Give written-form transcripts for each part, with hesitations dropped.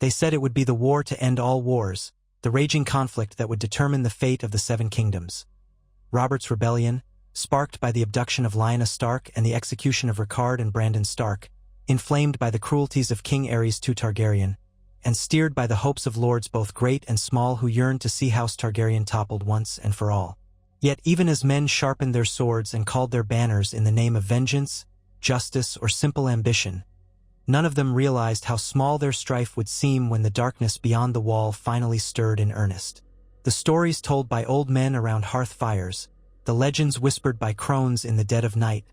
They said it would be the war to end all wars, the raging conflict that would determine the fate of the Seven Kingdoms. Robert's rebellion, sparked by the abduction of Lyanna Stark and the execution of Rickard and Brandon Stark, inflamed by the cruelties of King Aerys II Targaryen, and steered by the hopes of lords both great and small who yearned to see House Targaryen toppled once and for all. Yet even as men sharpened their swords and called their banners in the name of vengeance, justice, or simple ambition, none of them realized how small their strife would seem when the darkness beyond the wall finally stirred in earnest. The stories told by old men around hearth fires, the legends whispered by crones in the dead of night,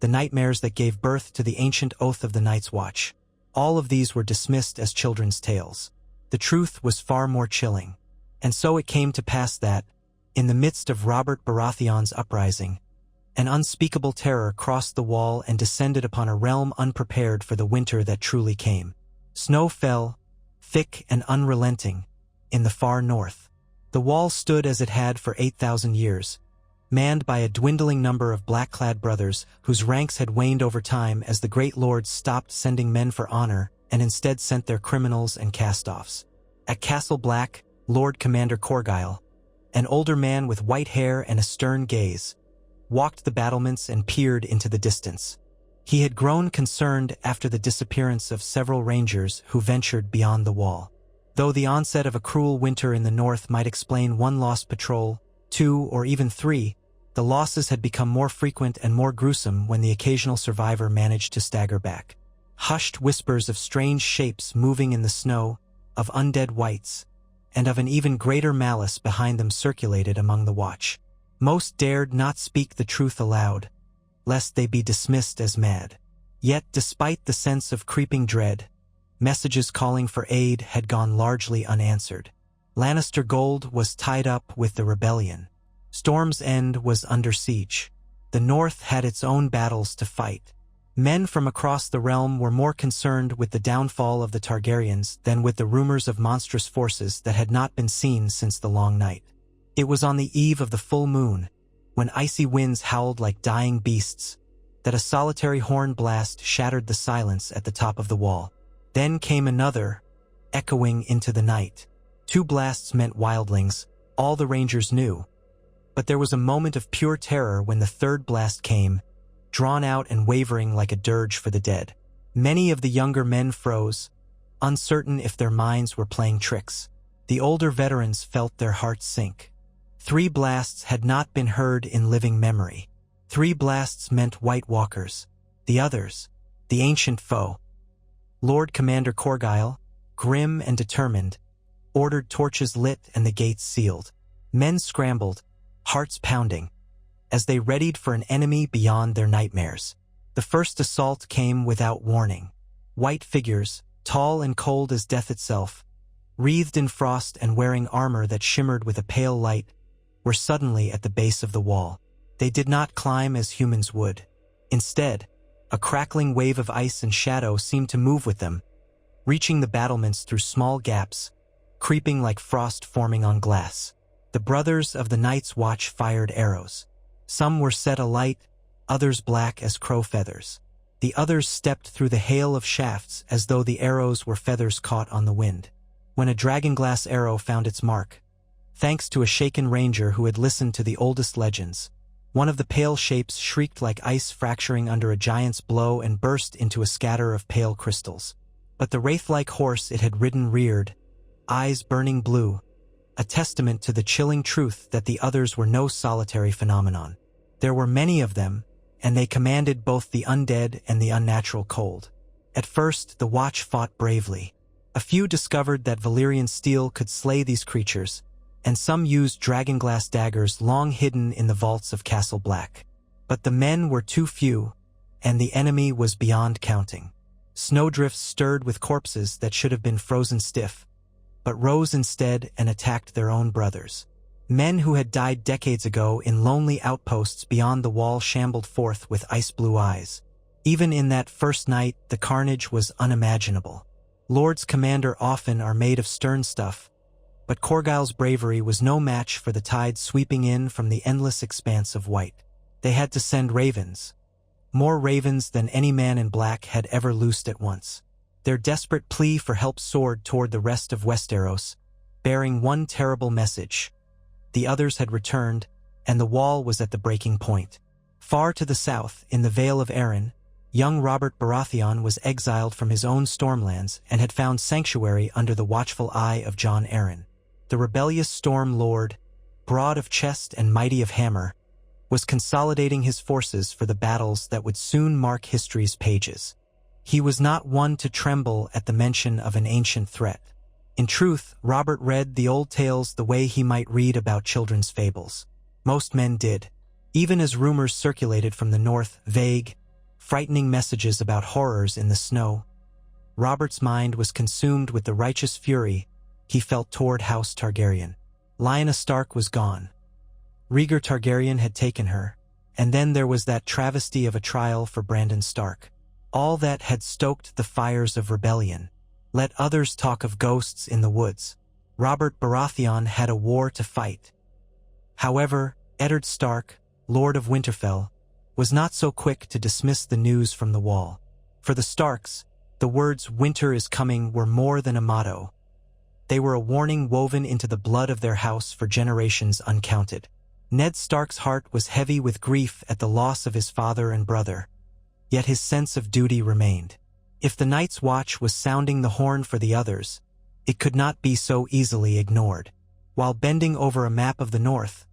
the nightmares that gave birth to the ancient oath of the Night's Watch, all of these were dismissed as children's tales. The truth was far more chilling. And so it came to pass that, in the midst of Robert Baratheon's uprising, an unspeakable terror crossed the wall and descended upon a realm unprepared for the winter that truly came. Snow fell, thick and unrelenting, in the far north. The wall stood as it had for 8,000 years, manned by a dwindling number of black-clad brothers whose ranks had waned over time as the great lords stopped sending men for honor and instead sent their criminals and cast-offs. At Castle Black, Lord Commander Corgyle, an older man with white hair and a stern gaze, walked the battlements and peered into the distance. He had grown concerned after the disappearance of several rangers who ventured beyond the wall. Though the onset of a cruel winter in the north might explain one lost patrol, 2 or even 3, the losses had become more frequent and more gruesome when the occasional survivor managed to stagger back. Hushed whispers of strange shapes moving in the snow, of undead wights, and of an even greater malice behind them circulated among the watch. Most dared not speak the truth aloud, lest they be dismissed as mad. Yet, despite the sense of creeping dread, messages calling for aid had gone largely unanswered. Lannister Gold was tied up with the rebellion. Storm's End was under siege. The North had its own battles to fight. Men from across the realm were more concerned with the downfall of the Targaryens than with the rumors of monstrous forces that had not been seen since the long night. It was on the eve of the full moon, when icy winds howled like dying beasts, that a solitary horn blast shattered the silence at the top of the wall. Then came another, echoing into the night. 2 blasts meant wildlings, all the rangers knew. But there was a moment of pure terror when the 3rd blast came, drawn out and wavering like a dirge for the dead. Many of the younger men froze, uncertain if their minds were playing tricks. The older veterans felt their hearts sink. 3 blasts had not been heard in living memory. 3 blasts meant White Walkers. The others, the ancient foe. Lord Commander Corgyle, grim and determined, ordered torches lit and the gates sealed. Men scrambled, hearts pounding, as they readied for an enemy beyond their nightmares. The first assault came without warning. White figures, tall and cold as death itself, wreathed in frost and wearing armor that shimmered with a pale light, were suddenly at the base of the wall. They did not climb as humans would. Instead, a crackling wave of ice and shadow seemed to move with them, reaching the battlements through small gaps, creeping like frost forming on glass. The brothers of the Night's Watch fired arrows. Some were set alight, others black as crow feathers. The others stepped through the hail of shafts as though the arrows were feathers caught on the wind. When a dragonglass arrow found its mark, thanks to a shaken ranger who had listened to the oldest legends, one of the pale shapes shrieked like ice fracturing under a giant's blow and burst into a scatter of pale crystals. But the wraith-like horse it had ridden reared, eyes burning blue, a testament to the chilling truth that the others were no solitary phenomenon. There were many of them, and they commanded both the undead and the unnatural cold. At first, the Watch fought bravely. A few discovered that Valyrian steel could slay these creatures, and some used dragonglass daggers long hidden in the vaults of Castle Black. But the men were too few, and the enemy was beyond counting. Snowdrifts stirred with corpses that should have been frozen stiff, but rose instead and attacked their own brothers. Men who had died decades ago in lonely outposts beyond the wall shambled forth with ice-blue eyes. Even in that first night, the carnage was unimaginable. Lords Commander often are made of stern stuff, but Corgyle's bravery was no match for the tide sweeping in from the endless expanse of white. They had to send ravens, more ravens than any man in black had ever loosed at once. Their desperate plea for help soared toward the rest of Westeros, bearing one terrible message. The others had returned, and the wall was at the breaking point. Far to the south, in the Vale of Arryn, young Robert Baratheon was exiled from his own stormlands and had found sanctuary under the watchful eye of Jon Arryn. The rebellious Storm Lord, broad of chest and mighty of hammer, was consolidating his forces for the battles that would soon mark history's pages. He was not one to tremble at the mention of an ancient threat. In truth, Robert read the old tales the way he might read about children's fables. Most men did. Even as rumors circulated from the north, vague, frightening messages about horrors in the snow, Robert's mind was consumed with the righteous fury he felt toward House Targaryen. Lyanna Stark was gone. Rhaegar Targaryen had taken her, and then there was that travesty of a trial for Brandon Stark. All that had stoked the fires of rebellion. Let others talk of ghosts in the woods. Robert Baratheon had a war to fight. However, Eddard Stark, Lord of Winterfell, was not so quick to dismiss the news from the wall. For the Starks, the words "winter is coming" were more than a motto. They were a warning woven into the blood of their house for generations uncounted. Ned Stark's heart was heavy with grief at the loss of his father and brother, yet his sense of duty remained. If the Night's Watch was sounding the horn for the others, it could not be so easily ignored. While bending over a map of the north,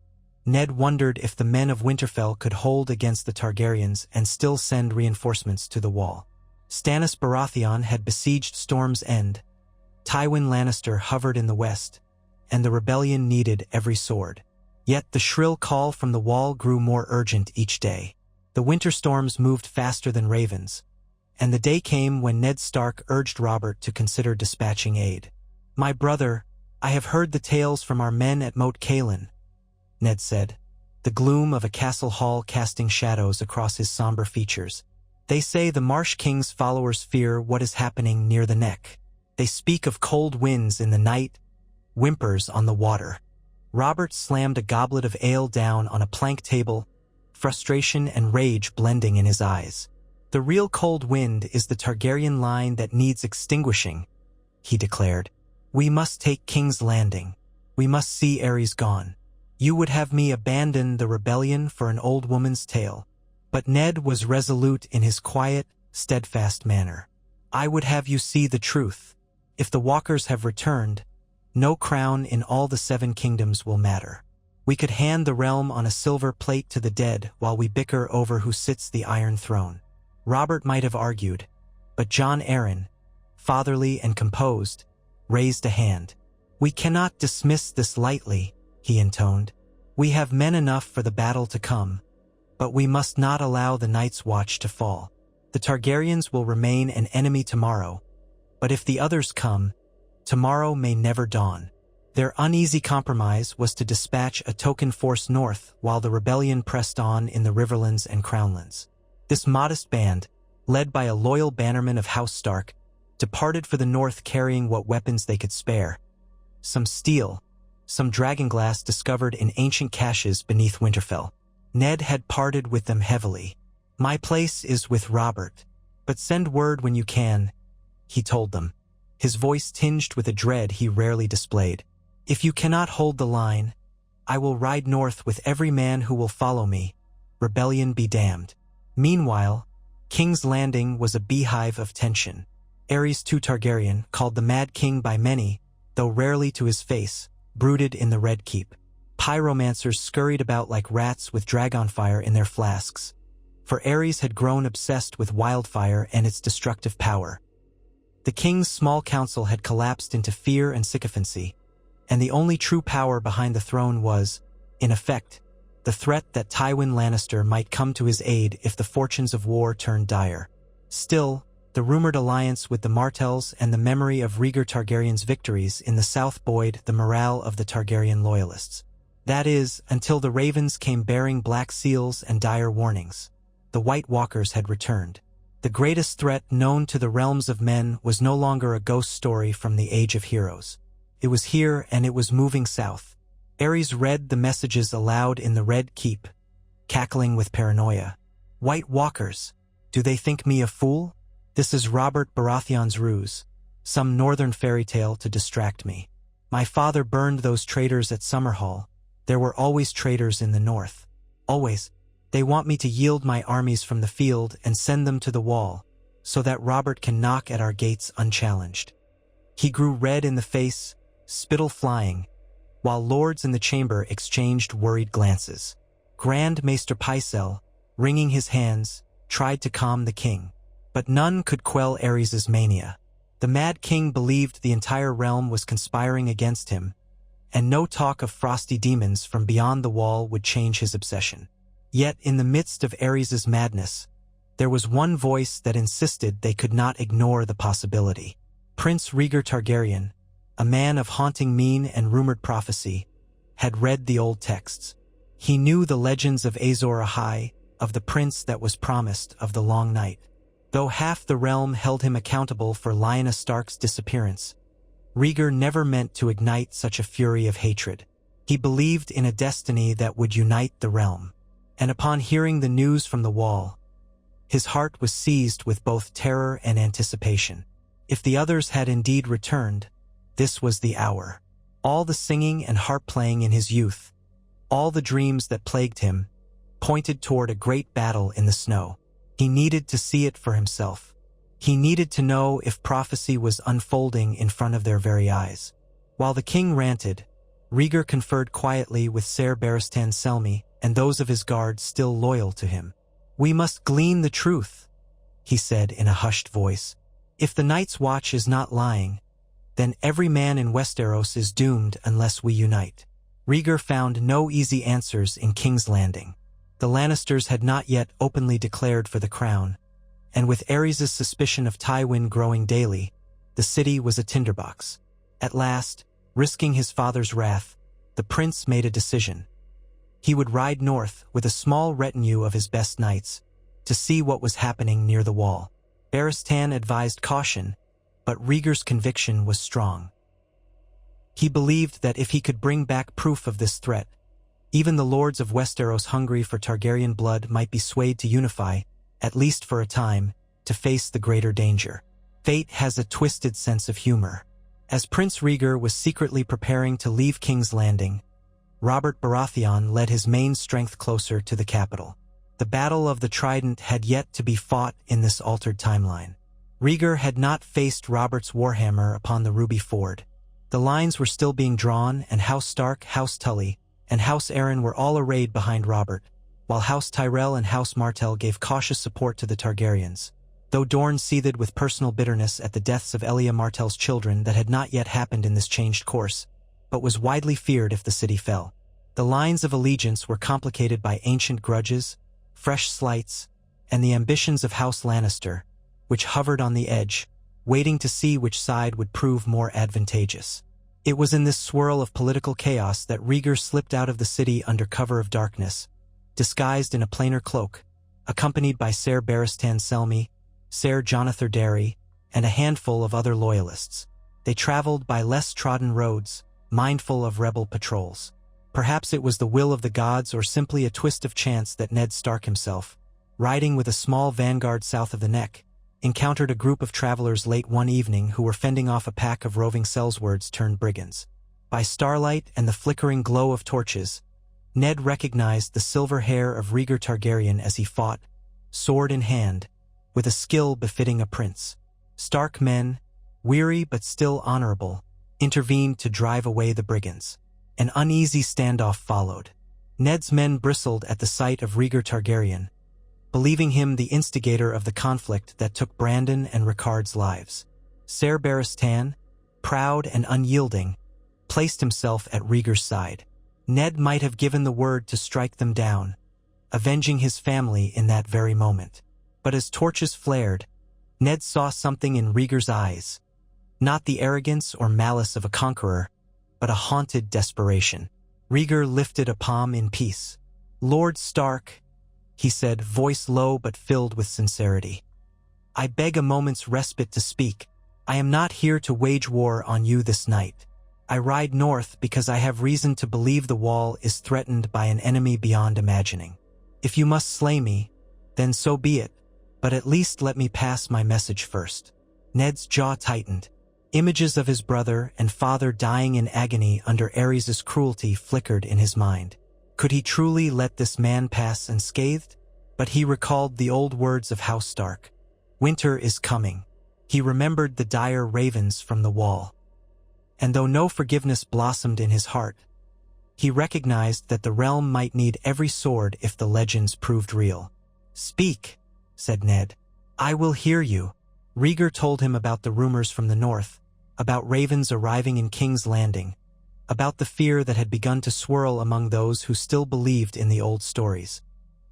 Ned wondered if the men of Winterfell could hold against the Targaryens and still send reinforcements to the wall. Stannis Baratheon had besieged Storm's End. Tywin Lannister hovered in the west, and the rebellion needed every sword. Yet the shrill call from the wall grew more urgent each day. The winter storms moved faster than ravens, and the day came when Ned Stark urged Robert to consider dispatching aid. "My brother, I have heard the tales from our men at Moat Cailin," Ned said, the gloom of a castle hall casting shadows across his somber features. "They say the Marsh King's followers fear what is happening near the Neck. They speak of cold winds in the night, whimpers on the water." Robert slammed a goblet of ale down on a plank table, frustration and rage blending in his eyes. "The real cold wind is the Targaryen line that needs extinguishing," he declared. "We must take King's Landing. We must see Aerys gone. You would have me abandon the rebellion for an old woman's tale." But Ned was resolute in his quiet, steadfast manner. "I would have you see the truth. If the walkers have returned, no crown in all the 7 kingdoms will matter. We could hand the realm on a silver plate to the dead while we bicker over who sits the Iron Throne." Robert might have argued, but Jon Arryn, fatherly and composed, raised a hand. "We cannot dismiss this lightly," he intoned. "We have men enough for the battle to come, but we must not allow the Night's Watch to fall. The Targaryens will remain an enemy tomorrow, but if the others come, tomorrow may never dawn." Their uneasy compromise was to dispatch a token force north while the rebellion pressed on in the Riverlands and Crownlands. This modest band, led by a loyal bannerman of House Stark, departed for the north carrying what weapons they could spare. Some steel, some dragonglass discovered in ancient caches beneath Winterfell. Ned had parted with them heavily. "My place is with Robert, but send word when you can," he told them, his voice tinged with a dread he rarely displayed. "If you cannot hold the line, I will ride north with every man who will follow me. Rebellion be damned." Meanwhile, King's Landing was a beehive of tension. Aerys II Targaryen, called the Mad King by many, though rarely to his face, brooded in the Red Keep. Pyromancers scurried about like rats with dragonfire in their flasks, for Aerys had grown obsessed with wildfire and its destructive power. The king's small council had collapsed into fear and sycophancy, and the only true power behind the throne was, in effect, the threat that Tywin Lannister might come to his aid if the fortunes of war turned dire. Still, the rumored alliance with the Martells and the memory of Rhaegar Targaryen's victories in the south buoyed the morale of the Targaryen loyalists. That is, until the ravens came bearing black seals and dire warnings. The White Walkers had returned. The greatest threat known to the realms of men was no longer a ghost story from the Age of Heroes. It was here, and it was moving south. Aerys read the messages aloud in the Red Keep, cackling with paranoia. "White Walkers, do they think me a fool? This is Robert Baratheon's ruse, some northern fairy tale to distract me. My father burned those traitors at Summerhall. There were always traitors in the north. Always. They want me to yield my armies from the field and send them to the wall, so that Robert can knock at our gates unchallenged." He grew red in the face, spittle flying, while lords in the chamber exchanged worried glances. Grand Maester Pycelle, wringing his hands, tried to calm the king. But none could quell Aerys's mania. The Mad King believed the entire realm was conspiring against him, and no talk of frosty demons from beyond the wall would change his obsession. Yet in the midst of Aerys's madness, there was one voice that insisted they could not ignore the possibility. Prince Rhaegar Targaryen, a man of haunting mien and rumored prophecy, had read the old texts. He knew the legends of Azor Ahai, of the prince that was promised, of the Long Night. Though half the realm held him accountable for Lyanna Stark's disappearance, Rhaegar never meant to ignite such a fury of hatred. He believed in a destiny that would unite the realm. And upon hearing the news from the wall, his heart was seized with both terror and anticipation. If the others had indeed returned, this was the hour. All the singing and harp playing in his youth, all the dreams that plagued him, pointed toward a great battle in the snow. He needed to see it for himself. He needed to know if prophecy was unfolding in front of their very eyes. While the king ranted, Rhaegar conferred quietly with Ser Barristan Selmy and those of his guard still loyal to him. "We must glean the truth," he said in a hushed voice. "If the Night's Watch is not lying, then every man in Westeros is doomed unless we unite." Rhaegar found no easy answers in King's Landing. The Lannisters had not yet openly declared for the crown, and with Aerys's suspicion of Tywin growing daily, the city was a tinderbox. At last, risking his father's wrath, the prince made a decision. He would ride north with a small retinue of his best knights to see what was happening near the wall. Barristan advised caution, but Rhaegar's conviction was strong. He believed that if he could bring back proof of this threat, even the lords of Westeros hungry for Targaryen blood might be swayed to unify, at least for a time, to face the greater danger. Fate has a twisted sense of humor. As Prince Rhaegar was secretly preparing to leave King's Landing, Robert Baratheon led his main strength closer to the capital. The Battle of the Trident had yet to be fought in this altered timeline. Rhaegar had not faced Robert's warhammer upon the Ruby Ford. The lines were still being drawn, and House Stark, House Tully, and House Arryn were all arrayed behind Robert, while House Tyrell and House Martell gave cautious support to the Targaryens. Though Dorne seethed with personal bitterness at the deaths of Elia Martell's children that had not yet happened in this changed course, but was widely feared if the city fell. The lines of allegiance were complicated by ancient grudges, fresh slights, and the ambitions of House Lannister, which hovered on the edge, waiting to see which side would prove more advantageous. It was in this swirl of political chaos that Rhaegar slipped out of the city under cover of darkness, disguised in a plainer cloak, accompanied by Ser Barristan Selmy, Ser Jonathan Darry, and a handful of other loyalists. They traveled by less trodden roads, mindful of rebel patrols. Perhaps it was the will of the gods or simply a twist of chance that Ned Stark himself, riding with a small vanguard south of the Neck, encountered a group of travelers late one evening who were fending off a pack of roving Sellswords turned brigands. By starlight and the flickering glow of torches, Ned recognized the silver hair of Rhaegar Targaryen as he fought, sword in hand, with a skill befitting a prince. Stark men, weary but still honorable, intervened to drive away the brigands. An uneasy standoff followed. Ned's men bristled at the sight of Rhaegar Targaryen, believing him the instigator of the conflict that took Brandon and Ricard's lives. Ser Barristan, proud and unyielding, placed himself at Rhaegar's side. Ned might have given the word to strike them down, avenging his family in that very moment. But as torches flared, Ned saw something in Rhaegar's eyes, not the arrogance or malice of a conqueror, but a haunted desperation. Rhaegar lifted a palm in peace. "Lord Stark," he said, voice low but filled with sincerity, "I beg a moment's respite to speak. I am not here to wage war on you this night. I ride north because I have reason to believe the wall is threatened by an enemy beyond imagining. If you must slay me, then so be it, But at least let me pass my message first." Ned's jaw tightened. Images of his brother and father dying in agony under Aerys' cruelty flickered in his mind. Could he truly let this man pass unscathed? But he recalled the old words of House Stark. Winter is coming. He remembered the dire ravens from the wall. And though no forgiveness blossomed in his heart, he recognized that the realm might need every sword if the legends proved real. "Speak," said Ned. "I will hear you." Rhaegar told him about the rumors from the north, about ravens arriving in King's Landing, about the fear that had begun to swirl among those who still believed in the old stories.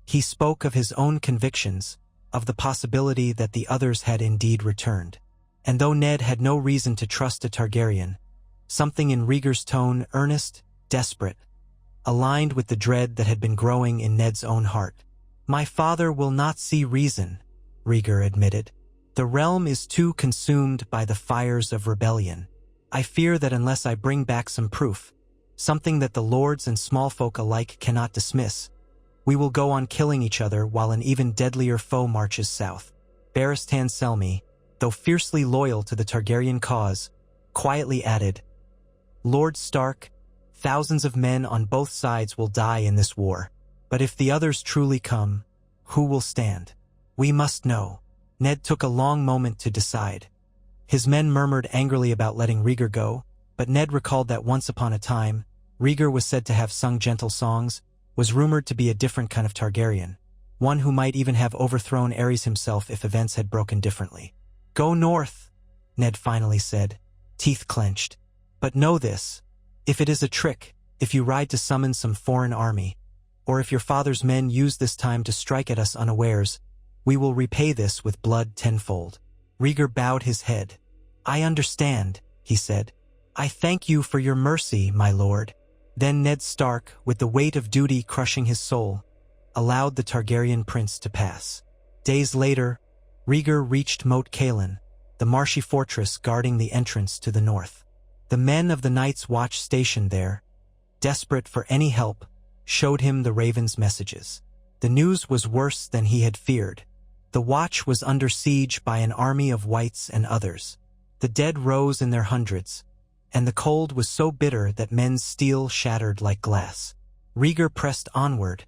He spoke of his own convictions, of the possibility that the others had indeed returned. And though Ned had no reason to trust a Targaryen, something in Rhaegar's tone, earnest, desperate, aligned with the dread that had been growing in Ned's own heart. "My father will not see reason," Rhaegar admitted. "The realm is too consumed by the fires of rebellion. I fear that unless I bring back some proof, something that the lords and small folk alike cannot dismiss, we will go on killing each other while an even deadlier foe marches south." Barristan Selmy, though fiercely loyal to the Targaryen cause, quietly added, "Lord Stark, thousands of men on both sides will die in this war. But if the others truly come, who will stand? We must know." Ned took a long moment to decide. His men murmured angrily about letting Rhaegar go, but Ned recalled that once upon a time, Rhaegar was said to have sung gentle songs, was rumored to be a different kind of Targaryen, one who might even have overthrown Aerys himself if events had broken differently. "Go north," Ned finally said, teeth clenched. "But know this, if it is a trick, if you ride to summon some foreign army, or if your father's men use this time to strike at us unawares, we will repay this with blood tenfold." Rhaegar bowed his head. "I understand," he said. "I thank you for your mercy, my lord." Then Ned Stark, with the weight of duty crushing his soul, allowed the Targaryen prince to pass. Days later, Rhaegar reached Moat Cailin, the marshy fortress guarding the entrance to the north. The men of the Night's Watch stationed there, desperate for any help, showed him the Raven's messages. The news was worse than he had feared. The Watch was under siege by an army of whites and others. The dead rose in their hundreds, and the cold was so bitter that men's steel shattered like glass. Rhaegar pressed onward,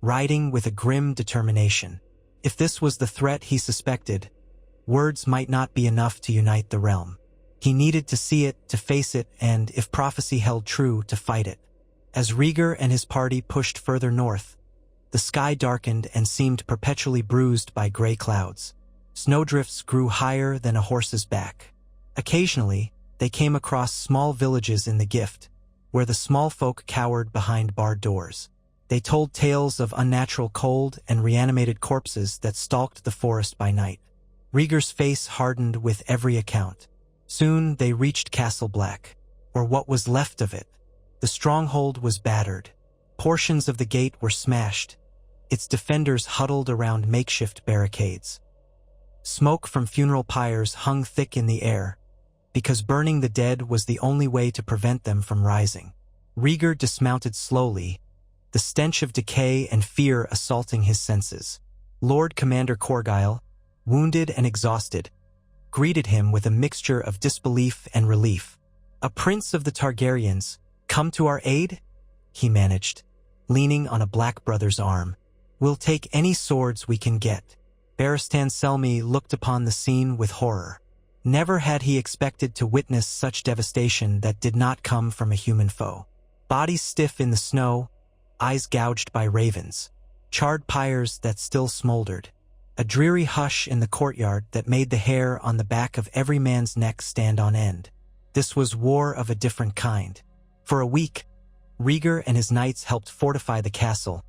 riding with a grim determination. If this was the threat he suspected, words might not be enough to unite the realm. He needed to see it, to face it, and, if prophecy held true, to fight it. As Rhaegar and his party pushed further north, the sky darkened and seemed perpetually bruised by gray clouds. Snowdrifts grew higher than a horse's back. Occasionally, they came across small villages in the Gift, where the small folk cowered behind barred doors. They told tales of unnatural cold and reanimated corpses that stalked the forest by night. Rhaegar's face hardened with every account. Soon they reached Castle Black, or what was left of it. The stronghold was battered. Portions of the gate were smashed, its defenders huddled around makeshift barricades. Smoke from funeral pyres hung thick in the air, because burning the dead was the only way to prevent them from rising. Rhaegar dismounted slowly, the stench of decay and fear assaulting his senses. Lord Commander Corgyle, wounded and exhausted, greeted him with a mixture of disbelief and relief. "A prince of the Targaryens, come to our aid?" he managed, leaning on a black brother's arm. "We'll take any swords we can get." Barristan Selmy looked upon the scene with horror. Never had he expected to witness such devastation that did not come from a human foe. Bodies stiff in the snow, eyes gouged by ravens, charred pyres that still smoldered, a dreary hush in the courtyard that made the hair on the back of every man's neck stand on end. This was war of a different kind. For a week, Rhaegar and his knights helped fortify the castle,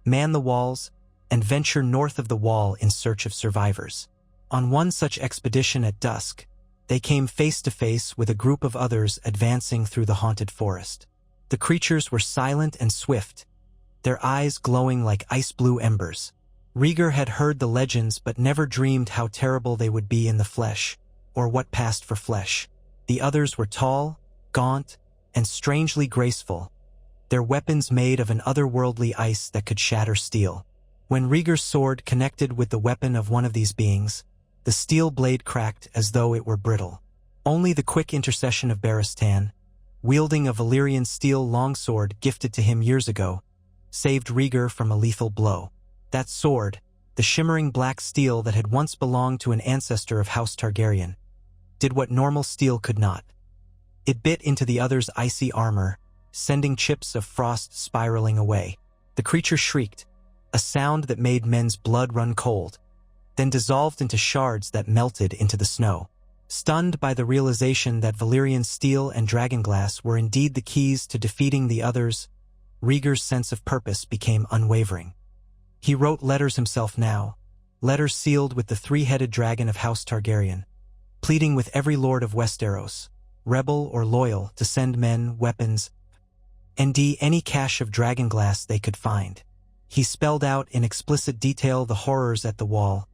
man the walls, and venture north of the wall in search of survivors. On one such expedition at dusk, they came face to face with a group of others advancing through the haunted forest. The creatures were silent and swift, their eyes glowing like ice-blue embers. Rhaegar had heard the legends but never dreamed how terrible they would be in the flesh, or what passed for flesh. The others were tall, gaunt, and strangely graceful, their weapons made of an otherworldly ice that could shatter steel. When Rhaegar's sword connected with the weapon of one of these beings, the steel blade cracked as though it were brittle. Only the quick intercession of Barristan, wielding a Valyrian steel longsword gifted to him years ago, saved Rhaegar from a lethal blow. That sword, the shimmering black steel that had once belonged to an ancestor of House Targaryen, did what normal steel could not. It bit into the other's icy armor, sending chips of frost spiraling away. The creature shrieked, a sound that made men's blood run cold, then dissolved into shards that melted into the snow. Stunned by the realization that Valyrian steel and dragonglass were indeed the keys to defeating the others, Rhaegar's sense of purpose became unwavering. He wrote letters himself now, letters sealed with the three-headed dragon of House Targaryen, pleading with every lord of Westeros, rebel or loyal, to send men, weapons, and any cache of dragonglass they could find. He spelled out in explicit detail the horrors at the wall,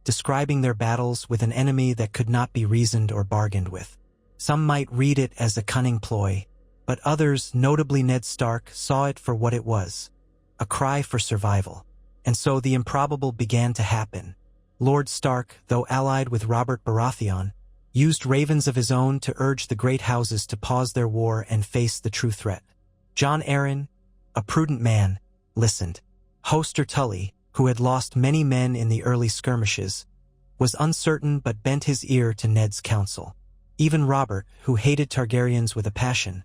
describing their battles with an enemy that could not be reasoned or bargained with. Some might read it as a cunning ploy, but others, notably Ned Stark, saw it for what it was, a cry for survival. And so the improbable began to happen. Lord Stark, though allied with Robert Baratheon, used ravens of his own to urge the great houses to pause their war and face the true threat. Jon Arryn, a prudent man, listened. Hoster Tully, who had lost many men in the early skirmishes, was uncertain but bent his ear to Ned's counsel. Even Robert, who hated Targaryens with a passion,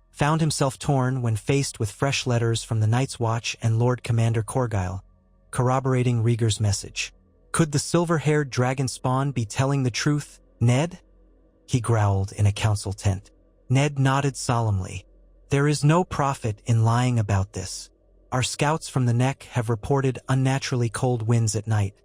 found himself torn when faced with fresh letters from the Night's Watch and Lord Commander Corgyle, corroborating Rhaegar's message. Could the silver-haired dragon spawn be telling the truth, Ned? He growled in a council tent. Ned nodded solemnly. There is no profit in lying about this. Our scouts from the Neck have reported unnaturally cold winds at night,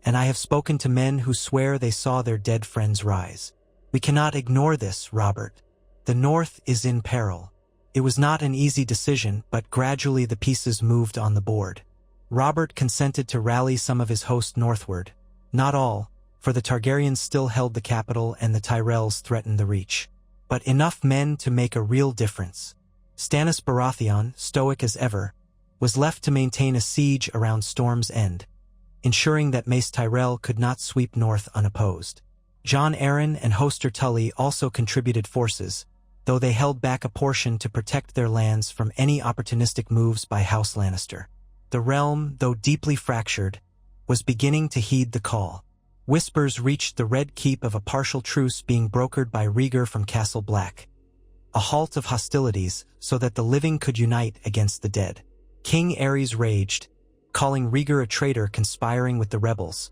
and I have spoken to men who swear they saw their dead friends rise. We cannot ignore this, Robert. The North is in peril. It was not an easy decision, but gradually the pieces moved on the board. Robert consented to rally some of his host northward. Not all, for the Targaryens still held the capital and the Tyrells threatened the Reach. But enough men to make a real difference. Stannis Baratheon, stoic as ever, was left to maintain a siege around Storm's End, ensuring that Mace Tyrell could not sweep north unopposed. Jon Arryn and Hoster Tully also contributed forces, though they held back a portion to protect their lands from any opportunistic moves by House Lannister. The realm, though deeply fractured, was beginning to heed the call. Whispers reached the Red Keep of a partial truce being brokered by Rhaegar from Castle Black, a halt of hostilities so that the living could unite against the dead. King Aerys raged, calling Rhaegar a traitor conspiring with the rebels,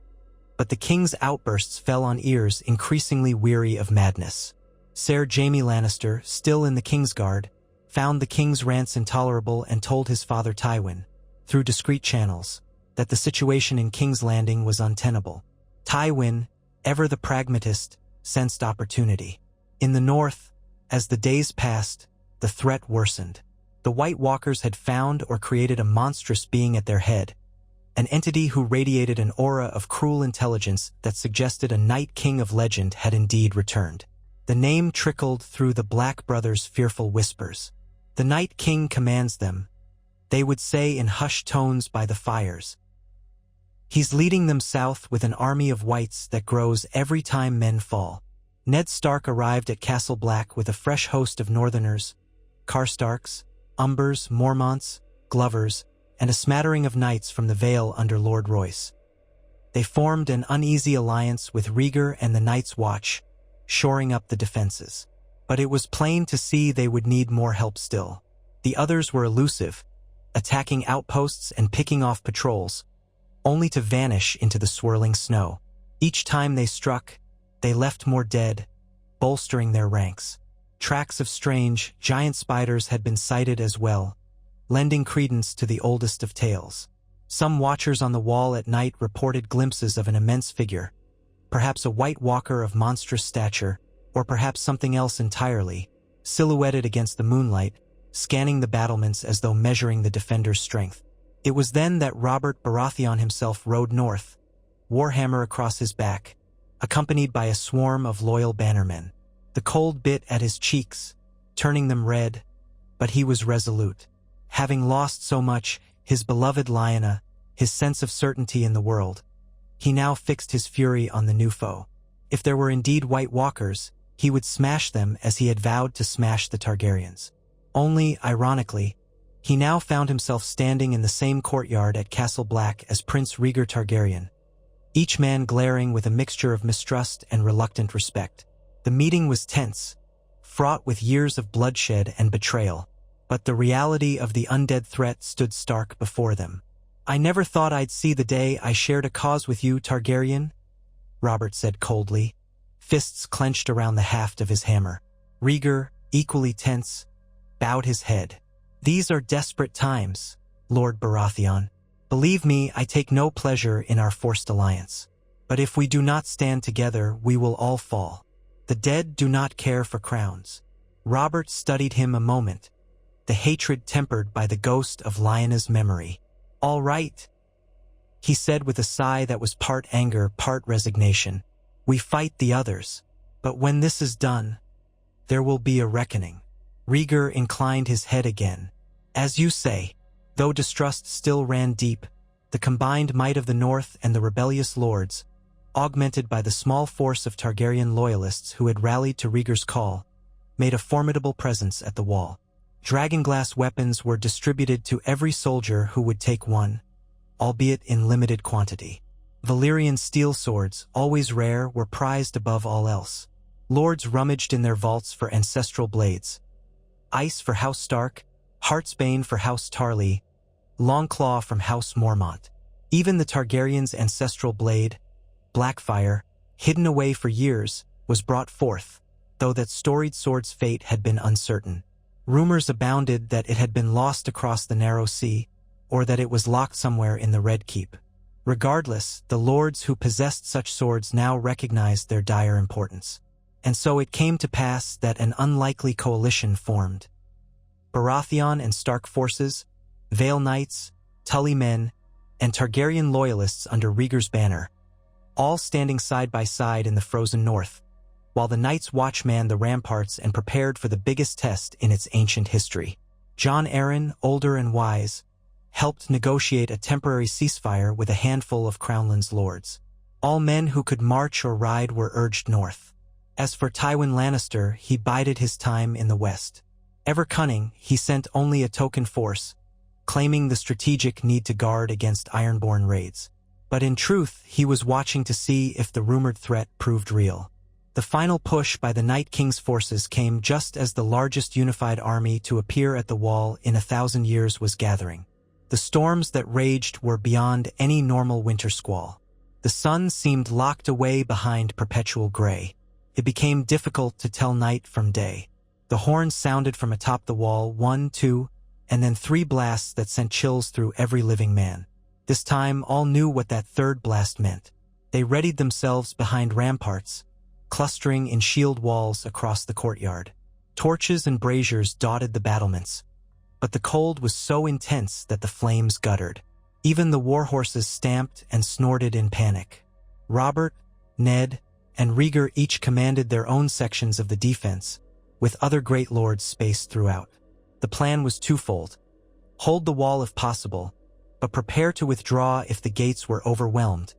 but the king's outbursts fell on ears increasingly weary of madness. Ser Jaime Lannister, still in the Kingsguard, found the king's rants intolerable and told his father Tywin, through discreet channels, that the situation in King's Landing was untenable. Tywin, ever the pragmatist, sensed opportunity. In the north, as the days passed, the threat worsened. The White Walkers had found or created a monstrous being at their head, an entity who radiated an aura of cruel intelligence that suggested a Night King of legend had indeed returned. The name trickled through the Black Brothers' fearful whispers. The Night King commands them, they would say in hushed tones by the fires. He's leading them south with an army of whites that grows every time men fall. Ned Stark arrived at Castle Black with a fresh host of Northerners, Karstarks, Umbers, Mormonts, Glovers, and a smattering of knights from the Vale under Lord Royce. They formed an uneasy alliance with Rhaegar and the Night's Watch, shoring up the defenses. But it was plain to see they would need more help still. The others were elusive, attacking outposts and picking off patrols, only to vanish into the swirling snow. Each time they struck, they left more dead, bolstering their ranks. Tracks of strange, giant spiders had been sighted as well, lending credence to the oldest of tales. Some watchers on the wall at night reported glimpses of an immense figure, perhaps a White Walker of monstrous stature, or perhaps something else entirely, silhouetted against the moonlight, scanning the battlements as though measuring the defenders' strength. It was then that Robert Baratheon himself rode north, warhammer across his back, accompanied by a swarm of loyal bannermen. The cold bit at his cheeks, turning them red, but he was resolute. Having lost so much, his beloved Lyanna, his sense of certainty in the world. He now fixed his fury on the new foe. If there were indeed White Walkers, he would smash them as he had vowed to smash the Targaryens. Only, ironically, he now found himself standing in the same courtyard at Castle Black as Prince Rhaegar Targaryen, each man glaring with a mixture of mistrust and reluctant respect. The meeting was tense, fraught with years of bloodshed and betrayal, but the reality of the undead threat stood stark before them. "I never thought I'd see the day I shared a cause with you, Targaryen," Robert said coldly, fists clenched around the haft of his hammer. Rhaegar, equally tense, bowed his head. "These are desperate times, Lord Baratheon. Believe me, I take no pleasure in our forced alliance. But if we do not stand together, we will all fall. The dead do not care for crowns." Robert studied him a moment, the hatred tempered by the ghost of Lyanna's memory. "All right," he said with a sigh that was part anger, part resignation. "We fight the others. But when this is done, there will be a reckoning." Rhaegar inclined his head again. "As you say." Though distrust still ran deep, the combined might of the North and the rebellious lords, augmented by the small force of Targaryen loyalists who had rallied to Rhaegar's call, made a formidable presence at the wall. Dragonglass weapons were distributed to every soldier who would take one, albeit in limited quantity. Valyrian steel swords, always rare, were prized above all else. Lords rummaged in their vaults for ancestral blades. Ice for House Stark, Heartsbane for House Tarly, Longclaw from House Mormont. Even the Targaryens' ancestral blade, Blackfire, hidden away for years, was brought forth, though that storied sword's fate had been uncertain. Rumors abounded that it had been lost across the narrow sea, or that it was locked somewhere in the Red Keep. Regardless, the lords who possessed such swords now recognized their dire importance. And so it came to pass that an unlikely coalition formed. Baratheon and Stark forces, Vale Knights, Tully men, and Targaryen loyalists under Rhaegar's banner, all standing side by side in the frozen north, while the Knights watchmanned the ramparts and prepared for the biggest test in its ancient history. Jon Arryn, older and wise, helped negotiate a temporary ceasefire with a handful of Crownland's lords. All men who could march or ride were urged north. As for Tywin Lannister, he bided his time in the west. Ever cunning, he sent only a token force, claiming the strategic need to guard against Ironborn raids. But in truth, he was watching to see if the rumored threat proved real. The final push by the Night King's forces came just as the largest unified army to appear at the wall in 1,000 years was gathering. The storms that raged were beyond any normal winter squall. The sun seemed locked away behind perpetual gray. It became difficult to tell night from day. The horns sounded from atop the wall, 1, 2, and then 3 blasts that sent chills through every living man. This time, all knew what that third blast meant. They readied themselves behind ramparts, clustering in shield walls across the courtyard. Torches and braziers dotted the battlements, but the cold was so intense that the flames guttered. Even the warhorses stamped and snorted in panic. Robert, Ned, and Rhaegar each commanded their own sections of the defense, with other great lords spaced throughout. The plan was twofold. Hold the wall if possible, but prepare to withdraw if the gates were overwhelmed,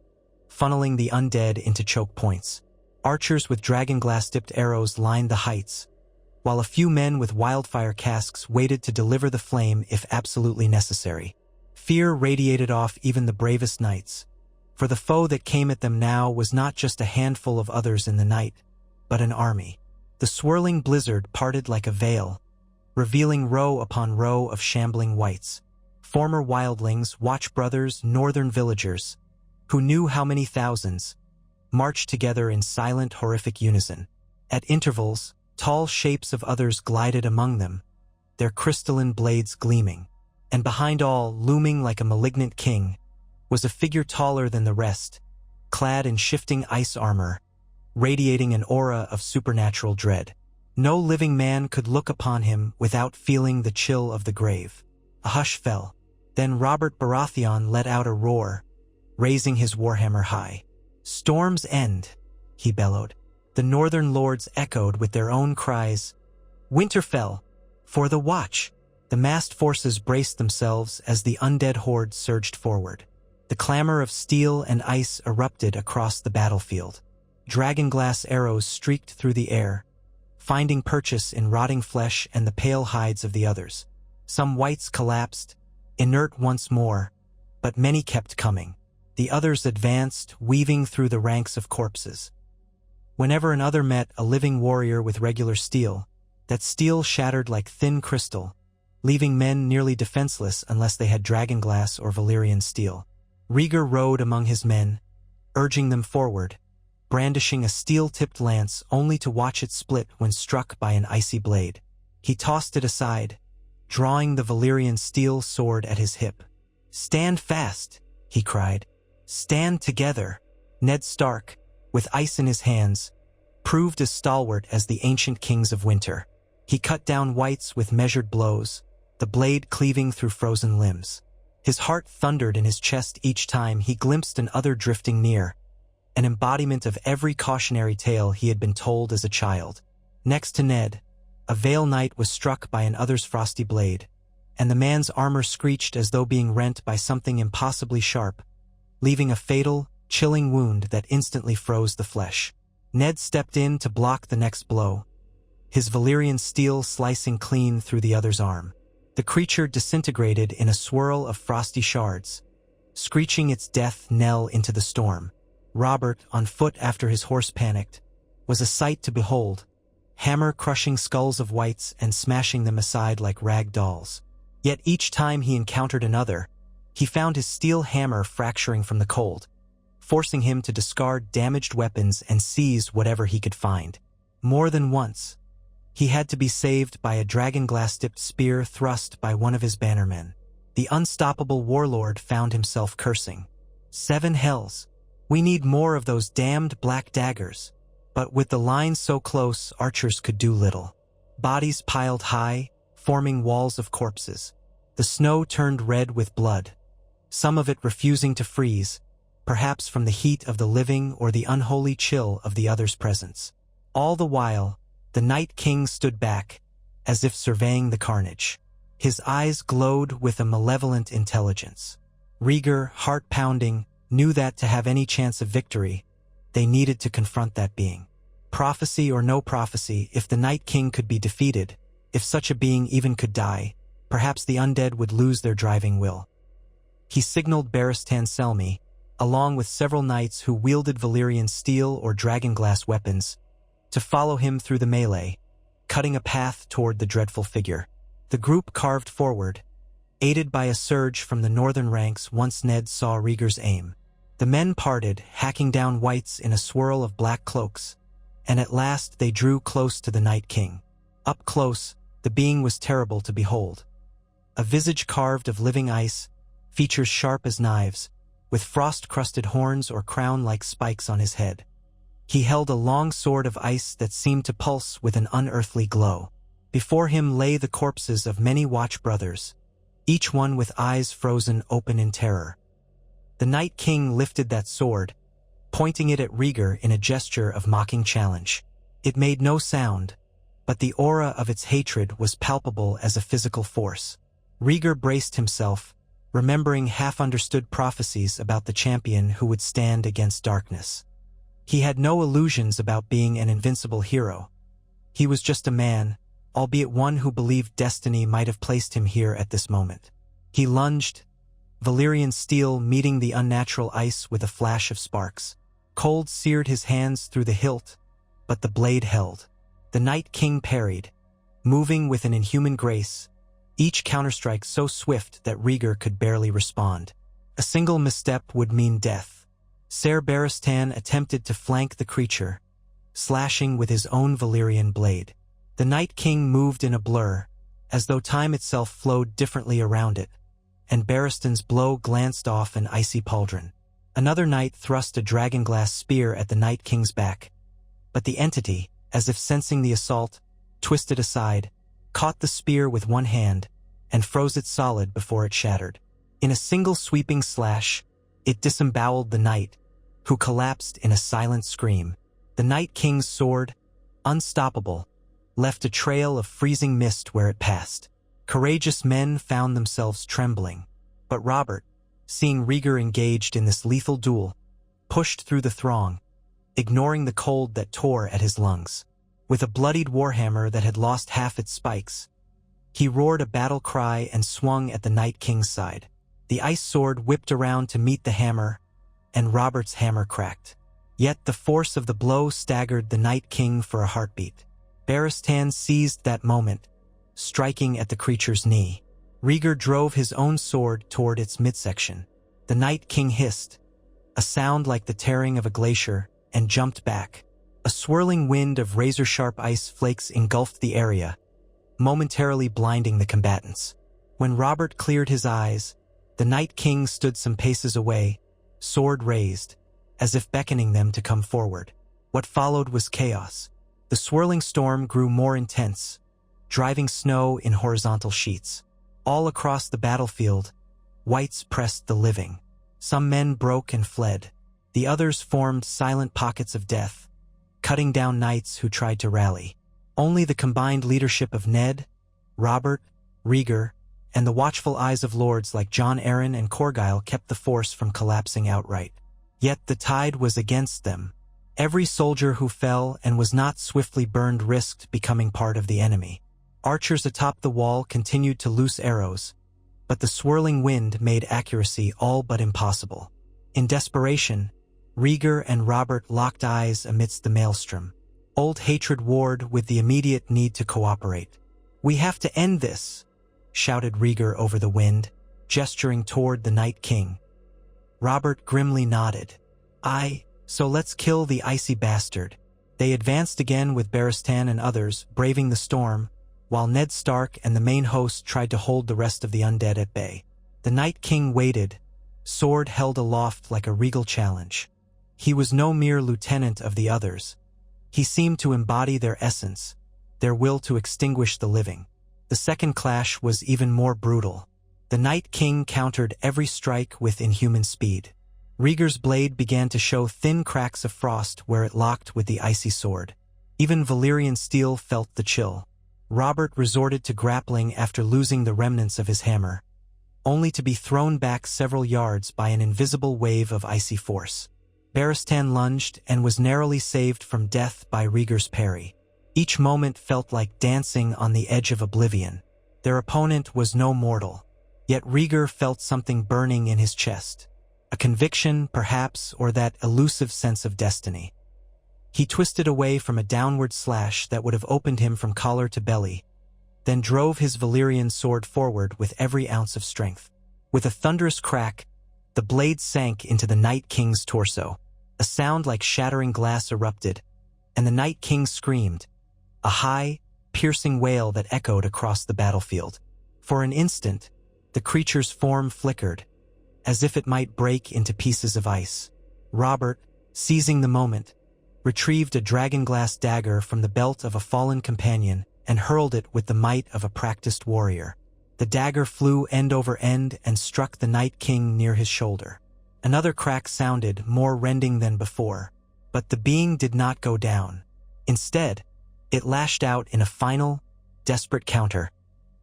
funneling the undead into choke points. Archers with dragonglass-dipped arrows lined the heights, while a few men with wildfire casks waited to deliver the flame if absolutely necessary. Fear radiated off even the bravest knights, for the foe that came at them now was not just a handful of others in the night, but an army. The swirling blizzard parted like a veil, revealing row upon row of shambling wights, former wildlings, watch brothers, northern villagers, who knew how many thousands, marched together in silent, horrific unison. At intervals, tall shapes of others glided among them, their crystalline blades gleaming. And behind all, looming like a malignant king, was a figure taller than the rest, clad in shifting ice armor, radiating an aura of supernatural dread. No living man could look upon him without feeling the chill of the grave. A hush fell. Then Robert Baratheon let out a roar, raising his warhammer high. "Storms end," he bellowed. The northern lords echoed with their own cries. "Winterfell, for the watch!" The massed forces braced themselves as the undead horde surged forward. The clamor of steel and ice erupted across the battlefield. Dragonglass arrows streaked through the air, finding purchase in rotting flesh and the pale hides of the others. Some wights collapsed, inert once more, but many kept coming. The others advanced, weaving through the ranks of corpses. Whenever another met a living warrior with regular steel, that steel shattered like thin crystal, leaving men nearly defenseless unless they had dragonglass or Valyrian steel. Rhaegar rode among his men, urging them forward, brandishing a steel-tipped lance only to watch it split when struck by an icy blade. He tossed it aside, drawing the Valyrian steel sword at his hip. "Stand fast," he cried. "Stand together." Ned Stark, with ice in his hands, proved as stalwart as the ancient kings of winter. He cut down wights with measured blows, the blade cleaving through frozen limbs. His heart thundered in his chest each time he glimpsed an other drifting near, an embodiment of every cautionary tale he had been told as a child. Next to Ned, a Vale Knight was struck by an other's frosty blade, and the man's armor screeched as though being rent by something impossibly sharp, leaving a fatal, chilling wound that instantly froze the flesh. Ned stepped in to block the next blow, his Valyrian steel slicing clean through the other's arm. The creature disintegrated in a swirl of frosty shards, screeching its death knell into the storm. Robert, on foot after his horse panicked, was a sight to behold, hammer crushing skulls of wights and smashing them aside like rag dolls. Yet each time he encountered another, he found his steel hammer fracturing from the cold, forcing him to discard damaged weapons and seize whatever he could find. More than once, he had to be saved by a dragonglass-tipped spear thrust by one of his bannermen. The unstoppable warlord found himself cursing. "Seven hells! We need more of those damned black daggers." But with the lines so close, archers could do little. Bodies piled high, forming walls of corpses. The snow turned red with blood, some of it refusing to freeze, perhaps from the heat of the living or the unholy chill of the other's presence. All the while, the Night King stood back, as if surveying the carnage. His eyes glowed with a malevolent intelligence. Rhaegar, heart-pounding, knew that to have any chance of victory, they needed to confront that being. Prophecy or no prophecy, if the Night King could be defeated, if such a being even could die, perhaps the undead would lose their driving will. He signaled Barristan Selmy, along with several knights who wielded Valyrian steel or dragonglass weapons, to follow him through the melee, cutting a path toward the dreadful figure. The group carved forward, aided by a surge from the northern ranks once Ned saw Rhaegar's aim. The men parted, hacking down wights in a swirl of black cloaks, and at last they drew close to the Night King. Up close, the being was terrible to behold. A visage carved of living ice, features sharp as knives, with frost-crusted horns or crown like spikes on his head. He held a long sword of ice that seemed to pulse with an unearthly glow. Before him lay the corpses of many Watch brothers, each one with eyes frozen open in terror. The Night King lifted that sword, pointing it at Rhaegar in a gesture of mocking challenge. It made no sound, but the aura of its hatred was palpable as a physical force. Rhaegar braced himself, remembering half-understood prophecies about the champion who would stand against darkness. He had no illusions about being an invincible hero. He was just a man, albeit one who believed destiny might have placed him here at this moment. He lunged, Valyrian steel meeting the unnatural ice with a flash of sparks. Cold seared his hands through the hilt, but the blade held. The Night King parried, moving with an inhuman grace, each counterstrike so swift that Rhaegar could barely respond. A single misstep would mean death. Ser Barristan attempted to flank the creature, slashing with his own Valyrian blade. The Night King moved in a blur, as though time itself flowed differently around it, and Barristan's blow glanced off an icy pauldron. Another knight thrust a dragonglass spear at the Night King's back, but the entity, as if sensing the assault, twisted aside, caught the spear with one hand, and froze it solid before it shattered. In a single sweeping slash, it disemboweled the knight, who collapsed in a silent scream. The Night King's sword, unstoppable, left a trail of freezing mist where it passed. Courageous men found themselves trembling, but Robert, seeing Rhaegar engaged in this lethal duel, pushed through the throng, ignoring the cold that tore at his lungs. With a bloodied warhammer that had lost half its spikes, he roared a battle cry and swung at the Night King's side. The ice sword whipped around to meet the hammer, and Robert's hammer cracked. Yet the force of the blow staggered the Night King for a heartbeat. Barristan seized that moment, striking at the creature's knee. Rhaegar drove his own sword toward its midsection. The Night King hissed, a sound like the tearing of a glacier, and jumped back. A swirling wind of razor-sharp ice flakes engulfed the area, momentarily blinding the combatants. When Robert cleared his eyes, the Night King stood some paces away, sword raised, as if beckoning them to come forward. What followed was chaos. The swirling storm grew more intense, driving snow in horizontal sheets. All across the battlefield, whites pressed the living. Some men broke and fled. The others formed silent pockets of death, cutting down knights who tried to rally. Only the combined leadership of Ned, Robert, Rhaegar, and the watchful eyes of lords like Jon Arryn and Corgyle kept the force from collapsing outright. Yet the tide was against them. Every soldier who fell and was not swiftly burned risked becoming part of the enemy. Archers atop the wall continued to loose arrows, but the swirling wind made accuracy all but impossible. In desperation, Rhaegar and Robert locked eyes amidst the maelstrom. Old hatred warred with the immediate need to cooperate. "We have to end this," shouted Rhaegar over the wind, gesturing toward the Night King. Robert grimly nodded. "Aye, so let's kill the icy bastard." They advanced again with Barristan and others, braving the storm, while Ned Stark and the main host tried to hold the rest of the undead at bay. The Night King waited, sword held aloft like a regal challenge. He was no mere lieutenant of the others. He seemed to embody their essence, their will to extinguish the living. The second clash was even more brutal. The Night King countered every strike with inhuman speed. Rhaegar's blade began to show thin cracks of frost where it locked with the icy sword. Even Valyrian steel felt the chill. Robert resorted to grappling after losing the remnants of his hammer, only to be thrown back several yards by an invisible wave of icy force. Barristan lunged and was narrowly saved from death by Rhaegar's parry. Each moment felt like dancing on the edge of oblivion. Their opponent was no mortal, yet Rhaegar felt something burning in his chest. A conviction, perhaps, or that elusive sense of destiny. He twisted away from a downward slash that would have opened him from collar to belly, then drove his Valyrian sword forward with every ounce of strength. With a thunderous crack, the blade sank into the Night King's torso. A sound like shattering glass erupted, and the Night King screamed, a high, piercing wail that echoed across the battlefield. For an instant, the creature's form flickered, as if it might break into pieces of ice. Robert, seizing the moment, retrieved a dragonglass dagger from the belt of a fallen companion and hurled it with the might of a practiced warrior. The dagger flew end over end and struck the Night King near his shoulder. Another crack sounded, more rending than before, but the being did not go down. Instead, it lashed out in a final, desperate counter,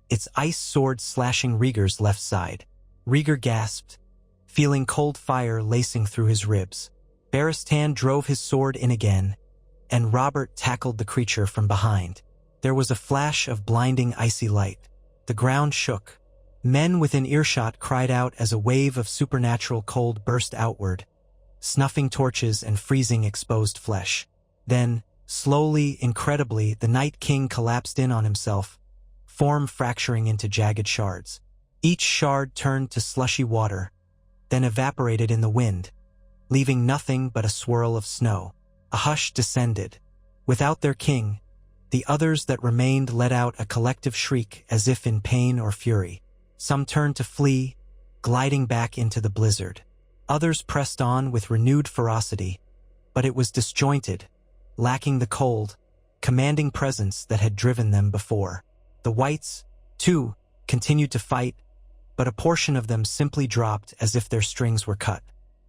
its ice sword slashing Rhaegar's left side. Rhaegar gasped, feeling cold fire lacing through his ribs. Barristan drove his sword in again, and Robert tackled the creature from behind. There was a flash of blinding icy light. The ground shook. Men within earshot cried out as a wave of supernatural cold burst outward, snuffing torches and freezing exposed flesh. Then, slowly, incredibly, the Night King collapsed in on himself, form fracturing into jagged shards. Each shard turned to slushy water, then evaporated in the wind, leaving nothing but a swirl of snow. A hush descended. Without their king, the others that remained let out a collective shriek as if in pain or fury. Some turned to flee, gliding back into the blizzard. Others pressed on with renewed ferocity, but it was disjointed, lacking the cold, commanding presence that had driven them before. The whites, too, continued to fight, but a portion of them simply dropped as if their strings were cut.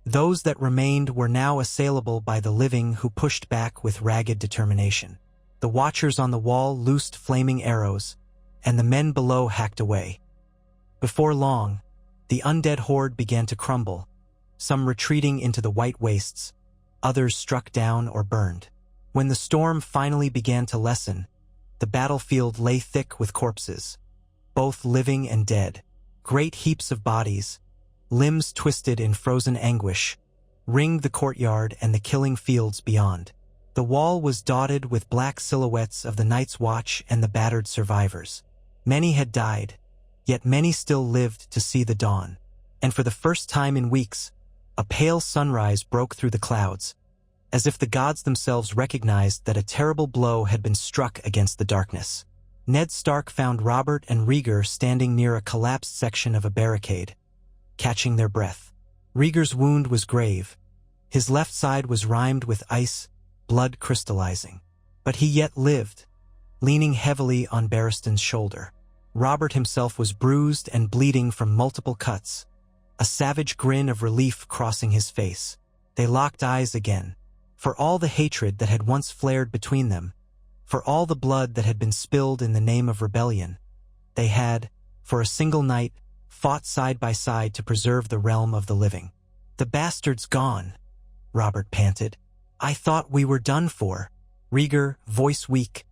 Those that remained were now assailable by the living who pushed back with ragged determination. The watchers on the wall loosed flaming arrows, and the men below hacked away. Before long, The undead horde began to crumble, some retreating into the white wastes, others struck down or burned. When the storm finally began to lessen, the battlefield lay thick with corpses, both living and dead. Great heaps of bodies, limbs twisted in frozen anguish, ringed the courtyard and the killing fields beyond. The wall was dotted with black silhouettes of the Night's Watch and the battered survivors. Many had died, yet many still lived to see the dawn. And for the first time in weeks, a pale sunrise broke through the clouds, as if the gods themselves recognized that a terrible blow had been struck against the darkness. Ned Stark found Robert and Rhaegar standing near a collapsed section of a barricade, catching their breath. Rhaegar's wound was grave. His left side was rimed with ice, blood crystallizing. But he yet lived, leaning heavily on Barristan's shoulder. Robert himself was bruised and bleeding from multiple cuts, a savage grin of relief crossing his face. They locked eyes again. For all the hatred that had once flared between them, for all the blood that had been spilled in the name of rebellion, they had, for a single night, fought side by side to preserve the realm of the living. "The bastard's gone," Robert panted. "I thought we were done for." Rhaegar, voice weak,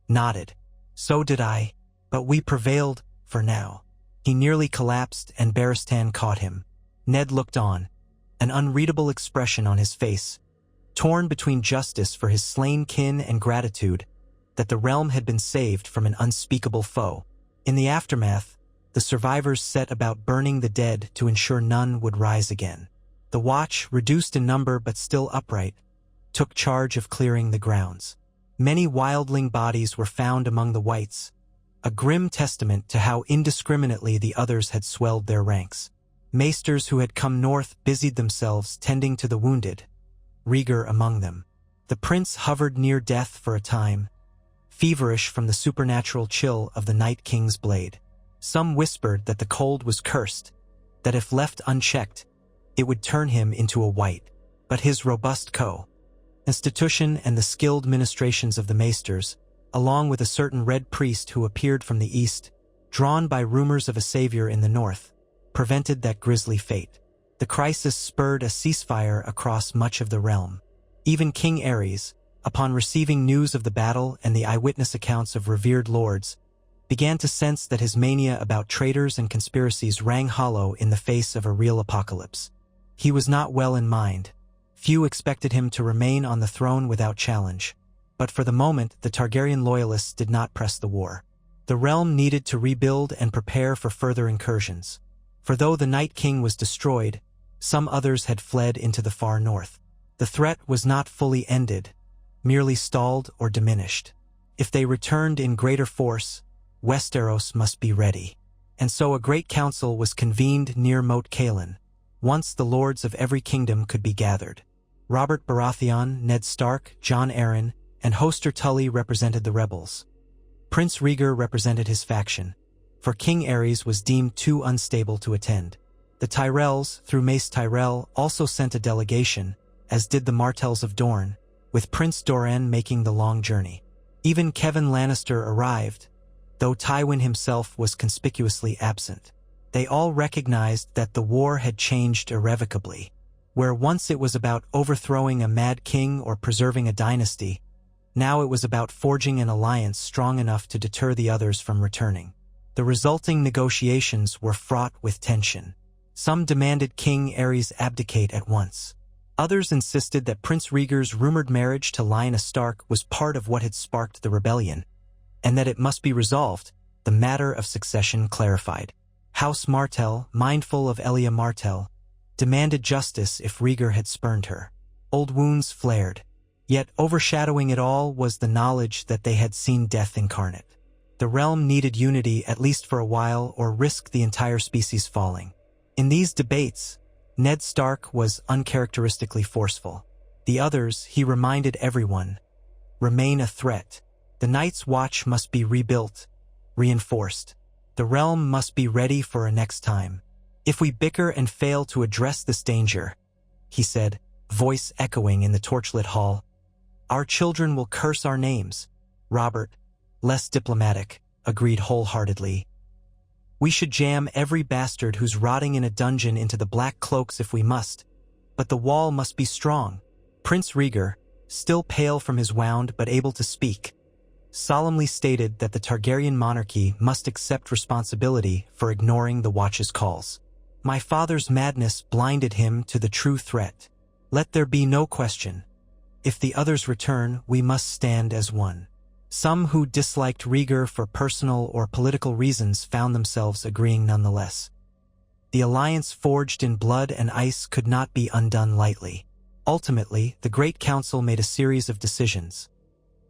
nodded. "So did I, but we prevailed for now." He nearly collapsed and Barristan caught him. Ned looked on, an unreadable expression on his face, torn between justice for his slain kin and gratitude that the realm had been saved from an unspeakable foe. In the aftermath, the survivors set about burning the dead to ensure none would rise again. The Watch, reduced in number but still upright, took charge of clearing the grounds. Many wildling bodies were found among the whites, a grim testament to how indiscriminately the others had swelled their ranks. Maesters who had come north busied themselves tending to the wounded, Rhaegar among them. The prince hovered near death for a time, feverish from the supernatural chill of the Night King's blade. Some whispered that the cold was cursed, that if left unchecked, it would turn him into a white. But his robust institution and the skilled ministrations of the maesters, along with a certain red priest who appeared from the east, drawn by rumors of a savior in the north, prevented that grisly fate. The crisis spurred a ceasefire across much of the realm. Even King Aerys, upon receiving news of the battle and the eyewitness accounts of revered lords, began to sense that his mania about traitors and conspiracies rang hollow in the face of a real apocalypse. He was not well in mind. Few expected him to remain on the throne without challenge. But for the moment, the Targaryen loyalists did not press the war. The realm needed to rebuild and prepare for further incursions. For though the Night King was destroyed, some others had fled into the far north. The threat was not fully ended, merely stalled or diminished. If they returned in greater force, Westeros must be ready. And so a great council was convened near Moat Cailin. Once the lords of every kingdom could be gathered. Robert Baratheon, Ned Stark, Jon Arryn, and Hoster Tully represented the rebels. Prince Rhaegar represented his faction, for King Aerys was deemed too unstable to attend. The Tyrells, through Mace Tyrell, also sent a delegation, as did the Martells of Dorne, with Prince Doran making the long journey. Even Kevan Lannister arrived, though Tywin himself was conspicuously absent. They all recognized that the war had changed irrevocably. Where once it was about overthrowing a mad king or preserving a dynasty, now it was about forging an alliance strong enough to deter the others from returning. The resulting negotiations were fraught with tension. Some demanded King Aerys abdicate at once. Others insisted that Prince Rhaegar's rumored marriage to Lyanna Stark was part of what had sparked the rebellion, and that it must be resolved, the matter of succession clarified. House Martell, mindful of Elia Martell, demanded justice if Rhaegar had spurned her. Old wounds flared, yet overshadowing it all was the knowledge that they had seen death incarnate. The realm needed unity at least for a while or risk the entire species falling. In these debates, Ned Stark was uncharacteristically forceful. The others, he reminded everyone, remain a threat. The Night's Watch must be rebuilt, reinforced. The realm must be ready for a next time. If we bicker and fail to address this danger, he said, voice echoing in the torchlit hall, our children will curse our names. Robert, less diplomatic, agreed wholeheartedly. We should jam every bastard who's rotting in a dungeon into the black cloaks if we must, but the wall must be strong. Prince Rhaegar, still pale from his wound but able to speak, solemnly stated that the Targaryen monarchy must accept responsibility for ignoring the Watch's calls. My father's madness blinded him to the true threat. Let there be no question. If the others return, we must stand as one. Some who disliked Rhaegar for personal or political reasons found themselves agreeing nonetheless. The alliance forged in blood and ice could not be undone lightly. Ultimately, the Great Council made a series of decisions.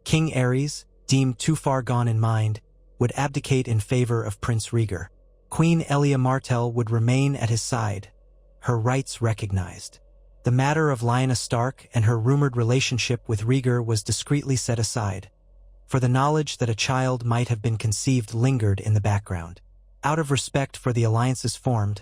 King Aerys, deemed too far gone in mind, would abdicate in favor of Prince Rhaegar. Queen Elia Martell would remain at his side, her rights recognized. The matter of Lyanna Stark and her rumored relationship with Rhaegar was discreetly set aside, for the knowledge that a child might have been conceived lingered in the background. Out of respect for the alliances formed,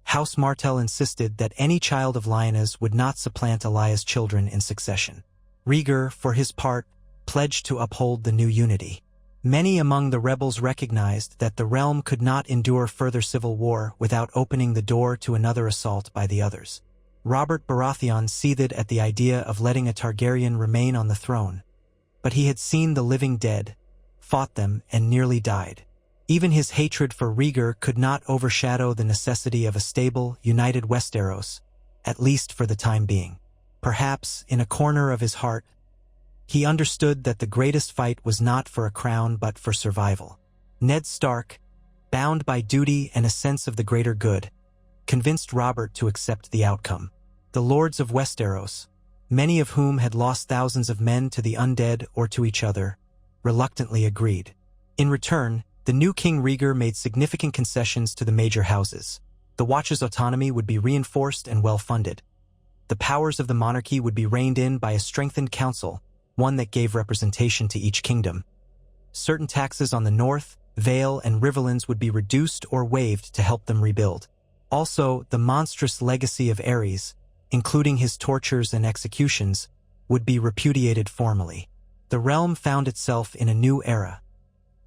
House Martell insisted that any child of Lyanna's would not supplant Elia's children in succession. Rhaegar, for his part, pledged to uphold the new unity. Many among the rebels recognized that the realm could not endure further civil war without opening the door to another assault by the others. Robert Baratheon seethed at the idea of letting a Targaryen remain on the throne, but he had seen the living dead, fought them, and nearly died. Even his hatred for Rhaegar could not overshadow the necessity of a stable, united Westeros, at least for the time being. Perhaps, in a corner of his heart, he understood that the greatest fight was not for a crown but for survival. Ned Stark, bound by duty and a sense of the greater good, convinced Robert to accept the outcome. The lords of Westeros, many of whom had lost thousands of men to the undead or to each other, reluctantly agreed. In return, the new King Rhaegar made significant concessions to the major houses. The Watch's autonomy would be reinforced and well-funded. The powers of the monarchy would be reined in by a strengthened council, one that gave representation to each kingdom. Certain taxes on the North, Vale, and Riverlands would be reduced or waived to help them rebuild. Also, the monstrous legacy of Aerys, including his tortures and executions, would be repudiated formally. The realm found itself in a new era,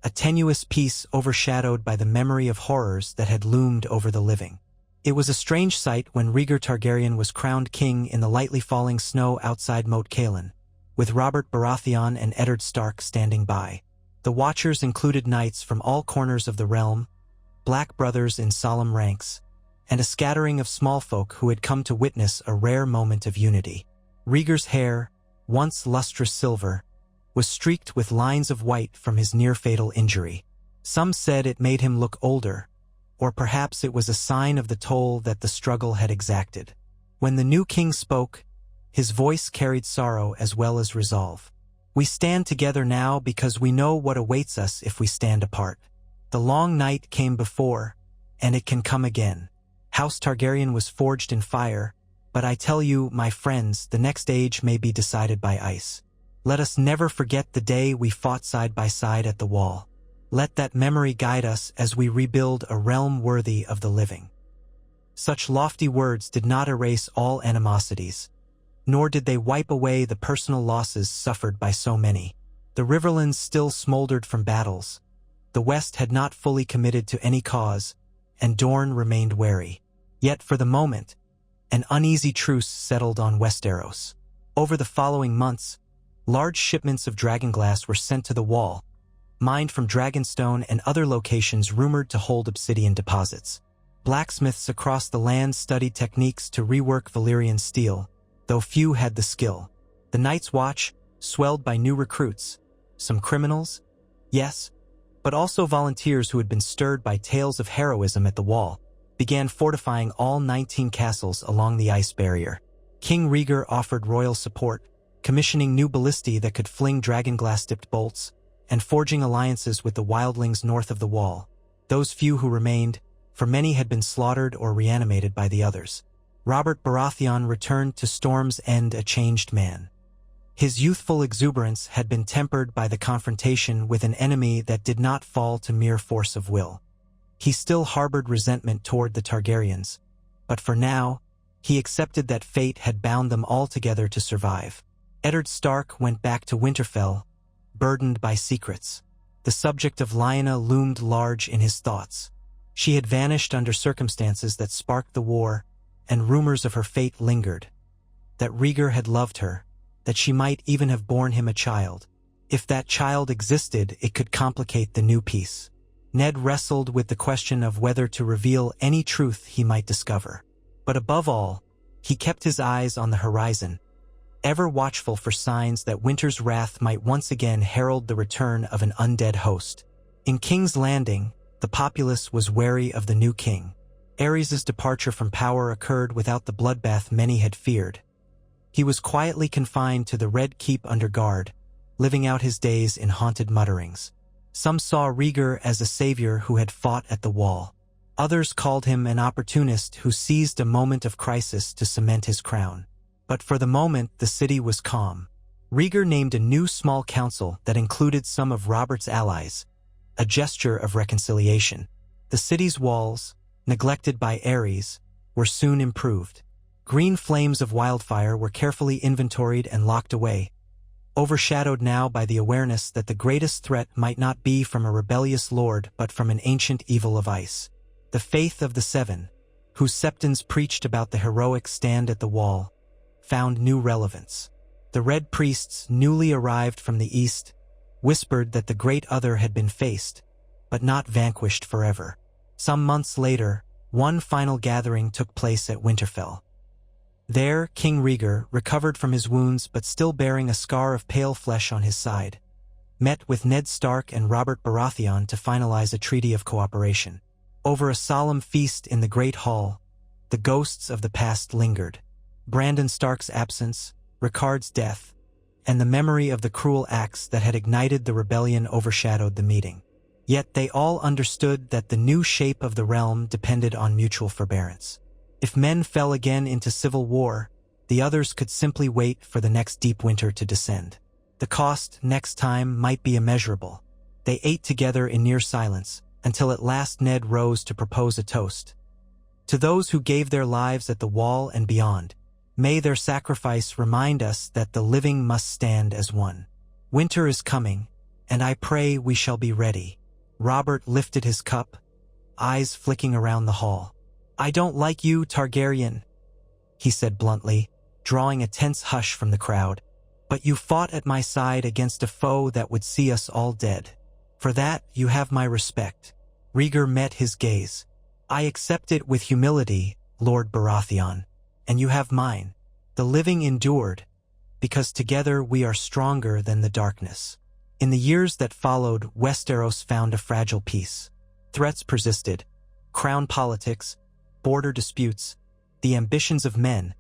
a tenuous peace overshadowed by the memory of horrors that had loomed over the living. It was a strange sight when Rhaegar Targaryen was crowned king in the lightly falling snow outside Moat Cailin, with Robert Baratheon and Eddard Stark standing by. The Watchers included knights from all corners of the realm, black brothers in solemn ranks, and a scattering of small folk who had come to witness a rare moment of unity. Rhaegar's hair, once lustrous silver, was streaked with lines of white from his near-fatal injury. Some said it made him look older, or perhaps it was a sign of the toll that the struggle had exacted. When the new king spoke, his voice carried sorrow as well as resolve. We stand together now because we know what awaits us if we stand apart. The long night came before, and it can come again. House Targaryen was forged in fire, but I tell you, my friends, the next age may be decided by ice. Let us never forget the day we fought side by side at the wall. Let that memory guide us as we rebuild a realm worthy of the living. Such lofty words did not erase all animosities, nor did they wipe away the personal losses suffered by so many. The Riverlands still smoldered from battles. The West had not fully committed to any cause, and Dorne remained wary. Yet for the moment, an uneasy truce settled on Westeros. Over the following months, large shipments of dragonglass were sent to the Wall, mined from Dragonstone and other locations rumored to hold obsidian deposits. Blacksmiths across the land studied techniques to rework Valyrian steel, though few had the skill. The Night's Watch, swelled by new recruits, some criminals, yes, but also volunteers who had been stirred by tales of heroism at the Wall, began fortifying all 19 castles along the ice barrier. King Rhaegar offered royal support, commissioning new ballistae that could fling dragonglass-dipped bolts, and forging alliances with the wildlings north of the Wall. Those few who remained, for many had been slaughtered or reanimated by the others. Robert Baratheon returned to Storm's End a changed man. His youthful exuberance had been tempered by the confrontation with an enemy that did not fall to mere force of will. He still harbored resentment toward the Targaryens, but for now, he accepted that fate had bound them all together to survive. Eddard Stark went back to Winterfell, burdened by secrets. The subject of Lyanna loomed large in his thoughts. She had vanished under circumstances that sparked the war, and rumors of her fate lingered. That Rhaegar had loved her, that she might even have borne him a child. If that child existed, it could complicate the new peace. Ned wrestled with the question of whether to reveal any truth he might discover. But above all, he kept his eyes on the horizon, ever watchful for signs that winter's wrath might once again herald the return of an undead host. In King's Landing, the populace was wary of the new king. Aerys's departure from power occurred without the bloodbath many had feared. He was quietly confined to the Red Keep under guard, living out his days in haunted mutterings. Some saw Rhaegar as a savior who had fought at the wall. Others called him an opportunist who seized a moment of crisis to cement his crown. But for the moment, the city was calm. Rhaegar named a new small council that included some of Robert's allies, a gesture of reconciliation. The city's walls, neglected by Aerys, were soon improved. Green flames of wildfire were carefully inventoried and locked away, overshadowed now by the awareness that the greatest threat might not be from a rebellious lord but from an ancient evil of ice. The faith of the Seven, whose septons preached about the heroic stand at the wall, found new relevance. The Red Priests, newly arrived from the east, whispered that the Great Other had been faced, but not vanquished forever. Some months later, one final gathering took place at Winterfell. There, King Rhaegar, recovered from his wounds but still bearing a scar of pale flesh on his side, met with Ned Stark and Robert Baratheon to finalize a treaty of cooperation. Over a solemn feast in the Great Hall, the ghosts of the past lingered. Brandon Stark's absence, Rickard's death, and the memory of the cruel acts that had ignited the rebellion overshadowed the meeting. Yet they all understood that the new shape of the realm depended on mutual forbearance. If men fell again into civil war, the others could simply wait for the next deep winter to descend. The cost next time might be immeasurable. They ate together in near silence, until at last Ned rose to propose a toast. To those who gave their lives at the wall and beyond, may their sacrifice remind us that the living must stand as one. Winter is coming, and I pray we shall be ready. Robert lifted his cup, eyes flicking around the hall. I don't like you, Targaryen, he said bluntly, drawing a tense hush from the crowd. But you fought at my side against a foe that would see us all dead. For that, you have my respect. Rhaegar met his gaze. I accept it with humility, Lord Baratheon, and you have mine. The living endured, because together we are stronger than the darkness. In the years that followed, Westeros found a fragile peace. Threats persisted, crown politics, border disputes, the ambitions of men,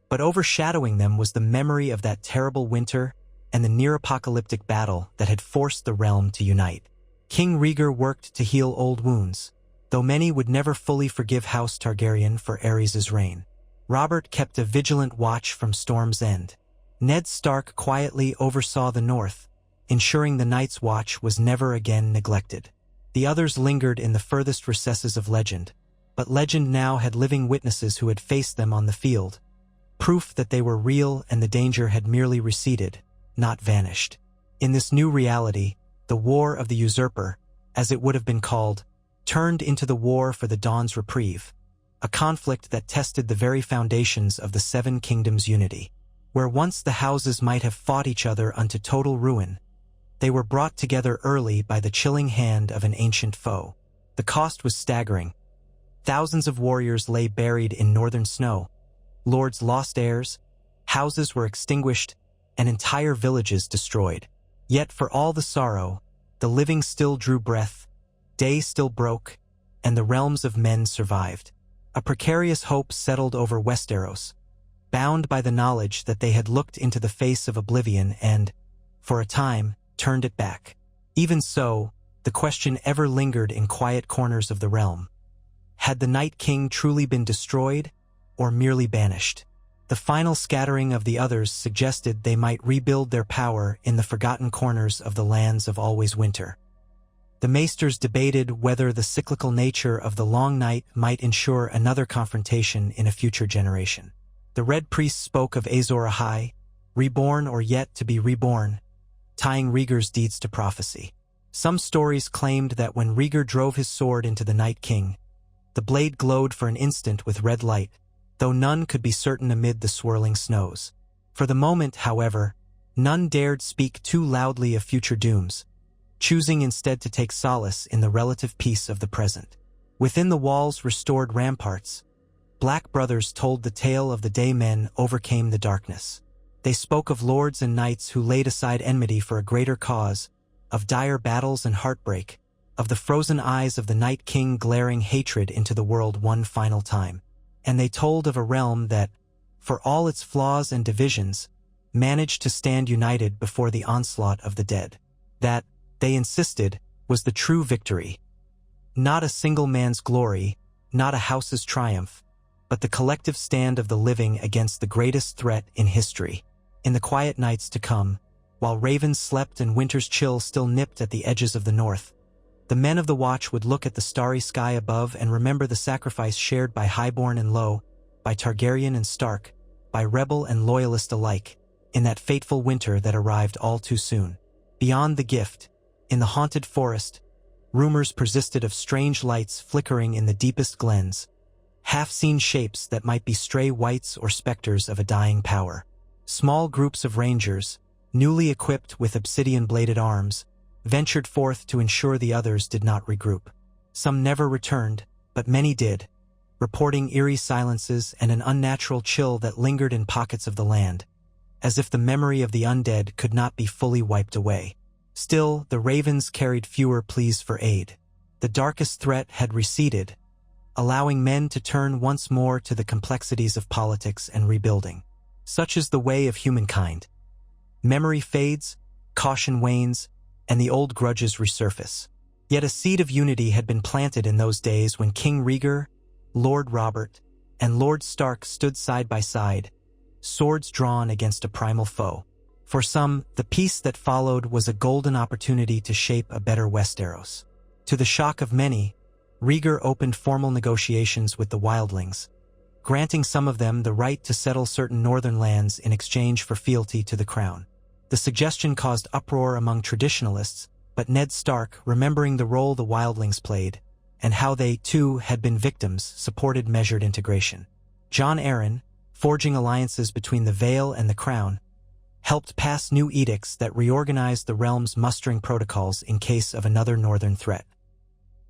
but overshadowing them was the memory of that terrible winter and the near-apocalyptic battle that had forced the realm to unite. King Rhaegar worked to heal old wounds, though many would never fully forgive House Targaryen for Aerys's reign. Robert kept a vigilant watch from Storm's End. Ned Stark quietly oversaw the north, ensuring the Night's Watch was never again neglected. The others lingered in the furthest recesses of legend, but legend now had living witnesses who had faced them on the field, proof that they were real and the danger had merely receded, not vanished. In this new reality, the War of the Usurper, as it would have been called, turned into the War for the Dawn's Reprieve, a conflict that tested the very foundations of the Seven Kingdoms' unity. Where once the houses might have fought each other unto total ruin, they were brought together early by the chilling hand of an ancient foe. The cost was staggering. Thousands of warriors lay buried in northern snow. Lords lost heirs, houses were extinguished, and entire villages destroyed. Yet for all the sorrow, the living still drew breath, day still broke, and the realms of men survived. A precarious hope settled over Westeros, bound by the knowledge that they had looked into the face of oblivion and, for a time, turned it back. Even so, the question ever lingered in quiet corners of the realm. Had the Night King truly been destroyed, or merely banished? The final scattering of the others suggested they might rebuild their power in the forgotten corners of the lands of always winter. The Maesters debated whether the cyclical nature of the long night might ensure another confrontation in a future generation. The Red Priests spoke of Azor Ahai, reborn or yet to be reborn, tying Rhaegar's deeds to prophecy. Some stories claimed that when Rhaegar drove his sword into the Night King, The blade glowed for an instant with red light, though none could be certain amid the swirling snows. For the moment, however, none dared speak too loudly of future dooms, choosing instead to take solace in the relative peace of the present. Within the walls' restored ramparts, Black brothers told the tale of the day men overcame the darkness. They spoke of lords and knights who laid aside enmity for a greater cause, of dire battles and heartbreak, of the frozen eyes of the Night King glaring hatred into the world one final time. And they told of a realm that, for all its flaws and divisions, managed to stand united before the onslaught of the dead. That, they insisted, was the true victory. Not a single man's glory, not a house's triumph, but the collective stand of the living against the greatest threat in history. In the quiet nights to come, while ravens slept and winter's chill still nipped at the edges of the north, the men of the watch would look at the starry sky above and remember the sacrifice shared by highborn and low, by Targaryen and Stark, by rebel and loyalist alike, in that fateful winter that arrived all too soon. Beyond the gift, in the haunted forest, rumors persisted of strange lights flickering in the deepest glens, half-seen shapes that might be stray wights or specters of a dying power. Small groups of rangers, newly equipped with obsidian-bladed arms, ventured forth to ensure the others did not regroup. Some never returned, but many did, reporting eerie silences and an unnatural chill that lingered in pockets of the land, as if the memory of the undead could not be fully wiped away. Still, the ravens carried fewer pleas for aid. The darkest threat had receded, allowing men to turn once more to the complexities of politics and rebuilding. Such is the way of humankind. Memory fades, caution wanes, and the old grudges resurface. Yet a seed of unity had been planted in those days when King Rhaegar, Lord Robert, and Lord Stark stood side by side, swords drawn against a primal foe. For some, the peace that followed was a golden opportunity to shape a better Westeros. To the shock of many, Rhaegar opened formal negotiations with the wildlings, granting some of them the right to settle certain northern lands in exchange for fealty to the crown. The suggestion caused uproar among traditionalists, but Ned Stark, remembering the role the wildlings played, and how they, too, had been victims, supported measured integration. Jon Arryn, forging alliances between the Vale and the Crown, helped pass new edicts that reorganized the realm's mustering protocols in case of another northern threat.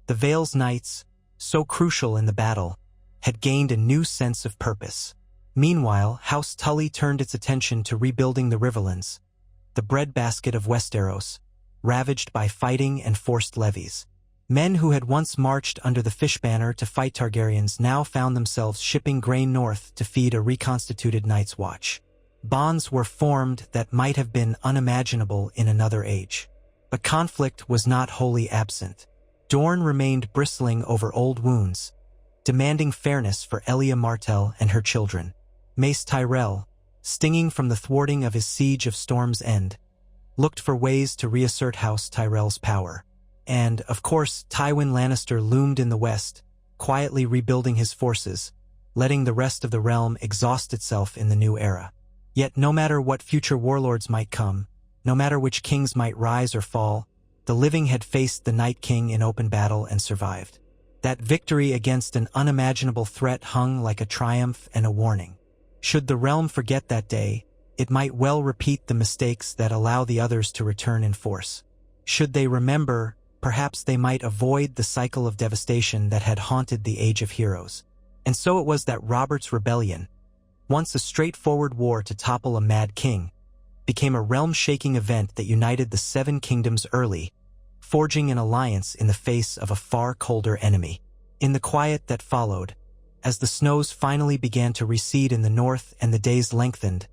The Vale's knights, so crucial in the battle, had gained a new sense of purpose. Meanwhile, House Tully turned its attention to rebuilding the Riverlands, the breadbasket of Westeros, ravaged by fighting and forced levies. Men who had once marched under the fish banner to fight Targaryens now found themselves shipping grain north to feed a reconstituted Night's Watch. Bonds were formed that might have been unimaginable in another age. But conflict was not wholly absent. Dorne remained bristling over old wounds, demanding fairness for Elia Martell and her children. Mace Tyrell, stinging from the thwarting of his siege of Storm's End, looked for ways to reassert House Tyrell's power. And, of course, Tywin Lannister loomed in the west, quietly rebuilding his forces, letting the rest of the realm exhaust itself in the new era. Yet no matter what future warlords might come, no matter which kings might rise or fall, the living had faced the Night King in open battle and survived. That victory against an unimaginable threat hung like a triumph and a warning. Should the realm forget that day, it might well repeat the mistakes that allow the others to return in force. Should they remember, perhaps they might avoid the cycle of devastation that had haunted the Age of Heroes. And so it was that Robert's rebellion, once a straightforward war to topple a mad king, became a realm-shaking event that united the Seven Kingdoms early, forging an alliance in the face of a far colder enemy. In the quiet that followed, as the snows finally began to recede in the north and the days lengthened,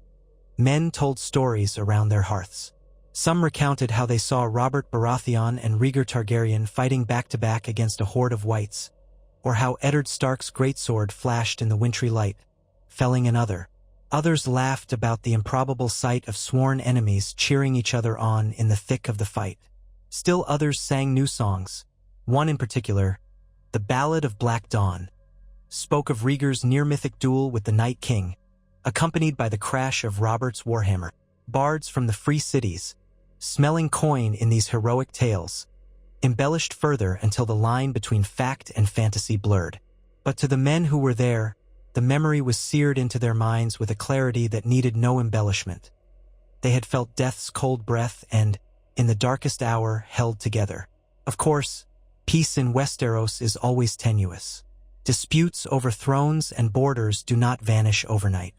men told stories around their hearths. Some recounted how they saw Robert Baratheon and Rhaegar Targaryen fighting back-to-back against a horde of wights, or how Eddard Stark's greatsword flashed in the wintry light, felling another. Others laughed about the improbable sight of sworn enemies cheering each other on in the thick of the fight. Still others sang new songs. One in particular, the Ballad of Black Dawn, spoke of Rhaegar's near-mythic duel with the Night King, accompanied by the crash of Robert's warhammer. Bards from the free cities, smelling coin in these heroic tales, embellished further until the line between fact and fantasy blurred. But to the men who were there, the memory was seared into their minds with a clarity that needed no embellishment. They had felt death's cold breath and, in the darkest hour, held together. Of course, peace in Westeros is always tenuous. Disputes over thrones and borders do not vanish overnight.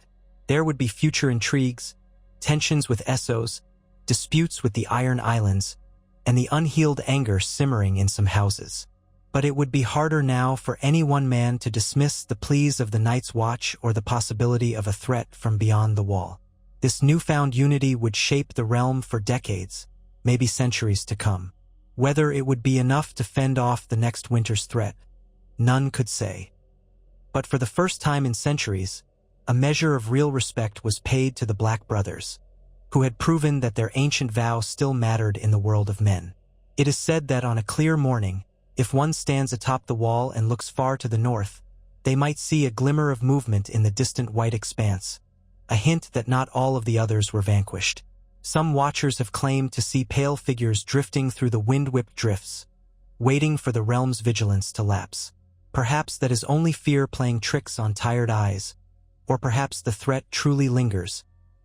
There would be future intrigues, tensions with Essos, disputes with the Iron Islands, and the unhealed anger simmering in some houses. But it would be harder now for any one man to dismiss the pleas of the Night's Watch or the possibility of a threat from beyond the wall. This newfound unity would shape the realm for decades, maybe centuries to come. Whether it would be enough to fend off the next winter's threat, none could say. But for the first time in centuries, a measure of real respect was paid to the Black Brothers, who had proven that their ancient vow still mattered in the world of men. It is said that on a clear morning, if one stands atop the wall and looks far to the north, they might see a glimmer of movement in the distant white expanse, a hint that not all of the others were vanquished. Some watchers have claimed to see pale figures drifting through the wind-whipped drifts, waiting for the realm's vigilance to lapse. Perhaps that is only fear playing tricks on tired eyes, or perhaps the threat truly lingers,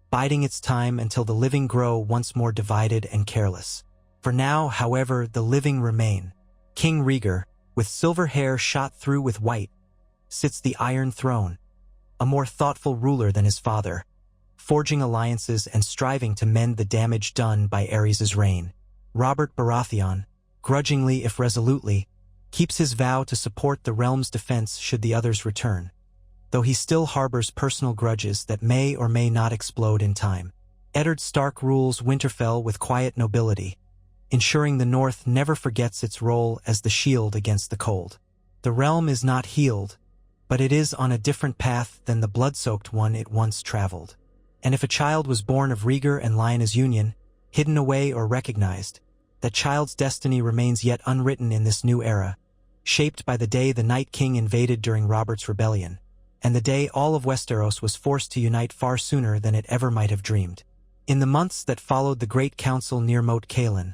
biding its time until the living grow once more divided and careless. For now, however, the living remain. King Rhaegar, with silver hair shot through with white, sits the Iron Throne, a more thoughtful ruler than his father, forging alliances and striving to mend the damage done by Aerys' reign. Robert Baratheon, grudgingly if resolutely, keeps his vow to support the realm's defense should the others return, though he still harbors personal grudges that may or may not explode in time. Eddard Stark rules Winterfell with quiet nobility, ensuring the North never forgets its role as the shield against the cold. The realm is not healed, but it is on a different path than the blood-soaked one it once traveled. And if a child was born of Rhaegar and Lyanna's union, hidden away or recognized, that child's destiny remains yet unwritten in this new era, shaped by the day the Night King invaded during Robert's rebellion, and the day all of Westeros was forced to unite far sooner than it ever might have dreamed. In the months that followed the Great Council near Moat Cailin,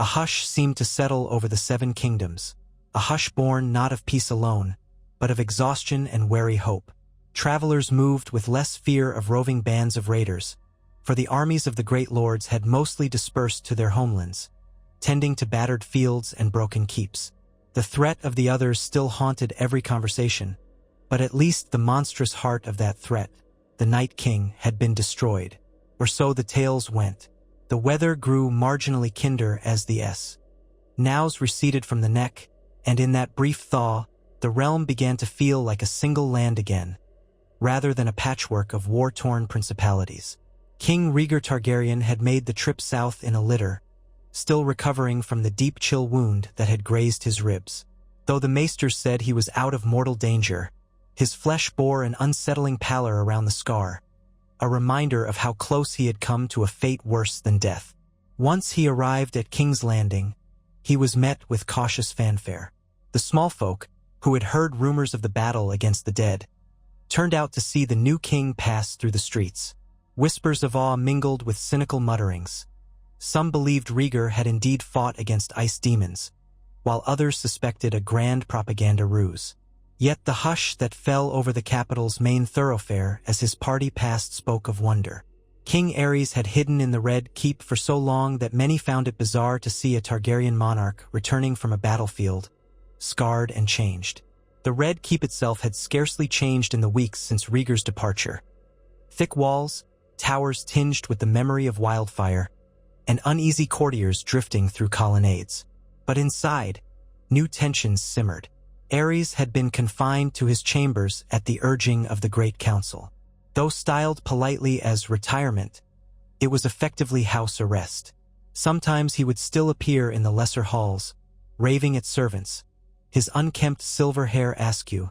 a hush seemed to settle over the Seven Kingdoms, a hush born not of peace alone, but of exhaustion and wary hope. Travelers moved with less fear of roving bands of raiders, for the armies of the great lords had mostly dispersed to their homelands, tending to battered fields and broken keeps. The threat of the others still haunted every conversation, but at least the monstrous heart of that threat, the Night King, had been destroyed, or so the tales went. The weather grew marginally kinder as the Nows receded from the neck, and in that brief thaw, the realm began to feel like a single land again, rather than a patchwork of war-torn principalities. King Rhaegar Targaryen had made the trip south in a litter, still recovering from the deep chill wound that had grazed his ribs. Though the maesters said he was out of mortal danger, his flesh bore an unsettling pallor around the scar, a reminder of how close he had come to a fate worse than death. Once he arrived at King's Landing, he was met with cautious fanfare. The small folk, who had heard rumors of the battle against the dead, turned out to see the new king pass through the streets. Whispers of awe mingled with cynical mutterings. Some believed Rhaegar had indeed fought against ice demons, while others suspected a grand propaganda ruse. Yet the hush that fell over the capital's main thoroughfare as his party passed spoke of wonder. King Aerys had hidden in the Red Keep for so long that many found it bizarre to see a Targaryen monarch returning from a battlefield, scarred and changed. The Red Keep itself had scarcely changed in the weeks since Rhaegar's departure. Thick walls, towers tinged with the memory of wildfire, and uneasy courtiers drifting through colonnades. But inside, new tensions simmered. Aerys had been confined to his chambers at the urging of the Great Council. Though styled politely as retirement, it was effectively house arrest. Sometimes he would still appear in the lesser halls, raving at servants, his unkempt silver hair askew,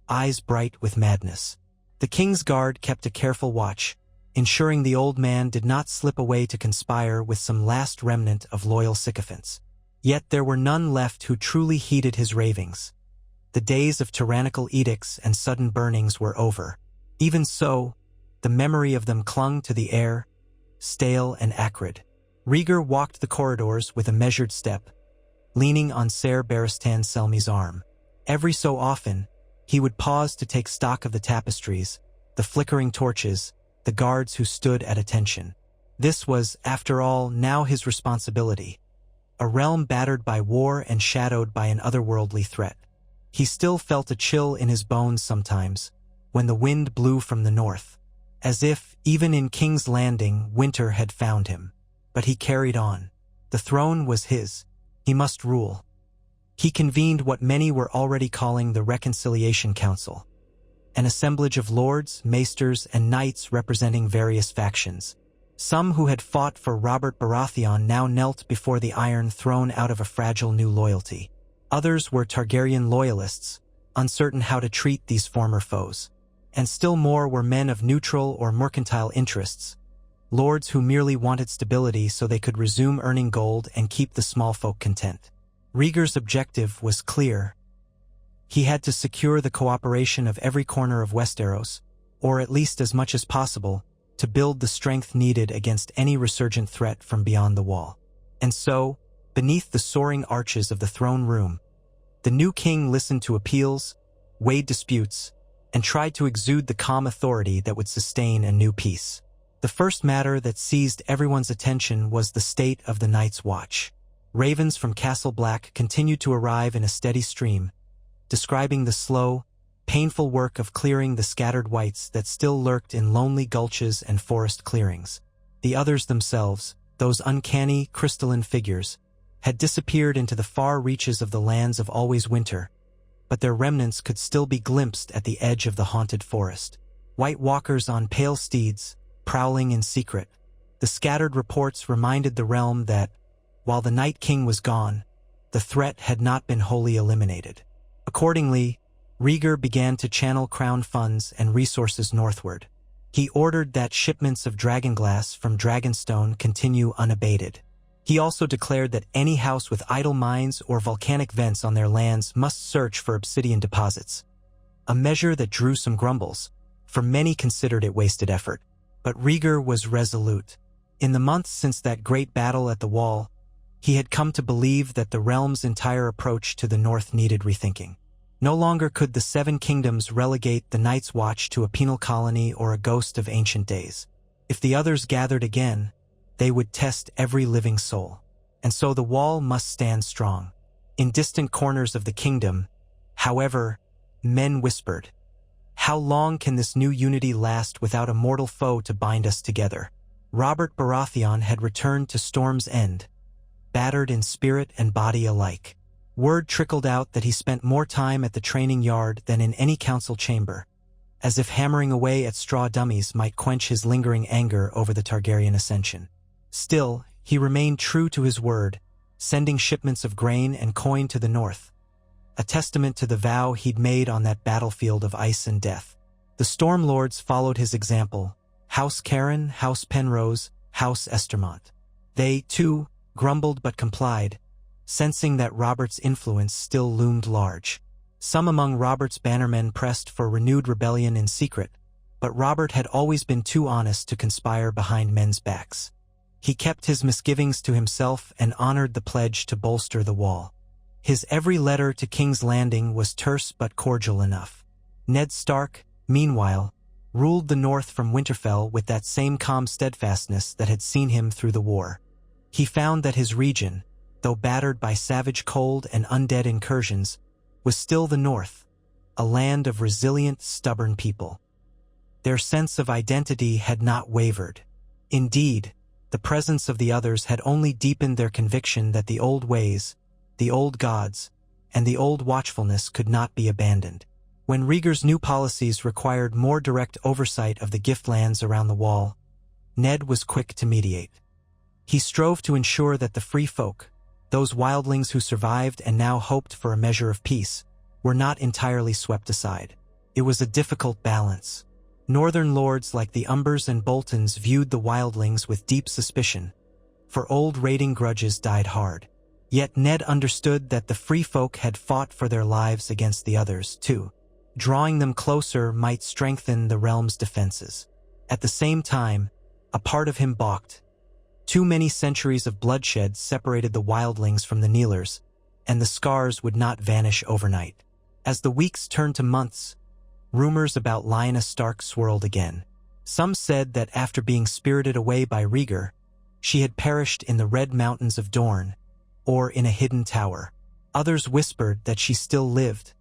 eyes bright with madness. The king's guard kept a careful watch, ensuring the old man did not slip away to conspire with some last remnant of loyal sycophants. Yet there were none left who truly heeded his ravings. The days of tyrannical edicts and sudden burnings were over. Even so, the memory of them clung to the air, stale and acrid. Rhaegar walked the corridors with a measured step, leaning on Ser Barristan Selmy's arm. Every so often, He would pause to take stock of the tapestries, the flickering torches, the guards who stood at attention. This was, after all, now his responsibility. A realm battered by war and shadowed by an otherworldly threat. He still felt a chill in his bones sometimes, when the wind blew from the north, as if, even in King's Landing, winter had found him. But he carried on. The throne was his. He must rule. He convened what many were already calling the Reconciliation Council, an assemblage of lords, maesters, and knights representing various factions. Some who had fought for Robert Baratheon now knelt before the Iron Throne out of a fragile new loyalty. Others were Targaryen loyalists, uncertain how to treat these former foes. And still more were men of neutral or mercantile interests, lords who merely wanted stability so they could resume earning gold and keep the small folk content. Rhaegar's objective was clear. He had to secure the cooperation of every corner of Westeros, or at least as much as possible, to build the strength needed against any resurgent threat from beyond the wall. And so, beneath the soaring arches of the throne room, the new king listened to appeals, weighed disputes, and tried to exude the calm authority that would sustain a new peace. The first matter that seized everyone's attention was the state of the Night's Watch. Ravens from Castle Black continued to arrive in a steady stream, describing the slow, painful work of clearing the scattered whites that still lurked in lonely gulches and forest clearings. The others themselves, those uncanny, crystalline figures, had disappeared into the far reaches of the lands of always winter, but their remnants could still be glimpsed at the edge of the haunted forest. White walkers on pale steeds, prowling in secret. The scattered reports reminded the realm that, while the Night King was gone, the threat had not been wholly eliminated. Accordingly, Rhaegar began to channel crown funds and resources northward. He ordered that shipments of dragonglass from Dragonstone continue unabated. He also declared that any house with idle mines or volcanic vents on their lands must search for obsidian deposits. A measure that drew some grumbles, for many considered it wasted effort. But Rhaegar was resolute. In the months since that great battle at the Wall, he had come to believe that the realm's entire approach to the north needed rethinking. No longer could the Seven Kingdoms relegate the Night's Watch to a penal colony or a ghost of ancient days. If the others gathered again, they would test every living soul. And so the Wall must stand strong. In distant corners of the kingdom, however, men whispered, "How long can this new unity last without a mortal foe to bind us together?" Robert Baratheon had returned to Storm's End, battered in spirit and body alike. Word trickled out that he spent more time at the training yard than in any council chamber, as if hammering away at straw dummies might quench his lingering anger over the Targaryen ascension. Still, he remained true to his word, sending shipments of grain and coin to the north, a testament to the vow he'd made on that battlefield of ice and death. The Storm Lords followed his example, House Caron, House Penrose, House Estermont. They, too, grumbled but complied, sensing that Robert's influence still loomed large. Some among Robert's bannermen pressed for renewed rebellion in secret, but Robert had always been too honest to conspire behind men's backs. He kept his misgivings to himself and honored the pledge to bolster the Wall. His every letter to King's Landing was terse but cordial enough. Ned Stark, meanwhile, ruled the north from Winterfell with that same calm steadfastness that had seen him through the war. He found that his region, though battered by savage cold and undead incursions, was still the North, a land of resilient, stubborn people. Their sense of identity had not wavered. Indeed, the presence of the others had only deepened their conviction that the old ways, the old gods, and the old watchfulness could not be abandoned. When Rhaegar's new policies required more direct oversight of the giftlands around the Wall, Ned was quick to mediate. He strove to ensure that the free folk, those wildlings who survived and now hoped for a measure of peace, were not entirely swept aside. It was a difficult balance. Northern lords like the Umbers and Boltons viewed the wildlings with deep suspicion, for old raiding grudges died hard. Yet Ned understood that the free folk had fought for their lives against the others, too. Drawing them closer might strengthen the realm's defenses. At the same time, a part of him balked. Too many centuries of bloodshed separated the wildlings from the Kneelers, and the scars would not vanish overnight. As the weeks turned to months, rumors about Lyanna Stark swirled again. Some said that after being spirited away by Rhaegar, she had perished in the Red Mountains of Dorne, or in a hidden tower. Others whispered that she still lived,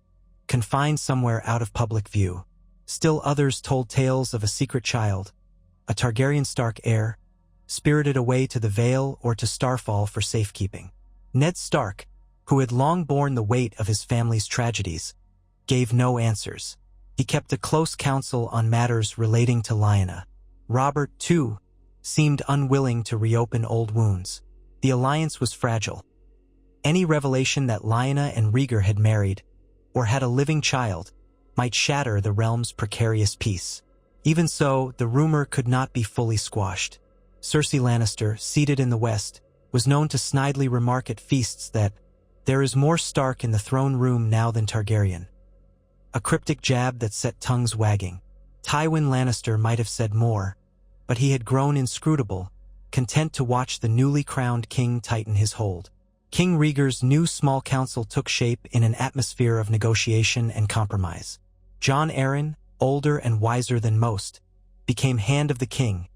confined somewhere out of public view. Still others told tales of a secret child, a Targaryen Stark heir, spirited away to the Vale or to Starfall for safekeeping. Ned Stark, who had long borne the weight of his family's tragedies, gave no answers. He kept a close counsel on matters relating to Lyanna. Robert, too, seemed unwilling to reopen old wounds. The alliance was fragile. Any revelation that Lyanna and Rhaegar had married, or had a living child, might shatter the realm's precarious peace. Even so, the rumor could not be fully squashed. Cersei Lannister, seated in the west, was known to snidely remark at feasts that there is more Stark in the throne room now than Targaryen. A cryptic jab that set tongues wagging. Tywin Lannister might have said more, but he had grown inscrutable, content to watch the newly crowned king tighten his hold. King Rhaegar's new small council took shape in an atmosphere of negotiation and compromise. Jon Arryn, older and wiser than most, became Hand of the King,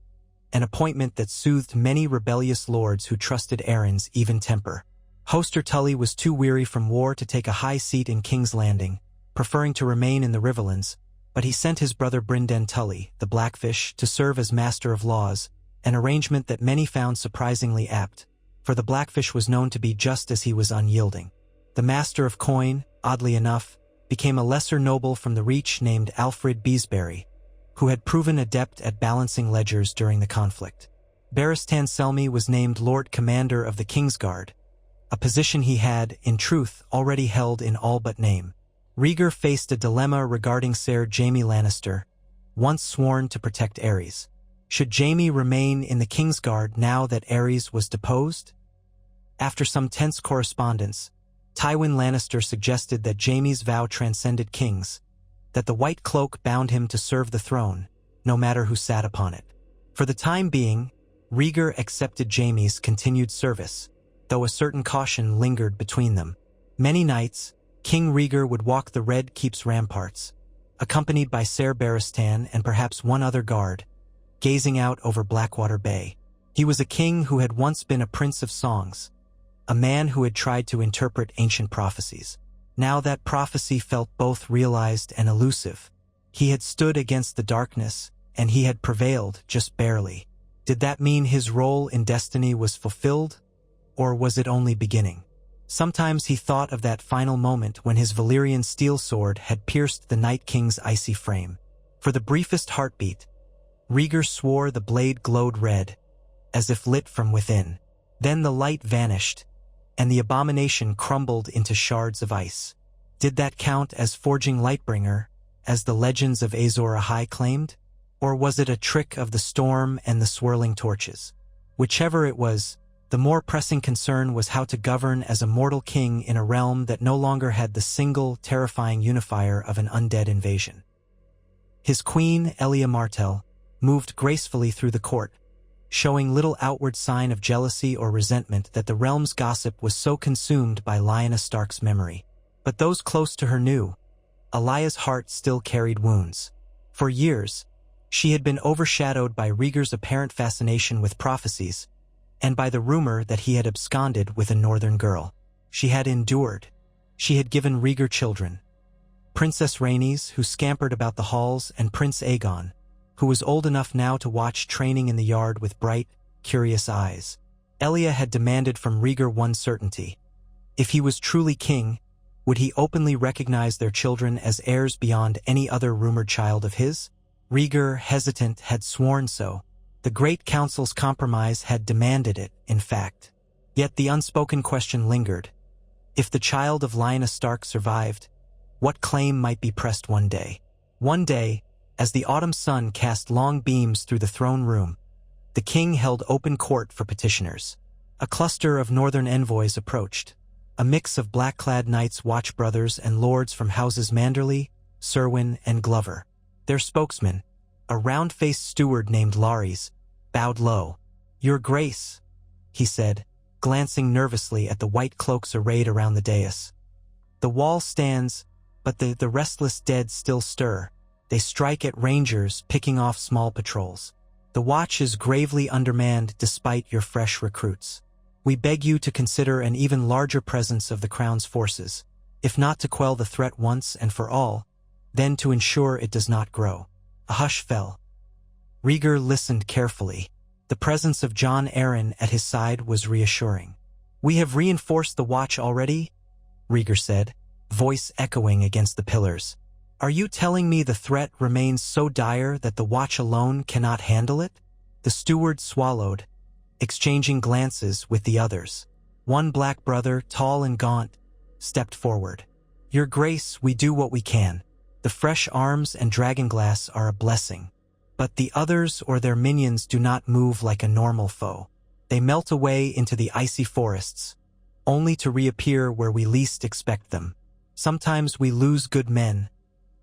an appointment that soothed many rebellious lords who trusted Arryn's even temper. Hoster Tully was too weary from war to take a high seat in King's Landing, preferring to remain in the Riverlands, but he sent his brother Brynden Tully, the Blackfish, to serve as Master of Laws, an arrangement that many found surprisingly apt, for the Blackfish was known to be just as he was unyielding. The Master of Coin, oddly enough, became a lesser noble from the Reach named Alfred Beesbury, who had proven adept at balancing ledgers during the conflict. Barristan Selmy was named Lord Commander of the Kingsguard, a position he had, in truth, already held in all but name. Rhaegar faced a dilemma regarding Ser Jaime Lannister, once sworn to protect Aerys. Should Jaime remain in the Kingsguard now that Aerys was deposed? After some tense correspondence, Tywin Lannister suggested that Jaime's vow transcended kings, that the white cloak bound him to serve the throne, no matter who sat upon it. For the time being, Rhaegar accepted Jaime's continued service, though a certain caution lingered between them. Many nights, King Rhaegar would walk the Red Keep's ramparts, accompanied by Ser Barristan and perhaps one other guard, gazing out over Blackwater Bay. He was a king who had once been a prince of songs, a man who had tried to interpret ancient prophecies. Now that prophecy felt both realized and elusive. He had stood against the darkness, and he had prevailed just barely. Did that mean his role in destiny was fulfilled, or was it only beginning? Sometimes he thought of that final moment when his Valyrian steel sword had pierced the Night King's icy frame. For the briefest heartbeat, Rhaegar swore the blade glowed red, as if lit from within. Then the light vanished, and the abomination crumbled into shards of ice. Did that count as forging Lightbringer, as the legends of Azor Ahai claimed? Or was it a trick of the storm and the swirling torches? Whichever it was, the more pressing concern was how to govern as a mortal king in a realm that no longer had the single, terrifying unifier of an undead invasion. His queen, Elia Martell, moved gracefully through the court, showing little outward sign of jealousy or resentment that the realm's gossip was so consumed by Lyanna Stark's memory. But those close to her knew, Elaya's heart still carried wounds. For years, she had been overshadowed by Rhaegar's apparent fascination with prophecies, and by the rumor that he had absconded with a northern girl. She had endured. She had given Rhaegar children. Princess Rhaenys, who scampered about the halls, and Prince Aegon, who was old enough now to watch training in the yard with bright, curious eyes. Elia had demanded from Rhaegar one certainty. If he was truly king, would he openly recognize their children as heirs beyond any other rumored child of his? Rhaegar, hesitant, had sworn so. The Great Council's compromise had demanded it, in fact. Yet the unspoken question lingered. If the child of Lyanna Stark survived, what claim might be pressed one day? One day, as the autumn sun cast long beams through the throne room, the king held open court for petitioners. A cluster of northern envoys approached, a mix of black-clad knights, watch brothers, and lords from houses Manderly, Serwyn, and Glover. Their spokesman, a round-faced steward named Larys, bowed low. "Your Grace," he said, glancing nervously at the white cloaks arrayed around the dais. "The wall stands, but the restless dead still stir. They strike at rangers, picking off small patrols. The watch is gravely undermanned despite your fresh recruits. We beg you to consider an even larger presence of the Crown's forces, if not to quell the threat once and for all, then to ensure it does not grow. A hush fell. Rhaegar listened carefully. The presence of Jon Arryn at his side was reassuring. "We have reinforced the watch already," Rhaegar said, voice echoing against the pillars. "Are you telling me the threat remains so dire that the watch alone cannot handle it?" The steward swallowed, exchanging glances with the others. One black brother, tall and gaunt, stepped forward. "Your Grace, we do what we can. The fresh arms and dragonglass are a blessing. But the others or their minions do not move like a normal foe. They melt away into the icy forests, only to reappear where we least expect them. Sometimes we lose good men,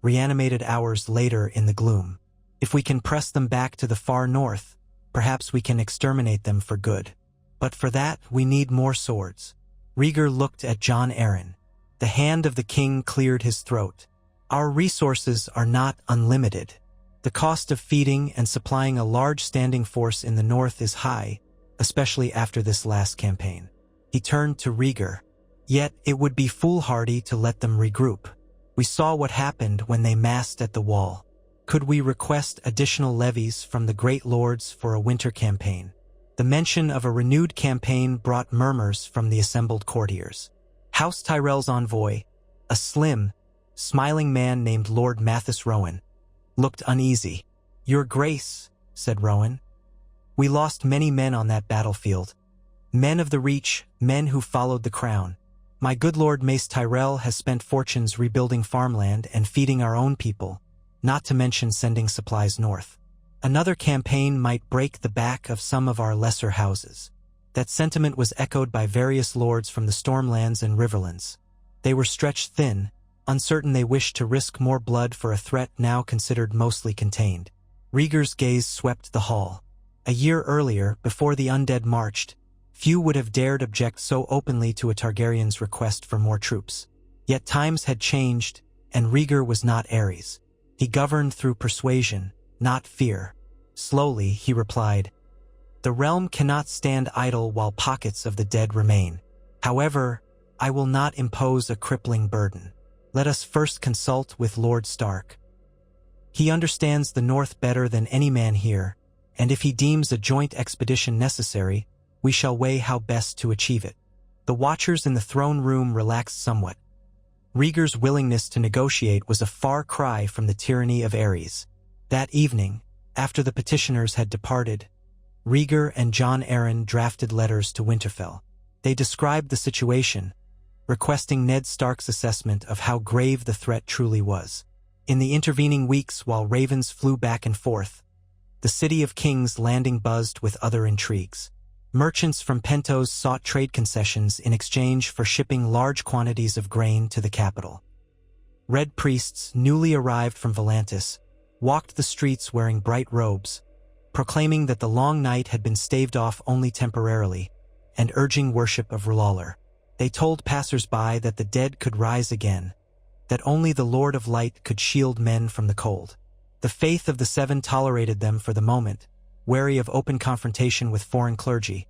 reanimated hours later in the gloom. If we can press them back to the far north, perhaps we can exterminate them for good. But for that, we need more swords." Rhaegar looked at Jon Arryn. The hand of the king cleared his throat. "Our resources are not unlimited. The cost of feeding and supplying a large standing force in the north is high, especially after this last campaign." He turned to Rhaegar. "Yet it would be foolhardy to let them regroup. We saw what happened when they massed at the wall. Could we request additional levies from the great lords for a winter campaign?" The mention of a renewed campaign brought murmurs from the assembled courtiers. House Tyrell's envoy, a slim, smiling man named Lord Mathis Rowan, looked uneasy. "Your Grace," said Rowan, "we lost many men on that battlefield. Men of the Reach, men who followed the crown. My good Lord Mace Tyrell has spent fortunes rebuilding farmland and feeding our own people, not to mention sending supplies north. Another campaign might break the back of some of our lesser houses." That sentiment was echoed by various lords from the Stormlands and Riverlands. They were stretched thin, uncertain they wished to risk more blood for a threat now considered mostly contained. Rhaegar's gaze swept the hall. A year earlier, before the undead marched, few would have dared object so openly to a Targaryen's request for more troops. Yet times had changed, and Rhaegar was not Ares. He governed through persuasion, not fear. Slowly, he replied, "The realm cannot stand idle while pockets of the dead remain. However, I will not impose a crippling burden. Let us first consult with Lord Stark. He understands the North better than any man here, and if he deems a joint expedition necessary, we shall weigh how best to achieve it." The watchers in the throne room relaxed somewhat. Rhaegar's willingness to negotiate was a far cry from the tyranny of Ares. That evening, after the petitioners had departed, Rhaegar and Jon Arryn drafted letters to Winterfell. They described the situation, requesting Ned Stark's assessment of how grave the threat truly was. In the intervening weeks, while ravens flew back and forth, the City of Kings Landing buzzed with other intrigues. Merchants from Pentos sought trade concessions in exchange for shipping large quantities of grain to the capital. Red priests, newly arrived from Volantis, walked the streets wearing bright robes, proclaiming that the long night had been staved off only temporarily, and urging worship of R'hllor. They told passers-by that the dead could rise again, that only the Lord of Light could shield men from the cold. The faith of the Seven tolerated them for the moment, wary of open confrontation with foreign clergy,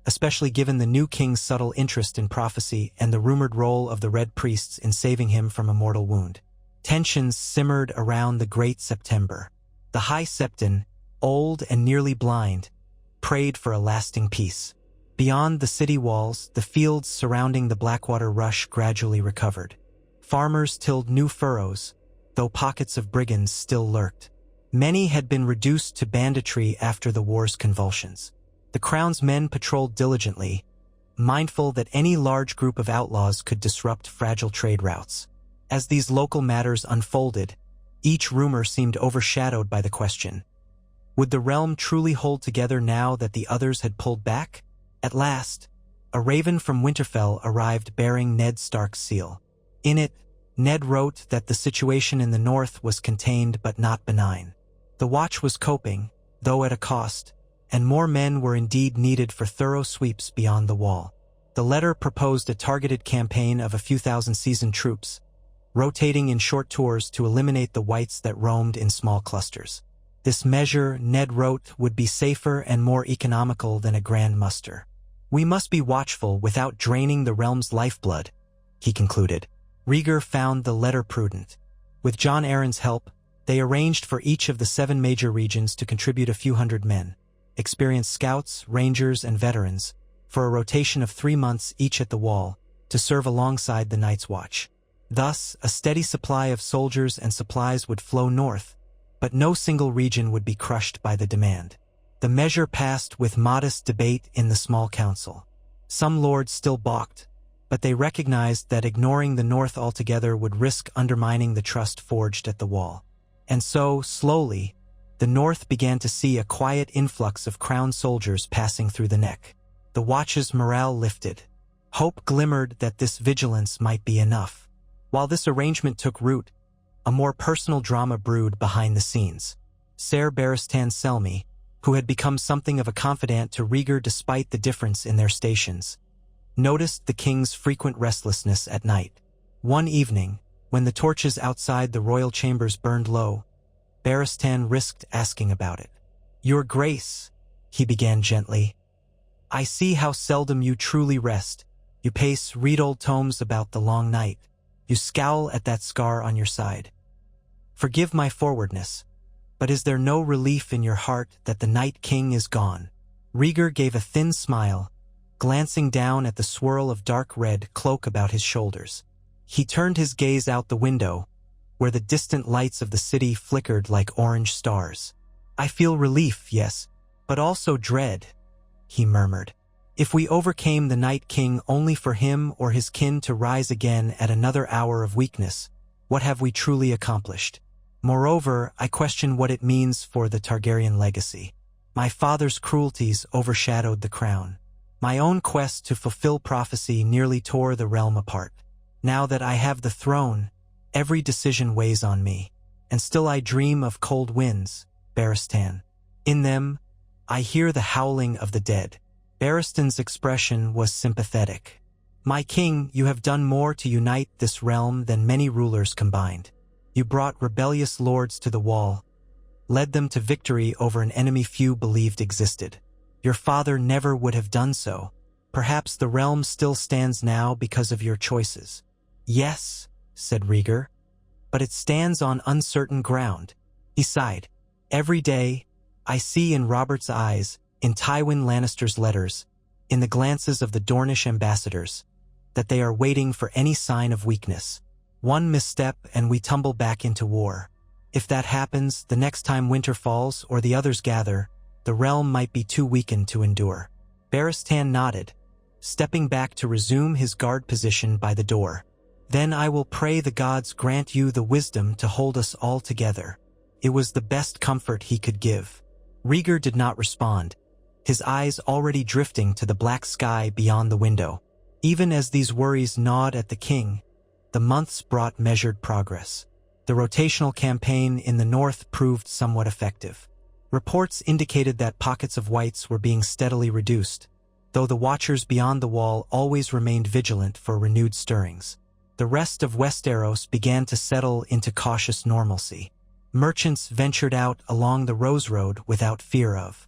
especially given the new king's subtle interest in prophecy and the rumored role of the Red Priests in saving him from a mortal wound. Tensions simmered around the Great September. The High Septon, old and nearly blind, prayed for a lasting peace. Beyond the city walls, the fields surrounding the Blackwater Rush gradually recovered. Farmers tilled new furrows, though pockets of brigands still lurked. Many had been reduced to banditry after the war's convulsions. The Crown's men patrolled diligently, mindful that any large group of outlaws could disrupt fragile trade routes. As these local matters unfolded, each rumor seemed overshadowed by the question: would the realm truly hold together now that the others had pulled back? At last, a raven from Winterfell arrived bearing Ned Stark's seal. In it, Ned wrote that the situation in the north was contained but not benign. The Watch was coping, though at a cost, and more men were indeed needed for thorough sweeps beyond the wall. The letter proposed a targeted campaign of a few thousand seasoned troops, rotating in short tours to eliminate the whites that roamed in small clusters. This measure, Ned wrote, would be safer and more economical than a grand muster. We must be watchful without draining the realm's lifeblood, he concluded. Rhaegar found the letter prudent. With Jon Arryn's help, they arranged for each of the 7 major regions to contribute a few hundred men, experienced scouts, rangers, and veterans, for a rotation of 3 months each at the wall, to serve alongside the Night's Watch. Thus, a steady supply of soldiers and supplies would flow north, but no single region would be crushed by the demand. The measure passed with modest debate in the small council. Some lords still balked, but they recognized that ignoring the North altogether would risk undermining the trust forged at the wall. And so, slowly, the North began to see a quiet influx of crowned soldiers passing through the neck. The Watch's morale lifted. Hope glimmered that this vigilance might be enough. While this arrangement took root, a more personal drama brewed behind the scenes. Ser Barristan Selmy, who had become something of a confidant to Rhaegar despite the difference in their stations, noticed the king's frequent restlessness at night. One evening, when the torches outside the royal chambers burned low, Barristan risked asking about it. "Your Grace," he began gently, "I see how seldom you truly rest. You pace, read old tomes about the long night. You scowl at that scar on your side. Forgive my forwardness, but is there no relief in your heart that the Night King is gone?" Rhaegar gave a thin smile, glancing down at the swirl of dark red cloak about his shoulders. He turned his gaze out the window, where the distant lights of the city flickered like orange stars. "I feel relief, yes, but also dread," he murmured. "If we overcame the Night King only for him or his kin to rise again at another hour of weakness, what have we truly accomplished? Moreover, I question what it means for the Targaryen legacy. My father's cruelties overshadowed the crown. My own quest to fulfill prophecy nearly tore the realm apart. Now that I have the throne, every decision weighs on me, and still I dream of cold winds, Barristan. In them, I hear the howling of the dead." Barristan's expression was sympathetic. "My king, you have done more to unite this realm than many rulers combined. You brought rebellious lords to the wall, led them to victory over an enemy few believed existed. Your father never would have done so. Perhaps the realm still stands now because of your choices." "Yes," said Rhaegar, "but it stands on uncertain ground." He sighed. "Every day, I see in Robert's eyes, in Tywin Lannister's letters, in the glances of the Dornish ambassadors, that they are waiting for any sign of weakness. One misstep and we tumble back into war. If that happens, the next time winter falls or the others gather, the realm might be too weakened to endure." Barristan nodded, stepping back to resume his guard position by the door. "Then I will pray the gods grant you the wisdom to hold us all together." It was the best comfort he could give. Rhaegar did not respond, his eyes already drifting to the black sky beyond the window. Even as these worries gnawed at the king, the months brought measured progress. The rotational campaign in the north proved somewhat effective. Reports indicated that pockets of whites were being steadily reduced, though the watchers beyond the wall always remained vigilant for renewed stirrings. The rest of Westeros began to settle into cautious normalcy. Merchants ventured out along the Rose Road without fear of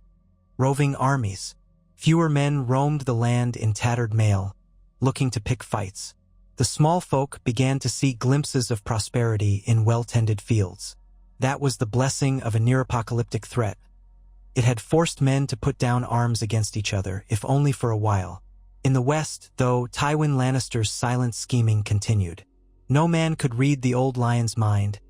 roving armies. Fewer men roamed the land in tattered mail, looking to pick fights. The small folk began to see glimpses of prosperity in well-tended fields. That was the blessing of a near-apocalyptic threat. It had forced men to put down arms against each other, if only for a while. In the west, though, Tywin Lannister's silent scheming continued. No man could read the old lion's mind,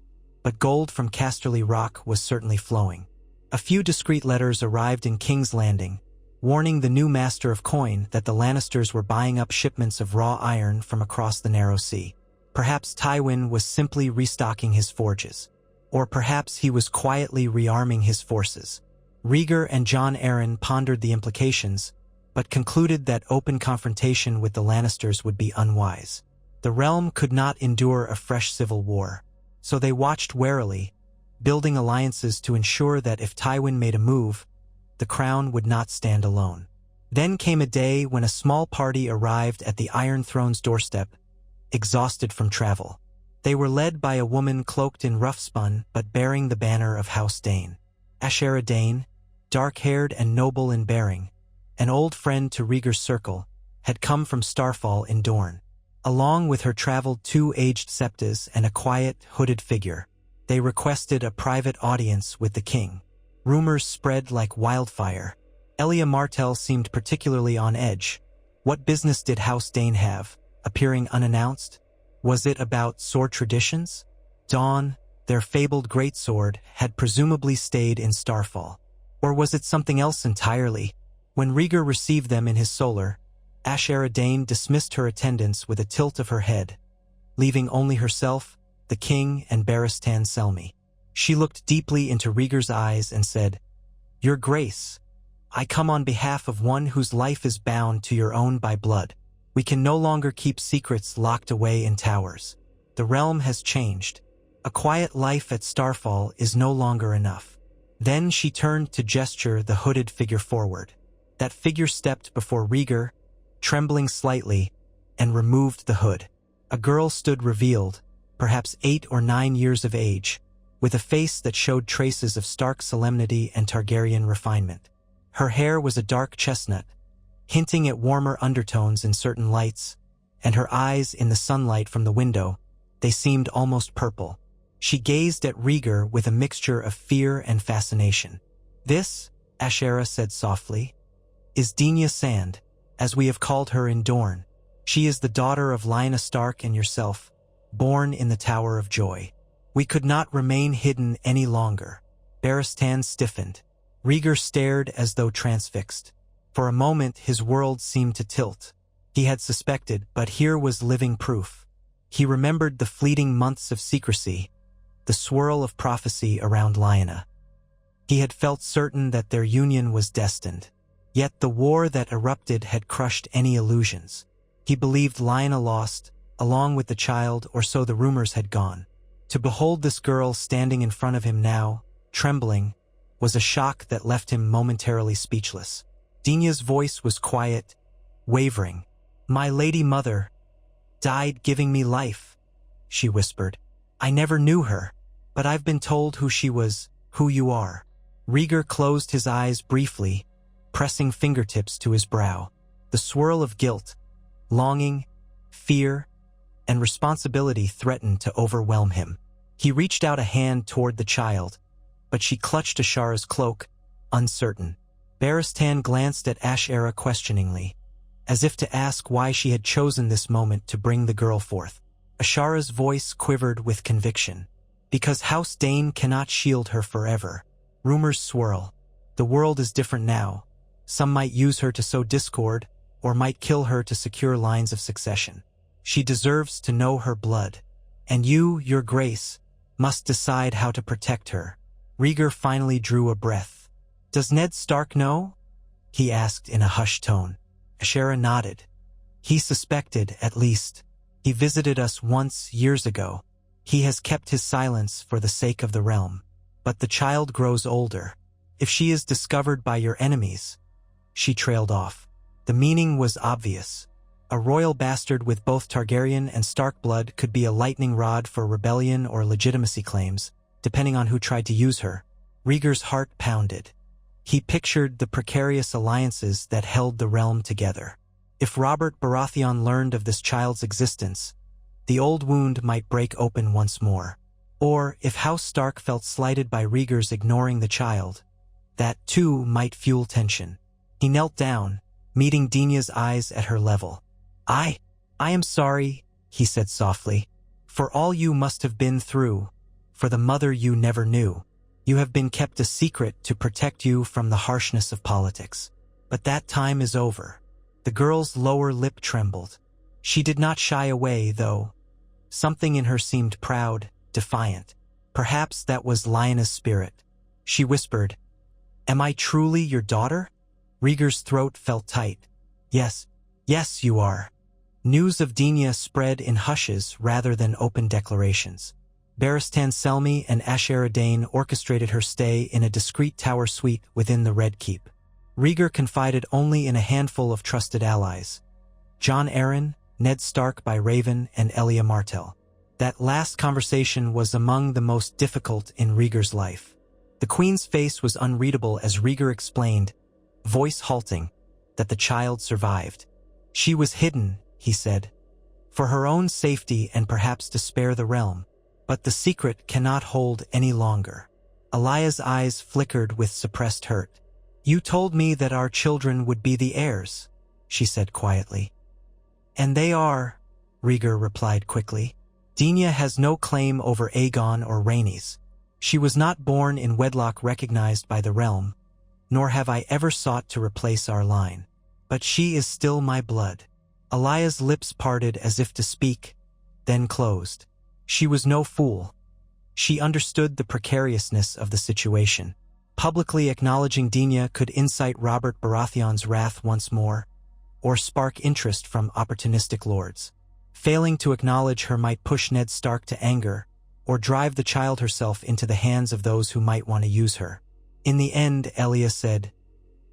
but gold from Casterly Rock was certainly flowing. A few discreet letters arrived in King's Landing, warning the new master of coin that the Lannisters were buying up shipments of raw iron from across the narrow sea. Perhaps Tywin was simply restocking his forges, or perhaps he was quietly rearming his forces. Rhaegar and Jon Arryn pondered the implications, but concluded that open confrontation with the Lannisters would be unwise. The realm could not endure a fresh civil war, so they watched warily, building alliances to ensure that if Tywin made a move, the crown would not stand alone. Then came a day when a small party arrived at the Iron Throne's doorstep, exhausted from travel. They were led by a woman cloaked in rough-spun but bearing the banner of House Dane. Ashera Dane, dark-haired and noble in bearing, an old friend to Rhaegar's circle, had come from Starfall in Dorne. Along with her traveled 2 aged septas and a quiet, hooded figure. They requested a private audience with the king. Rumors spread like wildfire. Elia Martell seemed particularly on edge. What business did House Dane have, appearing unannounced? Was it about sword traditions? Dawn, their fabled greatsword, had presumably stayed in Starfall. Or was it something else entirely? When Rhaegar received them in his solar, Ashera Dane dismissed her attendants with a tilt of her head, leaving only herself, the king, and Barristan Selmy. She looked deeply into Rhaegar's eyes and said, "Your Grace, I come on behalf of one whose life is bound to your own by blood. We can no longer keep secrets locked away in towers. The realm has changed. A quiet life at Starfall is no longer enough." Then she turned to gesture the hooded figure forward. That figure stepped before Rhaegar, trembling slightly, and removed the hood. A girl stood revealed, perhaps 8 or 9 years of age, with a face that showed traces of Stark solemnity and Targaryen refinement. Her hair was a dark chestnut, hinting at warmer undertones in certain lights, and her eyes in the sunlight from the window, they seemed almost purple. She gazed at Rhaegar with a mixture of fear and fascination. "This," Ashera said softly, "is Denya Sand, as we have called her in Dorne. She is the daughter of Lyanna Stark and yourself, born in the Tower of Joy. We could not remain hidden any longer." Barristan stiffened. Rhaegar stared as though transfixed. For a moment his world seemed to tilt. He had suspected, but here was living proof. He remembered the fleeting months of secrecy, the swirl of prophecy around Lyanna. He had felt certain that their union was destined. Yet the war that erupted had crushed any illusions. He believed Lyanna lost, along with the child, or so the rumors had gone. To behold this girl standing in front of him now, trembling, was a shock that left him momentarily speechless. Denya's voice was quiet, wavering. "My lady mother died giving me life," she whispered. "I never knew her, but I've been told who she was, who you are." Rhaegar closed his eyes briefly, pressing fingertips to his brow. The swirl of guilt, longing, fear, and responsibility threatened to overwhelm him. He reached out a hand toward the child, but she clutched Ashara's cloak, uncertain. Barristan glanced at Ashera questioningly, as if to ask why she had chosen this moment to bring the girl forth. Ashara's voice quivered with conviction. "Because House Dane cannot shield her forever. Rumors swirl. The world is different now. Some might use her to sow discord, or might kill her to secure lines of succession. She deserves to know her blood. And you, your Grace, must decide how to protect her." Rhaegar finally drew a breath. "Does Ned Stark know?" he asked in a hushed tone. Ashera nodded. "He suspected, at least. He visited us once, years ago. He has kept his silence for the sake of the realm. But the child grows older. If she is discovered by your enemies—" She trailed off. The meaning was obvious. A royal bastard with both Targaryen and Stark blood could be a lightning rod for rebellion or legitimacy claims, depending on who tried to use her. Rhaegar's heart pounded. He pictured the precarious alliances that held the realm together. If Robert Baratheon learned of this child's existence, the old wound might break open once more. Or, if House Stark felt slighted by Rhaegar's ignoring the child, that too might fuel tension. He knelt down, meeting Denya's eyes at her level. I am sorry," he said softly, "for all you must have been through, for the mother you never knew. You have been kept a secret to protect you from the harshness of politics. But that time is over." The girl's lower lip trembled. She did not shy away, though. Something in her seemed proud, defiant. Perhaps that was Lyanna's spirit. She whispered, "Am I truly your daughter?" Rhaegar's throat felt tight. Yes, you are." News of Denya spread in hushes rather than open declarations. Barristan Selmy and Ashera Dane orchestrated her stay in a discreet tower suite within the Red Keep. Rhaegar confided only in a handful of trusted allies: Jon Arryn, Ned Stark by Raven, and Elia Martell. That last conversation was among the most difficult in Rhaegar's life. The queen's face was unreadable as Rhaegar explained, voice halting, that the child survived. She was hidden, he said, for her own safety and perhaps to spare the realm. But the secret cannot hold any longer. Alaya's eyes flickered with suppressed hurt. You told me that our children would be the heirs, she said quietly. And they are, Rhaegar replied quickly. Dina has no claim over Aegon or Rhaenys. She was not born in wedlock recognized by the realm, nor have I ever sought to replace our line. But she is still my blood. Alaya's lips parted as if to speak, then closed. She was no fool. She understood the precariousness of the situation. Publicly acknowledging Dina could incite Robert Baratheon's wrath once more, or spark interest from opportunistic lords. Failing to acknowledge her might push Ned Stark to anger, or drive the child herself into the hands of those who might want to use her. In the end, Elia said,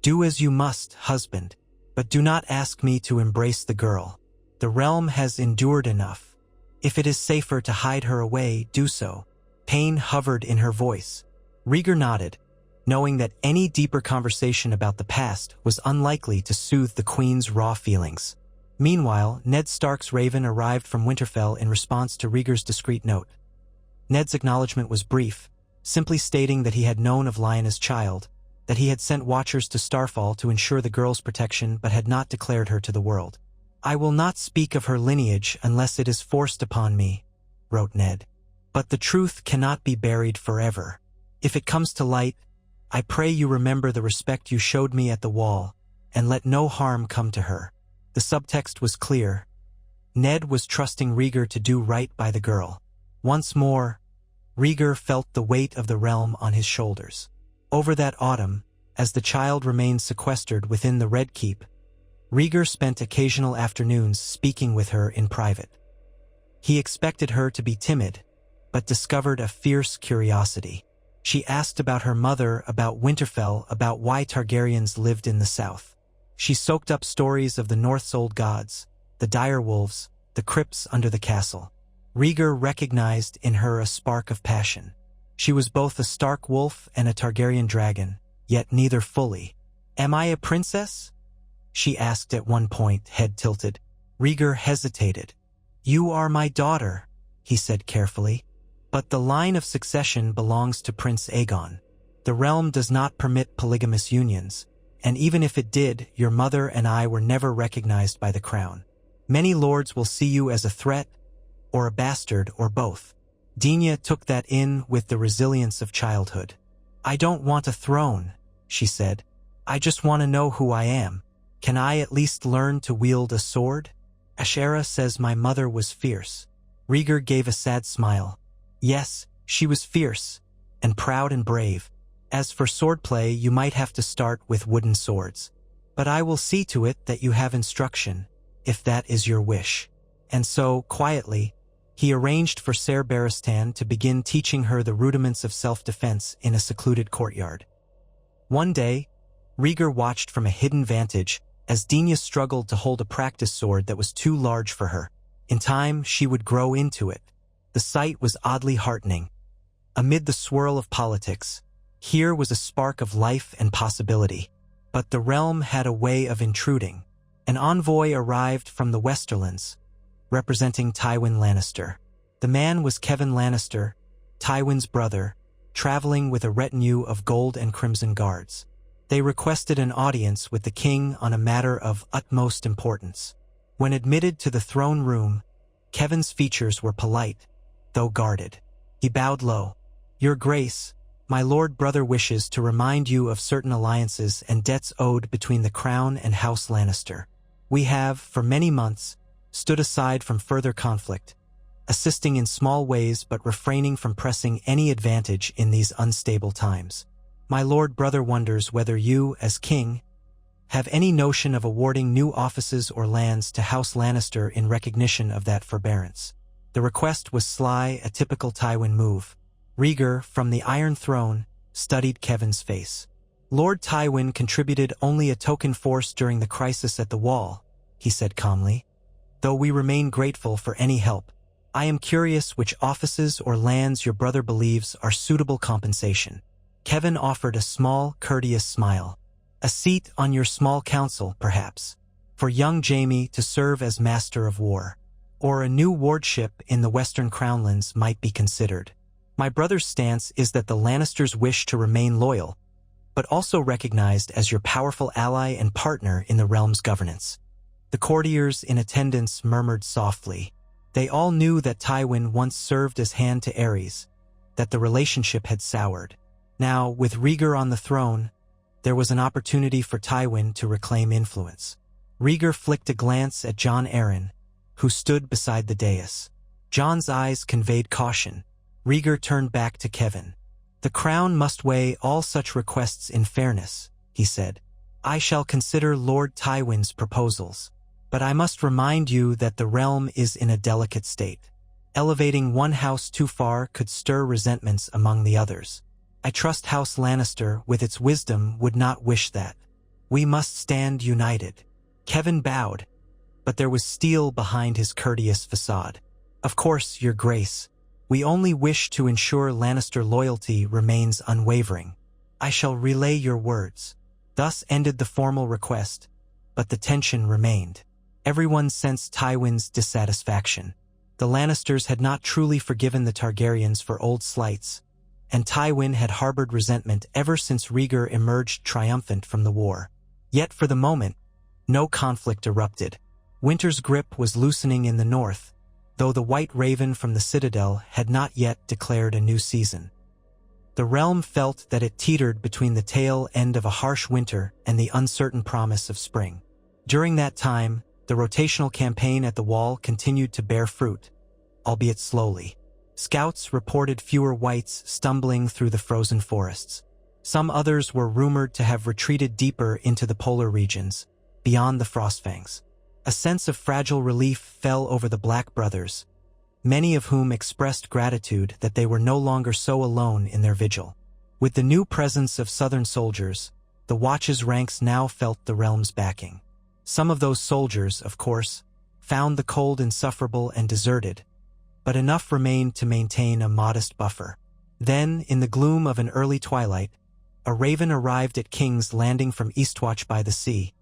"Do as you must, husband, but do not ask me to embrace the girl. The realm has endured enough. If it is safer to hide her away, do so." Pain hovered in her voice. Rhaegar nodded, knowing that any deeper conversation about the past was unlikely to soothe the queen's raw feelings. Meanwhile, Ned Stark's raven arrived from Winterfell in response to Rhaegar's discreet note. Ned's acknowledgement was brief, simply stating that he had known of Lyanna's child, that he had sent watchers to Starfall to ensure the girl's protection but had not declared her to the world. "I will not speak of her lineage unless it is forced upon me," wrote Ned. "But the truth cannot be buried forever. If it comes to light, I pray you remember the respect you showed me at the wall, and let no harm come to her." The subtext was clear. Ned was trusting Rhaegar to do right by the girl. Once more, Rhaegar felt the weight of the realm on his shoulders. Over that autumn, as the child remained sequestered within the Red Keep, Rhaegar spent occasional afternoons speaking with her in private. He expected her to be timid, but discovered a fierce curiosity. She asked about her mother, about Winterfell, about why Targaryens lived in the south. She soaked up stories of the North's old gods, the direwolves, the crypts under the castle. Rhaegar recognized in her a spark of passion. She was both a Stark wolf and a Targaryen dragon, yet neither fully. "Am I a princess?" she asked at one point, head tilted. Rhaegar hesitated. "You are my daughter," he said carefully. "But the line of succession belongs to Prince Aegon. The realm does not permit polygamous unions, and even if it did, your mother and I were never recognized by the crown. Many lords will see you as a threat, or a bastard, or both." Dina took that in with the resilience of childhood. "I don't want a throne," she said. "I just want to know who I am. Can I at least learn to wield a sword? Ashera says my mother was fierce." Rhaegar gave a sad smile. "Yes, she was fierce, and proud and brave. As for swordplay, you might have to start with wooden swords. But I will see to it that you have instruction, if that is your wish." And so, quietly, he arranged for Ser Barristan to begin teaching her the rudiments of self-defense in a secluded courtyard. One day, Rhaegar watched from a hidden vantage as Dina struggled to hold a practice sword that was too large for her. In time, she would grow into it. The sight was oddly heartening. Amid the swirl of politics, here was a spark of life and possibility. But the realm had a way of intruding. An envoy arrived from the Westerlands, representing Tywin Lannister. The man was Kevan Lannister, Tywin's brother, traveling with a retinue of gold and crimson guards. They requested an audience with the king on a matter of utmost importance. When admitted to the throne room, Kevan's features were polite, though guarded. He bowed low. "Your Grace, my lord brother wishes to remind you of certain alliances and debts owed between the crown and House Lannister. We have, for many months, stood aside from further conflict, assisting in small ways but refraining from pressing any advantage in these unstable times. My lord brother wonders whether you, as king, have any notion of awarding new offices or lands to House Lannister in recognition of that forbearance." The request was sly, a typical Tywin move. Rhaegar, from the Iron Throne, studied Kevan's face. "Lord Tywin contributed only a token force during the crisis at the Wall," he said calmly, "though we remain grateful for any help. I am curious which offices or lands your brother believes are suitable compensation. Kevin offered a small, courteous smile. A seat on your small council, perhaps, for young Jaime to serve as master of war. Or a new wardship in the Western Crownlands might be considered. My brother's stance is that the Lannisters wish to remain loyal, but also recognized as your powerful ally and partner in the realm's governance. The courtiers in attendance murmured softly. They all knew that Tywin once served as hand to Aerys, that the relationship had soured. Now, with Rhaegar on the throne, there was an opportunity for Tywin to reclaim influence. Rhaegar flicked a glance at Jon Arryn, who stood beside the dais. Jon's eyes conveyed caution. Rhaegar turned back to Kevin. The crown must weigh all such requests in fairness, he said. I shall consider Lord Tywin's proposals, but I must remind you that the realm is in a delicate state. Elevating one house too far could stir resentments among the others. I trust House Lannister, with its wisdom, would not wish that. We must stand united. Kevin bowed, but there was steel behind his courteous facade. Of course, Your Grace. We only wish to ensure Lannister loyalty remains unwavering. I shall relay your words. Thus ended the formal request, but the tension remained. Everyone sensed Tywin's dissatisfaction. The Lannisters had not truly forgiven the Targaryens for old slights, and Tywin had harbored resentment ever since Rhaegar emerged triumphant from the war. Yet for the moment, no conflict erupted. Winter's grip was loosening in the north, though the White Raven from the Citadel had not yet declared a new season. The realm felt that it teetered between the tail end of a harsh winter and the uncertain promise of spring. During that time, the rotational campaign at the Wall continued to bear fruit, albeit slowly. Scouts reported fewer whites stumbling through the frozen forests. Some others were rumored to have retreated deeper into the polar regions, beyond the Frostfangs. A sense of fragile relief fell over the Black Brothers, many of whom expressed gratitude that they were no longer so alone in their vigil. With the new presence of Southern soldiers, the Watch's ranks now felt the realm's backing. Some of those soldiers, of course, found the cold insufferable and deserted, but enough remained to maintain a modest buffer. Then, in the gloom of an early twilight, a raven arrived at King's Landing from Eastwatch by the Sea,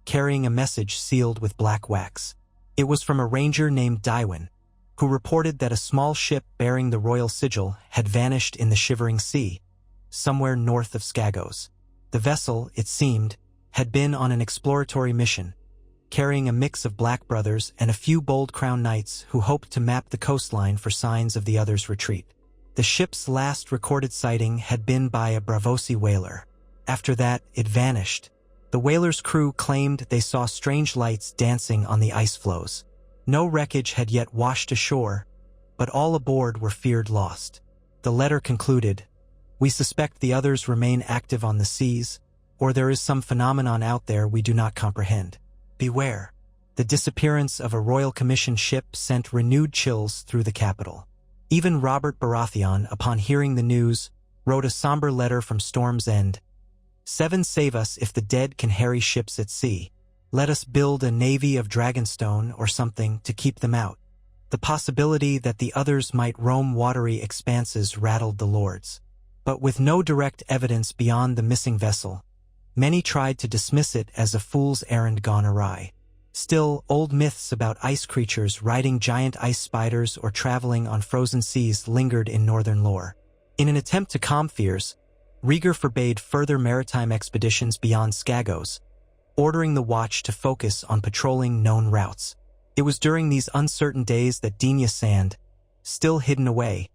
carrying a message sealed with black wax. It was from a ranger named Dywyn, who reported that a small ship bearing the royal sigil had vanished in the Shivering Sea, somewhere north of Skagos. The vessel, it seemed, had been on an exploratory mission, carrying a mix of Black Brothers and a few bold Crown Knights who hoped to map the coastline for signs of the others' retreat. The ship's last recorded sighting had been by a Braavosi whaler. After that, it vanished. The whaler's crew claimed they saw strange lights dancing on the ice floes. No wreckage had yet washed ashore, but all aboard were feared lost. The letter concluded, "We suspect the others remain active on the seas, or there is some phenomenon out there we do not comprehend. Beware." The disappearance of a Royal Commission ship sent renewed chills through the capital. Even Robert Baratheon, upon hearing the news, wrote a somber letter from Storm's End. "Seven save us if the dead can harry ships at sea. Let us build a navy of Dragonstone or something to keep them out." The possibility that the others might roam watery expanses rattled the lords. But with no direct evidence beyond the missing vessel, many tried to dismiss it as a fool's errand gone awry. Still, old myths about ice creatures riding giant ice spiders or traveling on frozen seas lingered in northern lore. In an attempt to calm fears, Rhaegar forbade further maritime expeditions beyond Skagos, ordering the Watch to focus on patrolling known routes. It was during these uncertain days that Denya Sand, still hidden away,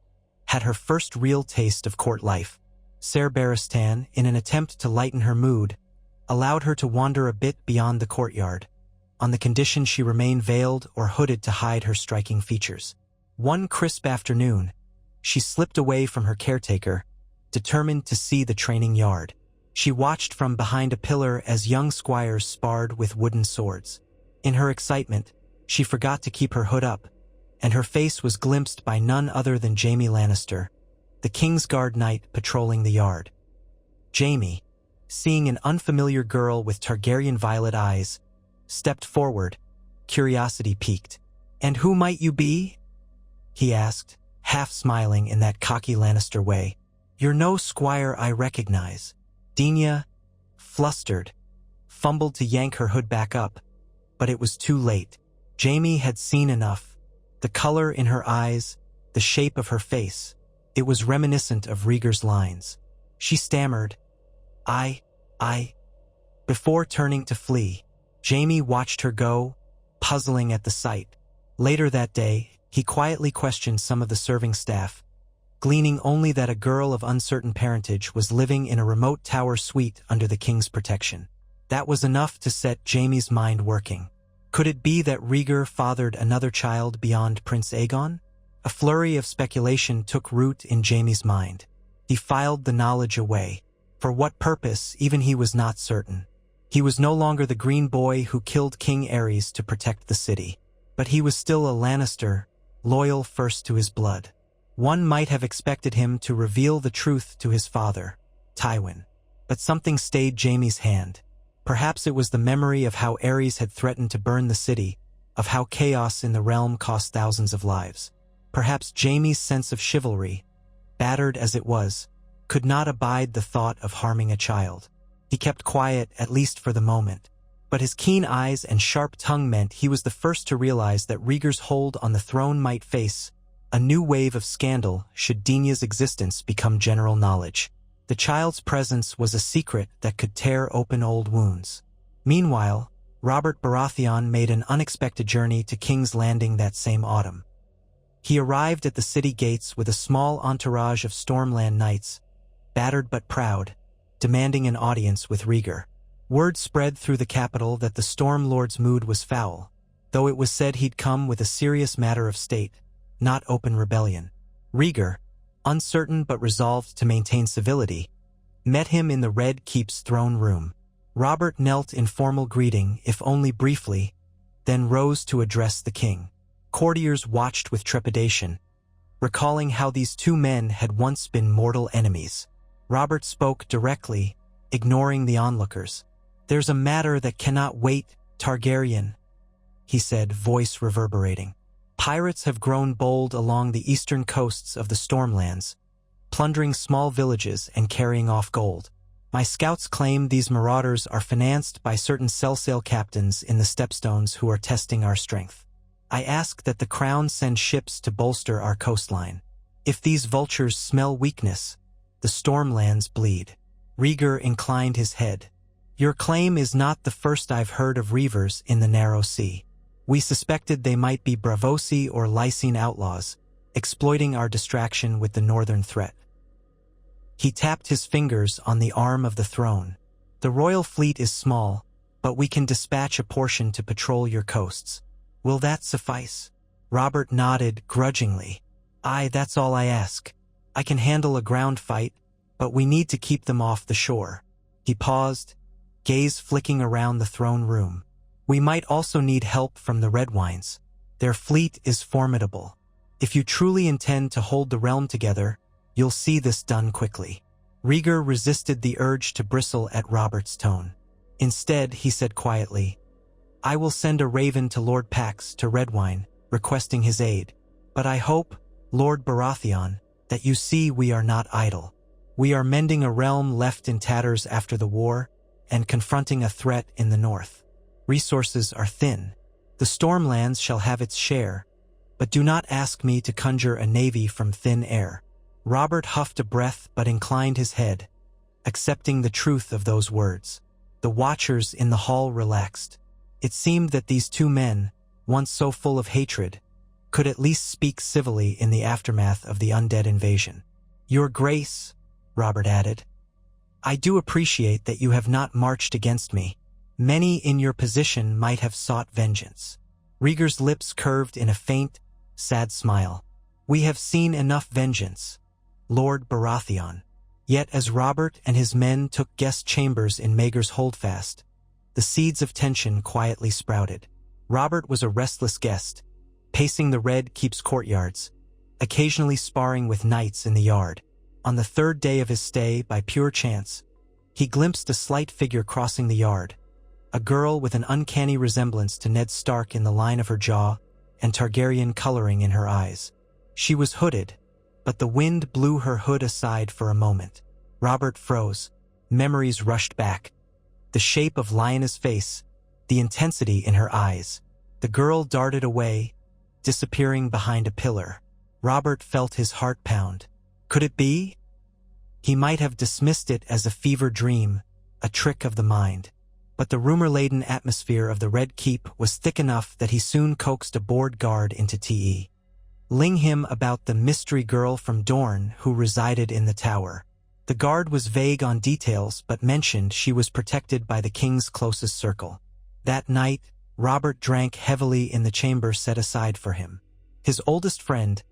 had her first real taste of court life. Ser Barristan, in an attempt to lighten her mood, allowed her to wander a bit beyond the courtyard, on the condition she remain veiled or hooded to hide her striking features. One crisp afternoon, she slipped away from her caretaker, determined to see the training yard. She watched from behind a pillar as young squires sparred with wooden swords. In her excitement, she forgot to keep her hood up, and her face was glimpsed by none other than Jaime Lannister, the Kingsguard knight patrolling the yard. Jaime, seeing an unfamiliar girl with Targaryen violet eyes, stepped forward, curiosity piqued. "And who might you be?" he asked, half smiling in that cocky Lannister way. "You're no squire I recognize." Dina, flustered, fumbled to yank her hood back up, but it was too late. Jaime had seen enough. The color in her eyes, the shape of her face. It was reminiscent of Rhaegar's lines. She stammered, I. Before turning to flee, Jaime watched her go, puzzling at the sight. Later that day, he quietly questioned some of the serving staff, gleaning only that a girl of uncertain parentage was living in a remote tower suite under the king's protection. That was enough to set Jaime's mind working. Could it be that Rhaegar fathered another child beyond Prince Aegon? A flurry of speculation took root in Jaime's mind. He filed the knowledge away. For what purpose, even he was not certain. He was no longer the green boy who killed King Aerys to protect the city. But he was still a Lannister, loyal first to his blood. One might have expected him to reveal the truth to his father, Tywin. But something stayed Jaime's hand. Perhaps it was the memory of how Aerys had threatened to burn the city, of how chaos in the realm cost thousands of lives. Perhaps Jaime's sense of chivalry, battered as it was, could not abide the thought of harming a child. He kept quiet, at least for the moment. But his keen eyes and sharp tongue meant he was the first to realize that Rhaegar's hold on the throne might face a new wave of scandal should Dina's existence become general knowledge. The child's presence was a secret that could tear open old wounds. Meanwhile, Robert Baratheon made an unexpected journey to King's Landing that same autumn. He arrived at the city gates with a small entourage of Stormland knights, battered but proud, demanding an audience with Rhaegar. Word spread through the capital that the Storm Lord's mood was foul, though it was said he'd come with a serious matter of state, not open rebellion. Rhaegar, uncertain but resolved to maintain civility, met him in the Red Keep's throne room. Robert knelt in formal greeting, if only briefly, then rose to address the king. Courtiers watched with trepidation, recalling how these two men had once been mortal enemies. Robert spoke directly, ignoring the onlookers. "There's a matter that cannot wait, Targaryen," he said, voice reverberating. "Pirates have grown bold along the eastern coasts of the Stormlands, plundering small villages and carrying off gold. My scouts claim these marauders are financed by certain sell-sail captains in the Stepstones who are testing our strength. I ask that the crown send ships to bolster our coastline. If these vultures smell weakness, the Stormlands bleed." Rhaegar inclined his head. "Your claim is not the first I've heard of reavers in the narrow sea. We suspected they might be Braavosi or Lysine outlaws, exploiting our distraction with the northern threat." He tapped his fingers on the arm of the throne. "The royal fleet is small, but we can dispatch a portion to patrol your coasts. Will that suffice?" Robert nodded grudgingly. "Aye, that's all I ask. I can handle a ground fight, but we need to keep them off the shore." He paused, gaze flicking around the throne room. "We might also need help from the Redwynes. Their fleet is formidable. If you truly intend to hold the realm together, you'll see this done quickly." Rhaegar resisted the urge to bristle at Robert's tone. Instead, he said quietly, "I will send a raven to Lord Pax to Redwyne, requesting his aid. But I hope, Lord Baratheon, that you see we are not idle. We are mending a realm left in tatters after the war, and confronting a threat in the north. Resources are thin. The Stormlands shall have its share, but do not ask me to conjure a navy from thin air." Robert huffed a breath but inclined his head, accepting the truth of those words. The watchers in the hall relaxed. It seemed that these two men, once so full of hatred, could at least speak civilly in the aftermath of the undead invasion. "Your Grace," Robert added, "I do appreciate that you have not marched against me. Many in your position might have sought vengeance." Rhaegar's lips curved in a faint, sad smile. "We have seen enough vengeance, Lord Baratheon." Yet as Robert and his men took guest chambers in Maegor's holdfast, the seeds of tension quietly sprouted. Robert was a restless guest, pacing the Red Keep's courtyards, occasionally sparring with knights in the yard. On the third day of his stay, by pure chance, he glimpsed a slight figure crossing the yard, a girl with an uncanny resemblance to Ned Stark in the line of her jaw and Targaryen coloring in her eyes. She was hooded, but the wind blew her hood aside for a moment. Robert froze. Memories rushed back. The shape of Lyanna's face, the intensity in her eyes. The girl darted away, disappearing behind a pillar. Robert felt his heart pound. Could it be? He might have dismissed it as a fever dream, a trick of the mind. But the rumor-laden atmosphere of the Red Keep was thick enough that he soon coaxed a bored guard into Te. Ling him about the mystery girl from Dorne who resided in the tower. The guard was vague on details but mentioned she was protected by the king's closest circle. That night, Robert drank heavily in the chamber set aside for him. His oldest friend,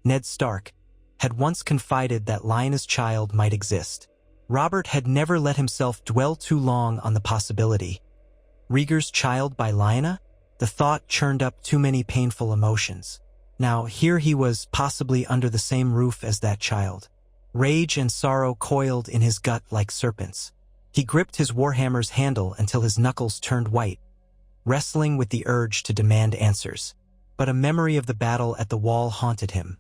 Ned Stark, had once confided that Lyanna's child might exist. Robert had never let himself dwell too long on the possibility. Rhaegar's child by Lyanna? The thought churned up too many painful emotions. Now here he was, possibly under the same roof as that child. Rage and sorrow coiled in his gut like serpents. He gripped his warhammer's handle until his knuckles turned white, wrestling with the urge to demand answers. But a memory of the battle at the wall haunted him.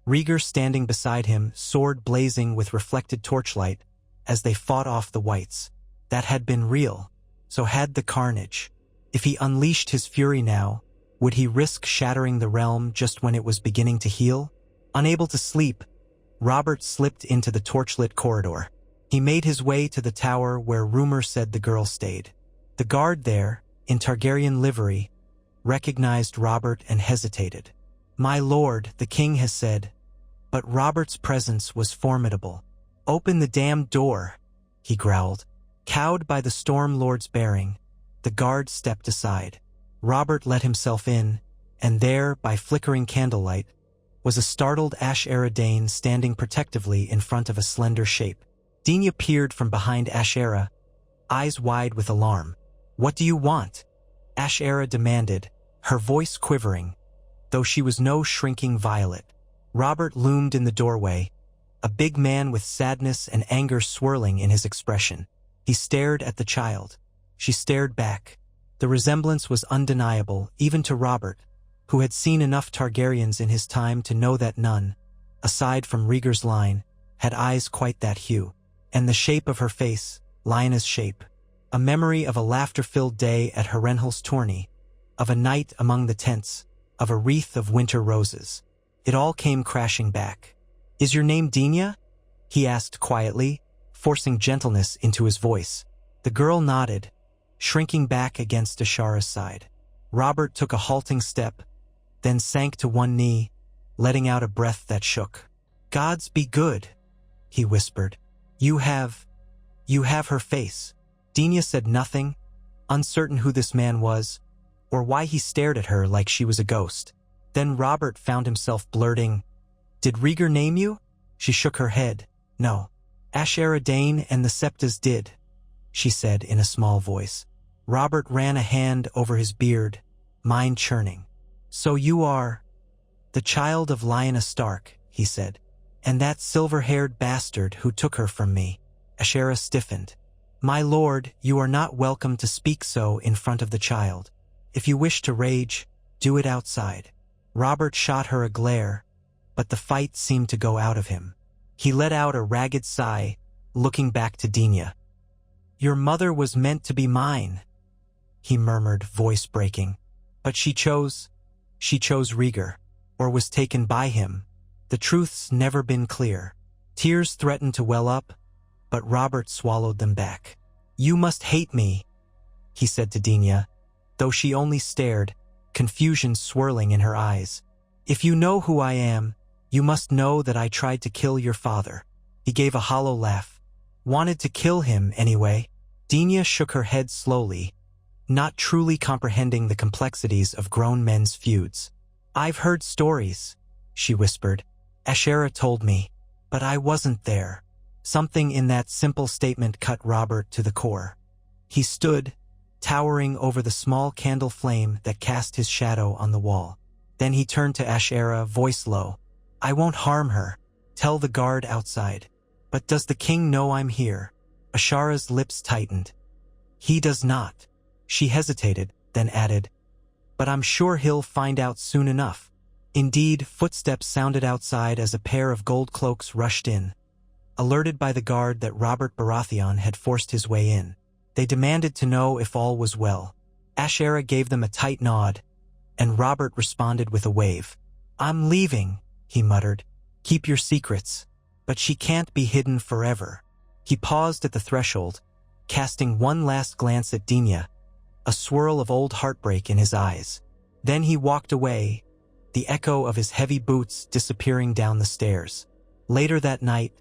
Rhaegar standing beside him, sword blazing with reflected torchlight, as they fought off the whites. That had been real. So had the carnage. If he unleashed his fury now, would he risk shattering the realm just when it was beginning to heal? Unable to sleep, Robert slipped into the torchlit corridor. He made his way to the tower where rumor said the girl stayed. The guard there, in Targaryen livery, recognized Robert and hesitated. "My lord," the king has said. But Robert's presence was formidable. "Open the damned door," he growled. Cowed by the Storm Lord's bearing, the guard stepped aside. Robert let himself in, and there, by flickering candlelight, was a startled Ash-Era Dane standing protectively in front of a slender shape. Dina peered from behind Ash-Era, eyes wide with alarm. "What do you want?" Ash-Era demanded, her voice quivering, though she was no shrinking violet. Robert loomed in the doorway, a big man with sadness and anger swirling in his expression. He stared at the child. She stared back. The resemblance was undeniable, even to Robert, who had seen enough Targaryens in his time to know that none, aside from Rhaegar's line, had eyes quite that hue. And the shape of her face, Lyanna's shape. A memory of a laughter-filled day at Harrenhal's tourney, of a night among the tents, of a wreath of winter roses. It all came crashing back. "Is your name Dina?" he asked quietly, forcing gentleness into his voice. The girl nodded, shrinking back against Ashara's side. Robert took a halting step, then sank to one knee, letting out a breath that shook. "Gods be good," he whispered. You have her face." Dina said nothing, uncertain who this man was, or why he stared at her like she was a ghost. Then Robert found himself blurting, "Did Rhaegar name you?" She shook her head. "No. Ash-Era Dane and the Septas did," she said in a small voice. Robert ran a hand over his beard, mind churning. "So you are the child of Lyanna Stark," he said. "And that silver-haired bastard who took her from me." Ashera stiffened. "My lord, you are not welcome to speak so in front of the child. If you wish to rage, do it outside." Robert shot her a glare, but the fight seemed to go out of him. He let out a ragged sigh, looking back to Dina. "Your mother was meant to be mine," he murmured, voice breaking. "But she chose Rhaegar, or was taken by him. The truth's never been clear." Tears threatened to well up, but Robert swallowed them back. "You must hate me," he said to Dina, though she only stared, confusion swirling in her eyes. "If you know who I am, you must know that I tried to kill your father." He gave a hollow laugh. "Wanted to kill him, anyway." Dina shook her head slowly, not truly comprehending the complexities of grown men's feuds. "I've heard stories," she whispered. "Ashera told me, but I wasn't there." Something in that simple statement cut Robert to the core. He stood, towering over the small candle flame that cast his shadow on the wall. Then he turned to Ash-Era, voice low. "I won't harm her. Tell the guard outside. But does the king know I'm here?" Ashara's lips tightened. "He does not." She hesitated, then added, "But I'm sure he'll find out soon enough." Indeed, footsteps sounded outside as a pair of gold cloaks rushed in. Alerted by the guard that Robert Baratheon had forced his way in, they demanded to know if all was well. Ashera gave them a tight nod, and Robert responded with a wave. "I'm leaving," he muttered. "Keep your secrets, but she can't be hidden forever." He paused at the threshold, casting one last glance at Dina, a swirl of old heartbreak in his eyes. Then he walked away, the echo of his heavy boots disappearing down the stairs. Later that night,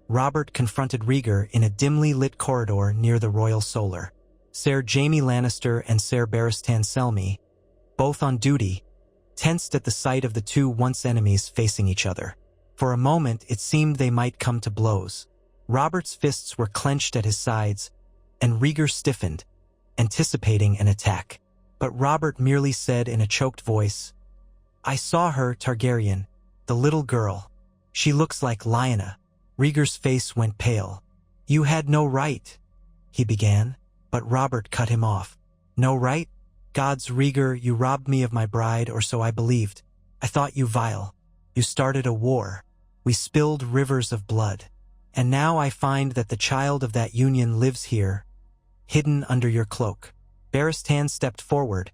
Robert confronted Rhaegar in a dimly lit corridor near the Royal Solar. Ser Jaime Lannister and Ser Barristan Selmy, both on duty, tensed at the sight of the two once enemies facing each other. For a moment, it seemed they might come to blows. Robert's fists were clenched at his sides, and Rhaegar stiffened, anticipating an attack. But Robert merely said in a choked voice, "I saw her, Targaryen, the little girl. She looks like Lyanna." Rhaegar's face went pale. "You had no right," he began, but Robert cut him off. "No right? Gods, Rhaegar, you robbed me of my bride, or so I believed. I thought you vile. You started a war. We spilled rivers of blood. And now I find that the child of that union lives here, hidden under your cloak." Barristan stepped forward,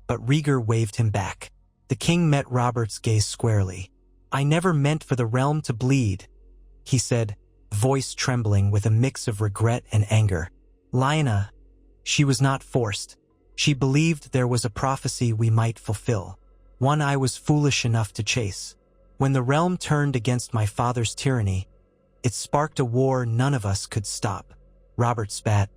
but Rhaegar waved him back. The king met Robert's gaze squarely. "I never meant for the realm to bleed," he said, voice trembling with a mix of regret and anger. "Lyanna, she was not forced. She believed there was a prophecy we might fulfill, one I was foolish enough to chase. When the realm turned against my father's tyranny, it sparked a war none of us could stop." Robert spat.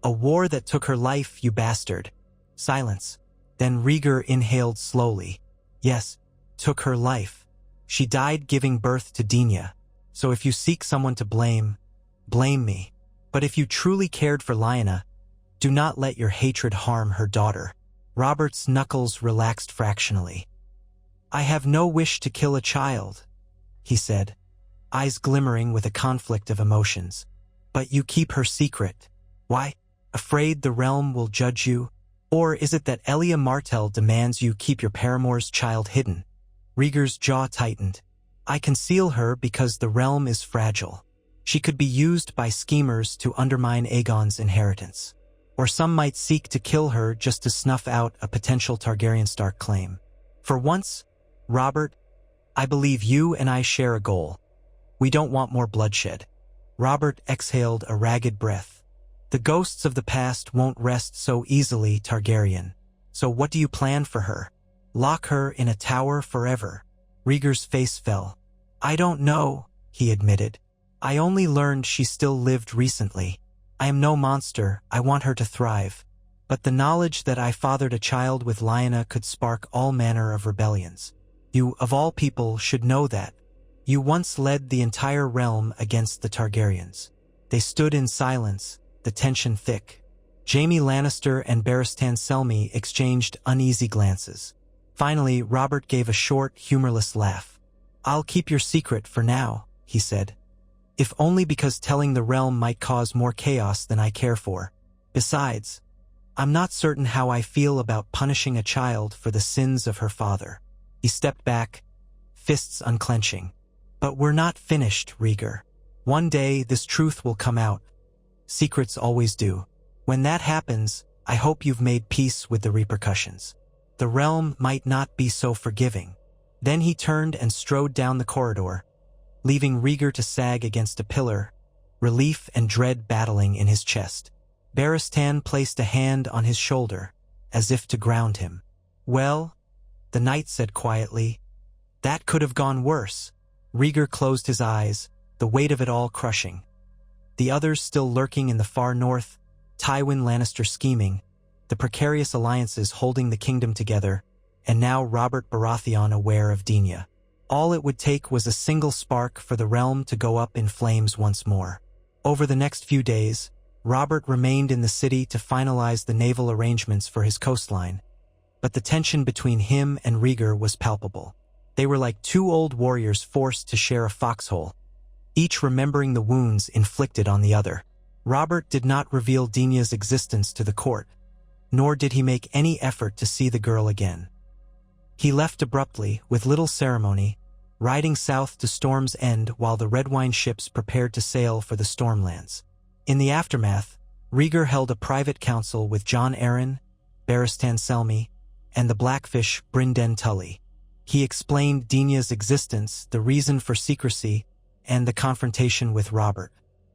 "A war that took her life, you bastard." Silence. Then Rhaegar inhaled slowly. "Yes, took her life. She died giving birth to Dina. So if you seek someone to blame, blame me. But if you truly cared for Lyanna, do not let your hatred harm her daughter." Robert's knuckles relaxed fractionally. "I have no wish to kill a child," he said, eyes glimmering with a conflict of emotions. "But you keep her secret. Why? Afraid the realm will judge you? Or is it that Elia Martell demands you keep your paramour's child hidden?" Rhaegar's jaw tightened. "I conceal her because the realm is fragile. She could be used by schemers to undermine Aegon's inheritance. Or some might seek to kill her just to snuff out a potential Targaryen Stark claim. For once, Robert, I believe you and I share a goal. We don't want more bloodshed." Robert exhaled a ragged breath. "The ghosts of the past won't rest so easily, Targaryen. So what do you plan for her? Lock her in a tower forever?" Rhaegar's face fell. "I don't know," he admitted. "I only learned she still lived recently. I am no monster, I want her to thrive. But the knowledge that I fathered a child with Lyanna could spark all manner of rebellions. You, of all people, should know that. You once led the entire realm against the Targaryens." They stood in silence, the tension thick. Jaime Lannister and Barristan Selmy exchanged uneasy glances. Finally, Robert gave a short, humorless laugh. "I'll keep your secret for now," he said. "If only because telling the realm might cause more chaos than I care for. Besides, I'm not certain how I feel about punishing a child for the sins of her father." He stepped back, fists unclenching. "But we're not finished, Rhaegar. One day this truth will come out. Secrets always do. When that happens, I hope you've made peace with the repercussions. The realm might not be so forgiving." Then he turned and strode down the corridor, leaving Rhaegar to sag against a pillar, relief and dread battling in his chest. Barristan placed a hand on his shoulder, as if to ground him. "Well," the knight said quietly, "that could have gone worse." Rhaegar closed his eyes, the weight of it all crushing. The others still lurking in the far north, Tywin Lannister scheming, the precarious alliances holding the kingdom together, and now Robert Baratheon aware of Dina. All it would take was a single spark for the realm to go up in flames once more. Over the next few days, Robert remained in the city to finalize the naval arrangements for his coastline, but the tension between him and Rhaegar was palpable. They were like two old warriors forced to share a foxhole, each remembering the wounds inflicted on the other. Robert did not reveal Dina's existence to the court, nor did he make any effort to see the girl again. He He left abruptly, with little ceremony, riding south to Storm's End while the red wine ships prepared to sail for the Stormlands. In the aftermath, Rhaegar held a private council with Jon Arryn, Barristan Selmy, and the Blackfish Brynden Tully. He explained Dinya's existence, the reason for secrecy, and the confrontation with Robert.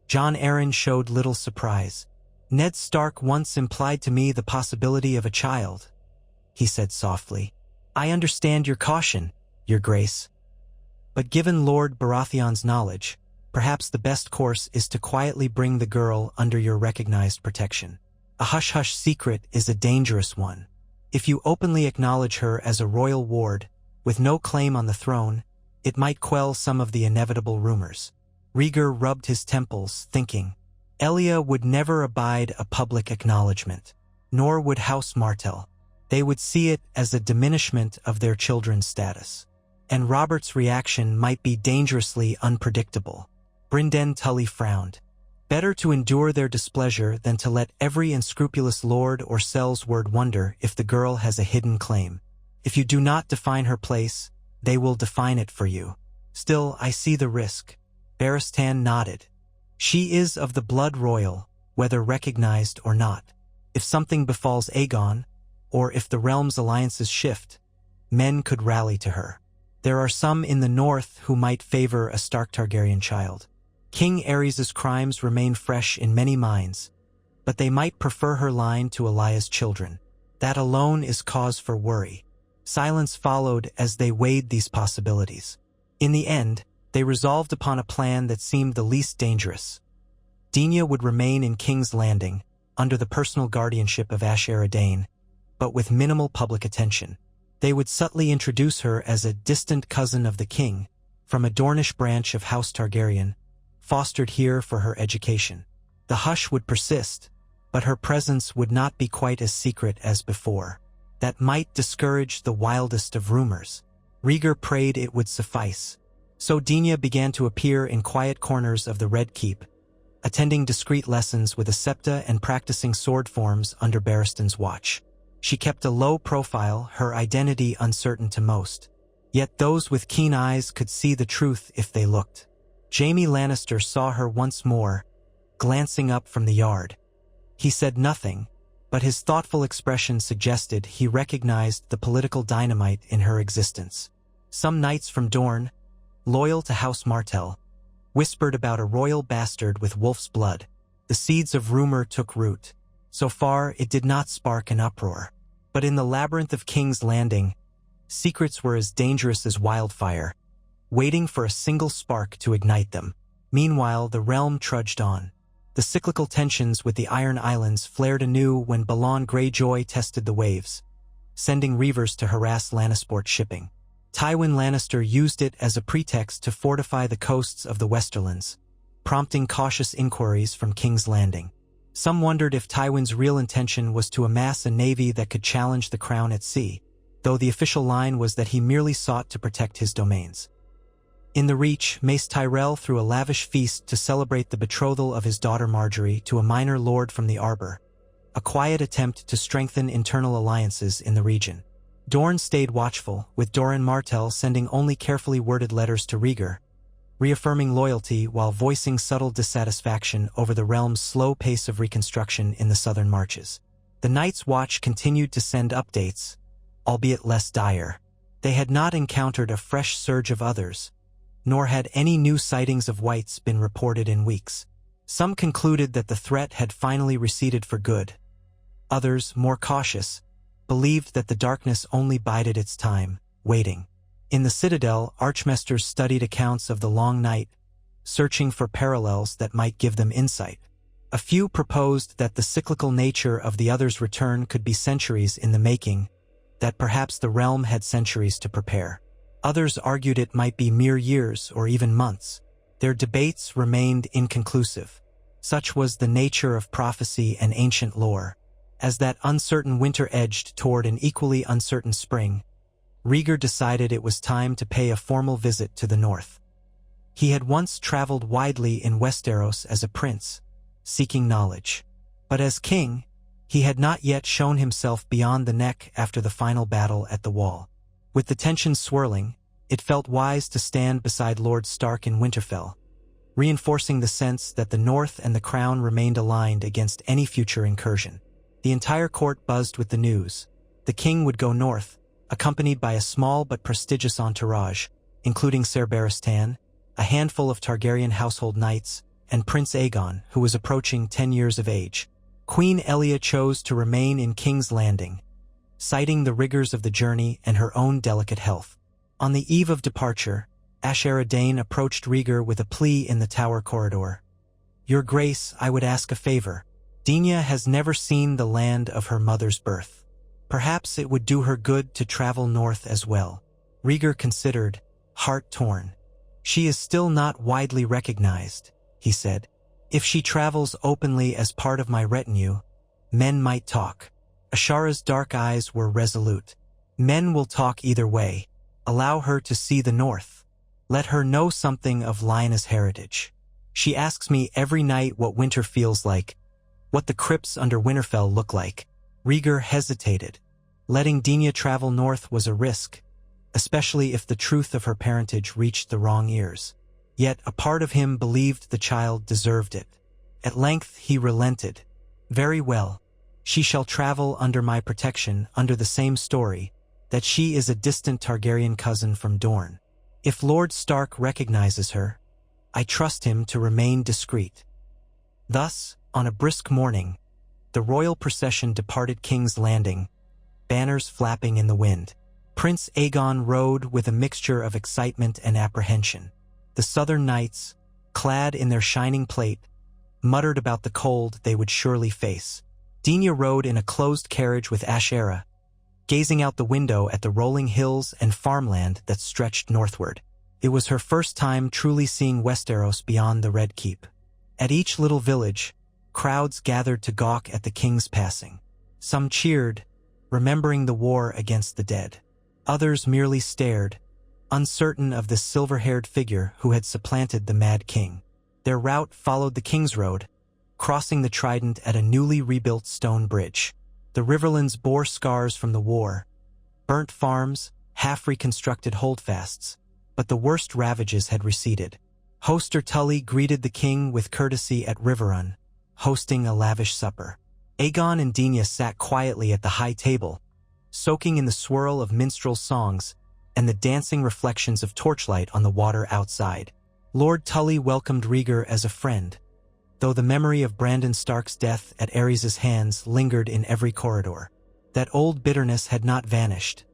Jon Arryn showed little surprise. "Ned Stark once implied to me the possibility of a child," he said softly. "I understand your caution, Your Grace. But given Lord Baratheon's knowledge, perhaps the best course is to quietly bring the girl under your recognized protection. A hush-hush secret is a dangerous one. If you openly acknowledge her as a royal ward, with no claim on the throne, it might quell some of the inevitable rumors." Rhaegar rubbed his temples, thinking, Elia would never abide a public acknowledgement, nor would House Martell. They would see it as a diminishment of their children's status. And Robert's reaction might be dangerously unpredictable. Brynden Tully frowned. Better to endure their displeasure than to let every unscrupulous lord or Sellsword wonder if the girl has a hidden claim. If you do not define her place, they will define it for you. Still, I see the risk. Barristan nodded. She is of the blood royal, whether recognized or not. If something befalls Aegon, or if the realm's alliances shift, men could rally to her. There are some in the north who might favor a Stark Targaryen child. King Aerys' crimes remain fresh in many minds, but they might prefer her line to Elaya's children. That alone is cause for worry. Silence followed as they weighed these possibilities. In the end, they resolved upon a plan that seemed the least dangerous. Dinya would remain in King's Landing, under the personal guardianship of Aisha Dane, but with minimal public attention. They would subtly introduce her as a distant cousin of the king, from a Dornish branch of House Targaryen, fostered here for her education. The hush would persist, but her presence would not be quite as secret as before. That might discourage the wildest of rumors. Rhaegar prayed it would suffice. So Dinya began to appear in quiet corners of the Red Keep, attending discreet lessons with a septa and practicing sword forms under Barristan's watch. She kept a low profile, her identity uncertain to most. Yet those with keen eyes could see the truth if they looked. Jaime Lannister saw her once more, glancing up from the yard. He said nothing, but his thoughtful expression suggested he recognized the political dynamite in her existence. Some knights from Dorne, loyal to House Martell, whispered about a royal bastard with wolf's blood. The seeds of rumor took root. So far, it did not spark an uproar. But in the labyrinth of King's Landing, secrets were as dangerous as wildfire, waiting for a single spark to ignite them. Meanwhile, the realm trudged on. The cyclical tensions with the Iron Islands flared anew when Balon Greyjoy tested the waves, sending reavers to harass Lannisport shipping. Tywin Lannister used it as a pretext to fortify the coasts of the Westerlands, prompting cautious inquiries from King's Landing. Some wondered if Tywin's real intention was to amass a navy that could challenge the crown at sea, though the official line was that he merely sought to protect his domains. In the Reach, Mace Tyrell threw a lavish feast to celebrate the betrothal of his daughter Marjorie to a minor lord from the Arbor, a quiet attempt to strengthen internal alliances in the region. Dorne stayed watchful, with Doran Martell sending only carefully worded letters to Rhaegar, reaffirming loyalty while voicing subtle dissatisfaction over the realm's slow pace of reconstruction in the southern marches. The Night's Watch continued to send updates, albeit less dire. They had not encountered a fresh surge of others, nor had any new sightings of whites been reported in weeks. Some concluded that the threat had finally receded for good. Others, more cautious, believed that the darkness only bided its time, waiting. In the Citadel, Archmesters studied accounts of the long night, searching for parallels that might give them insight. A few proposed that the cyclical nature of the other's return could be centuries in the making, that perhaps the realm had centuries to prepare. Others argued it might be mere years or even months. Their debates remained inconclusive. Such was the nature of prophecy and ancient lore. As that uncertain winter edged toward an equally uncertain spring, Rhaegar decided it was time to pay a formal visit to the north. He had once traveled widely in Westeros as a prince, seeking knowledge. But as king, he had not yet shown himself beyond the neck after the final battle at the Wall. With the tension swirling, it felt wise to stand beside Lord Stark in Winterfell, reinforcing the sense that the North and the Crown remained aligned against any future incursion. The entire court buzzed with the news. The king would go north, accompanied by a small but prestigious entourage, including Ser Barristan, a handful of Targaryen household knights, and Prince Aegon, who was approaching 10 years of age. Queen Elia chose to remain in King's Landing, citing the rigors of the journey and her own delicate health. On the eve of departure, Aishera Dayne approached Rhaegar with a plea in the tower corridor. "Your Grace, I would ask a favor. Dina has never seen the land of her mother's birth. Perhaps it would do her good to travel north as well." Rhaegar considered, heart torn. "She is still not widely recognized," he said. "If she travels openly as part of my retinue, men might talk." Ashara's dark eyes were resolute. "Men will talk either way. Allow her to see the north. Let her know something of Lyanna's heritage. She asks me every night what winter feels like, what the crypts under Winterfell look like." Rhaegar hesitated. Letting Dina travel north was a risk, especially if the truth of her parentage reached the wrong ears. Yet a part of him believed the child deserved it. At length he relented. "Very well. She shall travel under my protection under the same story, that she is a distant Targaryen cousin from Dorne. If Lord Stark recognizes her, I trust him to remain discreet." Thus, on a brisk morning, the royal procession departed King's Landing, banners flapping in the wind. Prince Aegon rode with a mixture of excitement and apprehension. The southern knights, clad in their shining plate, muttered about the cold they would surely face. Dina rode in a closed carriage with Aishera, gazing out the window at the rolling hills and farmland that stretched northward. It was her first time truly seeing Westeros beyond the Red Keep. At each little village, crowds gathered to gawk at the king's passing. Some cheered, remembering the war against the dead. Others merely stared, uncertain of this silver-haired figure who had supplanted the Mad King. Their route followed the King's Road, crossing the Trident at a newly rebuilt stone bridge. The riverlands bore scars from the war, burnt farms, half-reconstructed holdfasts, but the worst ravages had receded. Hoster Tully greeted the king with courtesy at Riverrun, hosting a lavish supper. Aegon and Dina sat quietly at the high table, soaking in the swirl of minstrel songs and the dancing reflections of torchlight on the water outside. Lord Tully welcomed Rhaegar as a friend, though the memory of Brandon Stark's death at Aerys' hands lingered in every corridor. That old bitterness had not vanished,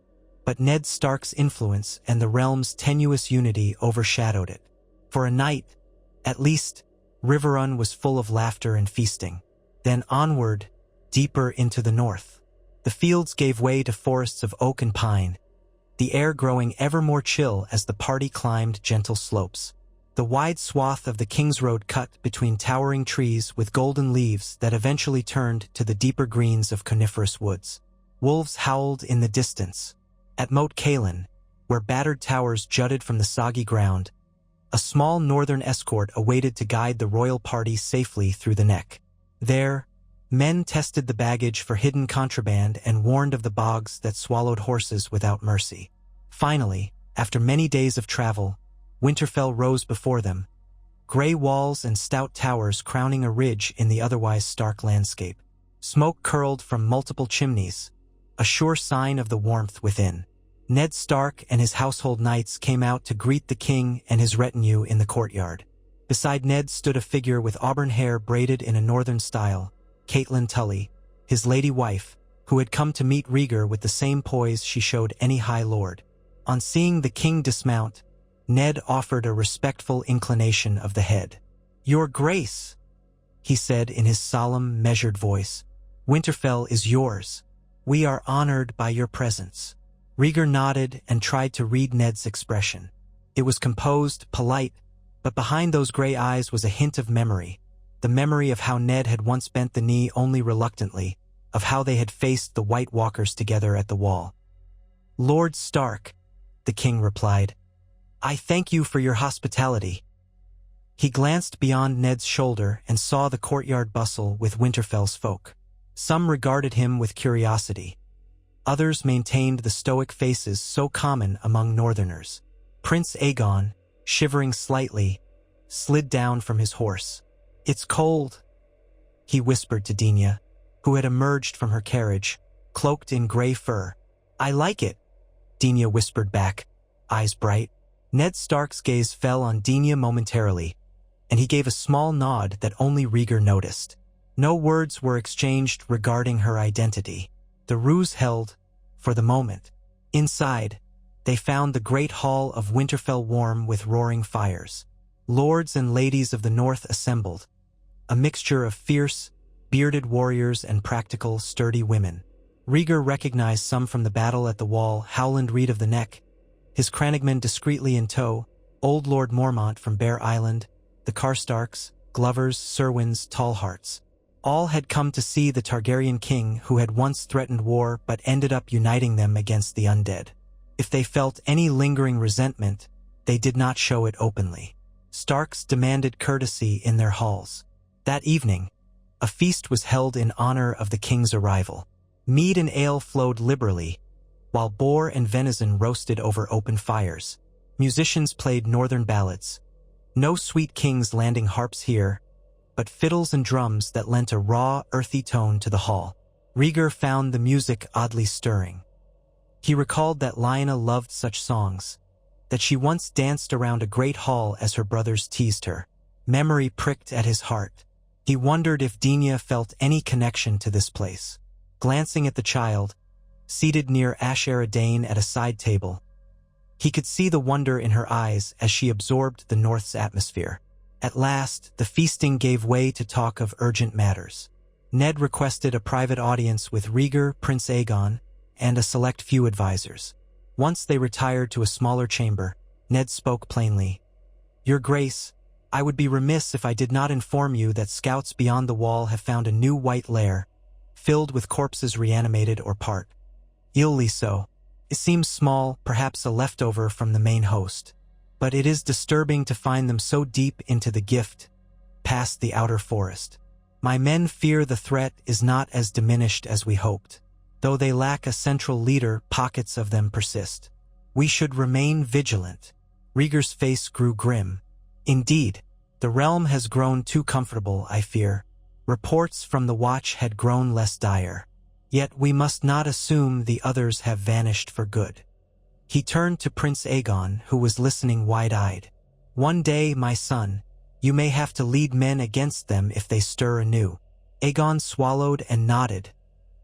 but Ned Stark's influence and the realm's tenuous unity overshadowed it. For a night, at least, Riverrun was full of laughter and feasting. Then onward, deeper into the north. The fields gave way to forests of oak and pine, the air growing ever more chill as the party climbed gentle slopes. The wide swath of the King's Road cut between towering trees with golden leaves that eventually turned to the deeper greens of coniferous woods. Wolves howled in the distance. At Moat Cailin, where battered towers jutted from the soggy ground, a small northern escort awaited to guide the royal party safely through the neck. There, men tested the baggage for hidden contraband and warned of the bogs that swallowed horses without mercy. Finally, after many days of travel, Winterfell rose before them, gray walls and stout towers crowning a ridge in the otherwise stark landscape. Smoke curled from multiple chimneys, a sure sign of the warmth within. Ned Stark and his household knights came out to greet the king and his retinue in the courtyard. Beside Ned stood a figure with auburn hair braided in a northern style, Catelyn Tully, his lady wife, who had come to meet Rhaegar with the same poise she showed any high lord. On seeing the king dismount, Ned offered a respectful inclination of the head. "Your Grace," he said in his solemn, measured voice, "Winterfell is yours. We are honored by your presence." Rhaegar nodded and tried to read Ned's expression. It was composed, polite, but behind those gray eyes was a hint of memory, the memory of how Ned had once bent the knee only reluctantly, of how they had faced the White Walkers together at the wall. "Lord Stark," the king replied, "I thank you for your hospitality." He glanced beyond Ned's shoulder and saw the courtyard bustle with Winterfell's folk. Some regarded him with curiosity. Others maintained the stoic faces so common among northerners. Prince Aegon, shivering slightly, slid down from his horse. "It's cold," he whispered to Dina, who had emerged from her carriage, cloaked in gray fur. "I like it," Dina whispered back, eyes bright. Ned Stark's gaze fell on Dina momentarily, and he gave a small nod that only Rhaegar noticed. No words were exchanged regarding her identity. The ruse held, for the moment. Inside, they found the great hall of Winterfell warm with roaring fires. Lords and ladies of the north assembled, a mixture of fierce, bearded warriors and practical, sturdy women. Rhaegar recognized some from the battle at the wall: Howland Reed of the Neck, his crannogman discreetly in tow, old Lord Mormont from Bear Island, the Karstarks, Glovers, Serwyns, Tallhearts. All had come to see the Targaryen king who had once threatened war but ended up uniting them against the undead. If they felt any lingering resentment, they did not show it openly. Starks demanded courtesy in their halls. That evening, a feast was held in honor of the king's arrival. Mead and ale flowed liberally, while boar and venison roasted over open fires. Musicians played northern ballads. No sweet kings landing harps here, but fiddles and drums that lent a raw, earthy tone to the hall. Rhaegar found the music oddly stirring. He recalled that Lyanna loved such songs, that she once danced around a great hall as her brothers teased her. Memory pricked at his heart. He wondered if Dina felt any connection to this place. Glancing at the child, seated near Aishera Dane at a side table, he could see the wonder in her eyes as she absorbed the North's atmosphere. At last, the feasting gave way to talk of urgent matters. Ned requested a private audience with Rhaegar, Prince Aegon, and a select few advisors. Once they retired to a smaller chamber, Ned spoke plainly. "Your Grace, I would be remiss if I did not inform you that scouts beyond the wall have found a new white lair, filled with corpses reanimated or part. Illy so. It seems small, perhaps a leftover from the main host. But it is disturbing to find them so deep into the gift, past the outer forest. My men fear the threat is not as diminished as we hoped. Though they lack a central leader, pockets of them persist. We should remain vigilant." Rhaegar's face grew grim. "Indeed, the realm has grown too comfortable, I fear." Reports from the Watch had grown less dire. Yet we must not assume the others have vanished for good. He turned to Prince Aegon, who was listening wide-eyed. "One day, my son, you may have to lead men against them if they stir anew." Aegon swallowed and nodded,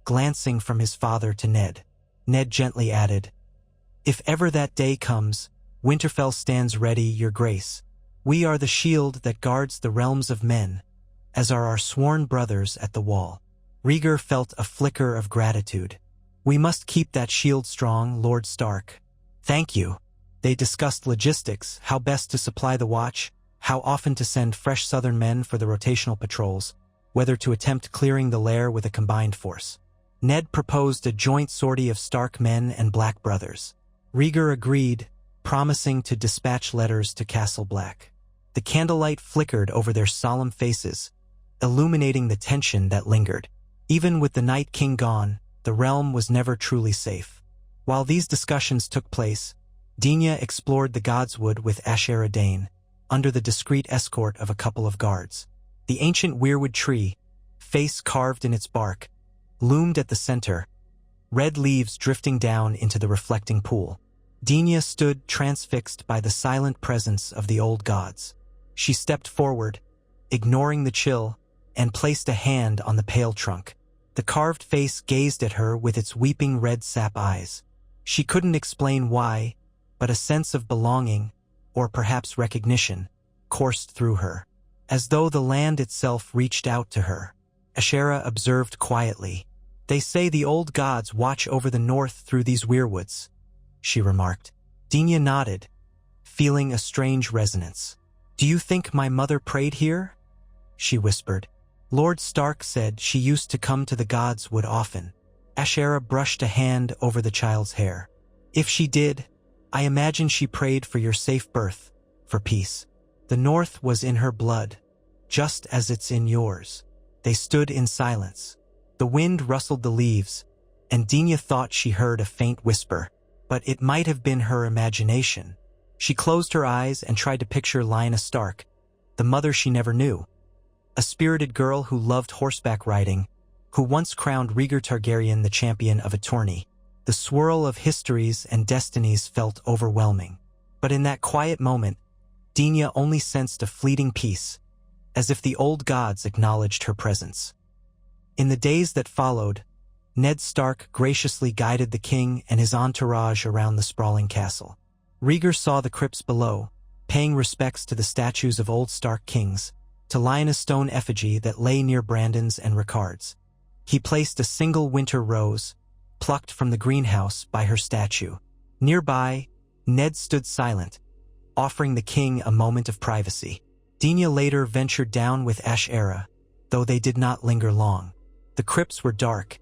glancing from his father to Ned. Ned gently added, "If ever that day comes, Winterfell stands ready, Your Grace. We are the shield that guards the realms of men, as are our sworn brothers at the wall." Rhaegar felt a flicker of gratitude. "We must keep that shield strong, Lord Stark." "Thank you." They discussed logistics, how best to supply the Watch, how often to send fresh southern men for the rotational patrols, whether to attempt clearing the lair with a combined force. Ned proposed a joint sortie of Stark men and Black brothers. Rhaegar agreed, promising to dispatch letters to Castle Black. The candlelight flickered over their solemn faces, illuminating the tension that lingered. Even with the Night King gone, the realm was never truly safe. While these discussions took place, Dina explored the Godswood with Aishera Dane, under the discreet escort of a couple of guards. The ancient weirwood tree, face carved in its bark, loomed at the center, red leaves drifting down into the reflecting pool. Dina stood transfixed by the silent presence of the old gods. She stepped forward, ignoring the chill, and placed a hand on the pale trunk. The carved face gazed at her with its weeping red sap eyes. She couldn't explain why, but a sense of belonging, or perhaps recognition, coursed through her, as though the land itself reached out to her. Aishera observed quietly. "They say the old gods watch over the north through these weirwoods," she remarked. Dina nodded, feeling a strange resonance. "Do you think my mother prayed here?" she whispered. "Lord Stark said she used to come to the Godswood often." Aishera brushed a hand over the child's hair. "If she did, I imagine she prayed for your safe birth, for peace. The North was in her blood, just as it's in yours." They stood in silence. The wind rustled the leaves, and Dina thought she heard a faint whisper, but it might have been her imagination. She closed her eyes and tried to picture Lyanna Stark, the mother she never knew. A spirited girl who loved horseback riding, who once crowned Rhaegar Targaryen the champion of a tourney. The swirl of histories and destinies felt overwhelming. But in that quiet moment, Dina only sensed a fleeting peace, as if the old gods acknowledged her presence. In the days that followed, Ned Stark graciously guided the king and his entourage around the sprawling castle. Rhaegar saw the crypts below, paying respects to the statues of old Stark kings, to Lyanna's stone effigy that lay near Brandon's and Ricard's. He placed a single winter rose, plucked from the greenhouse, by her statue. Nearby, Ned stood silent, offering the king a moment of privacy. Dina later ventured down with Ashera, though they did not linger long. The crypts were dark,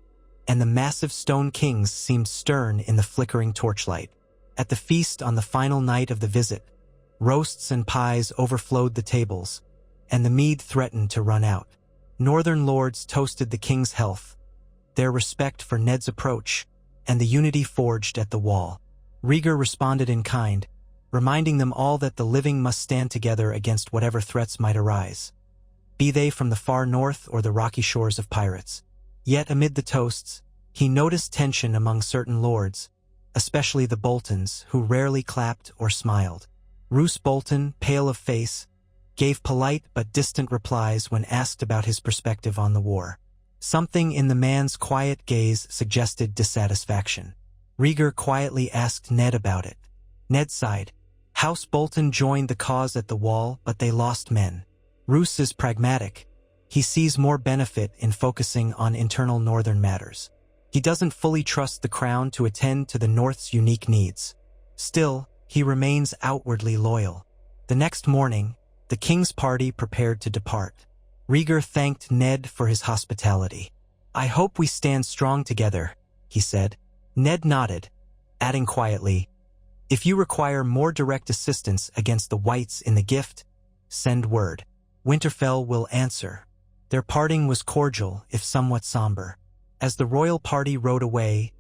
and the massive stone kings seemed stern in the flickering torchlight. At the feast on the final night of the visit, roasts and pies overflowed the tables, and the mead threatened to run out. Northern lords toasted the king's health, their respect for Ned's approach, and the unity forged at the wall. Rhaegar responded in kind, reminding them all that the living must stand together against whatever threats might arise, be they from the far north or the rocky shores of pirates. Yet amid the toasts, he noticed tension among certain lords, especially the Boltons, who rarely clapped or smiled. Roose Bolton, pale of face, gave polite but distant replies when asked about his perspective on the war. Something in the man's quiet gaze suggested dissatisfaction. Rhaegar quietly asked Ned about it. Ned sighed. House Bolton joined the cause at the wall, but they lost men. Roose is pragmatic. He sees more benefit in focusing on internal northern matters. He doesn't fully trust the crown to attend to the North's unique needs. Still, he remains outwardly loyal. The next morning, the king's party prepared to depart. Rhaegar thanked Ned for his hospitality. I hope we stand strong together, he said. Ned nodded, adding quietly, if you require more direct assistance against the Whites in the Gift, send word. Winterfell will answer. Their parting was cordial, if somewhat somber. As the royal party rode away,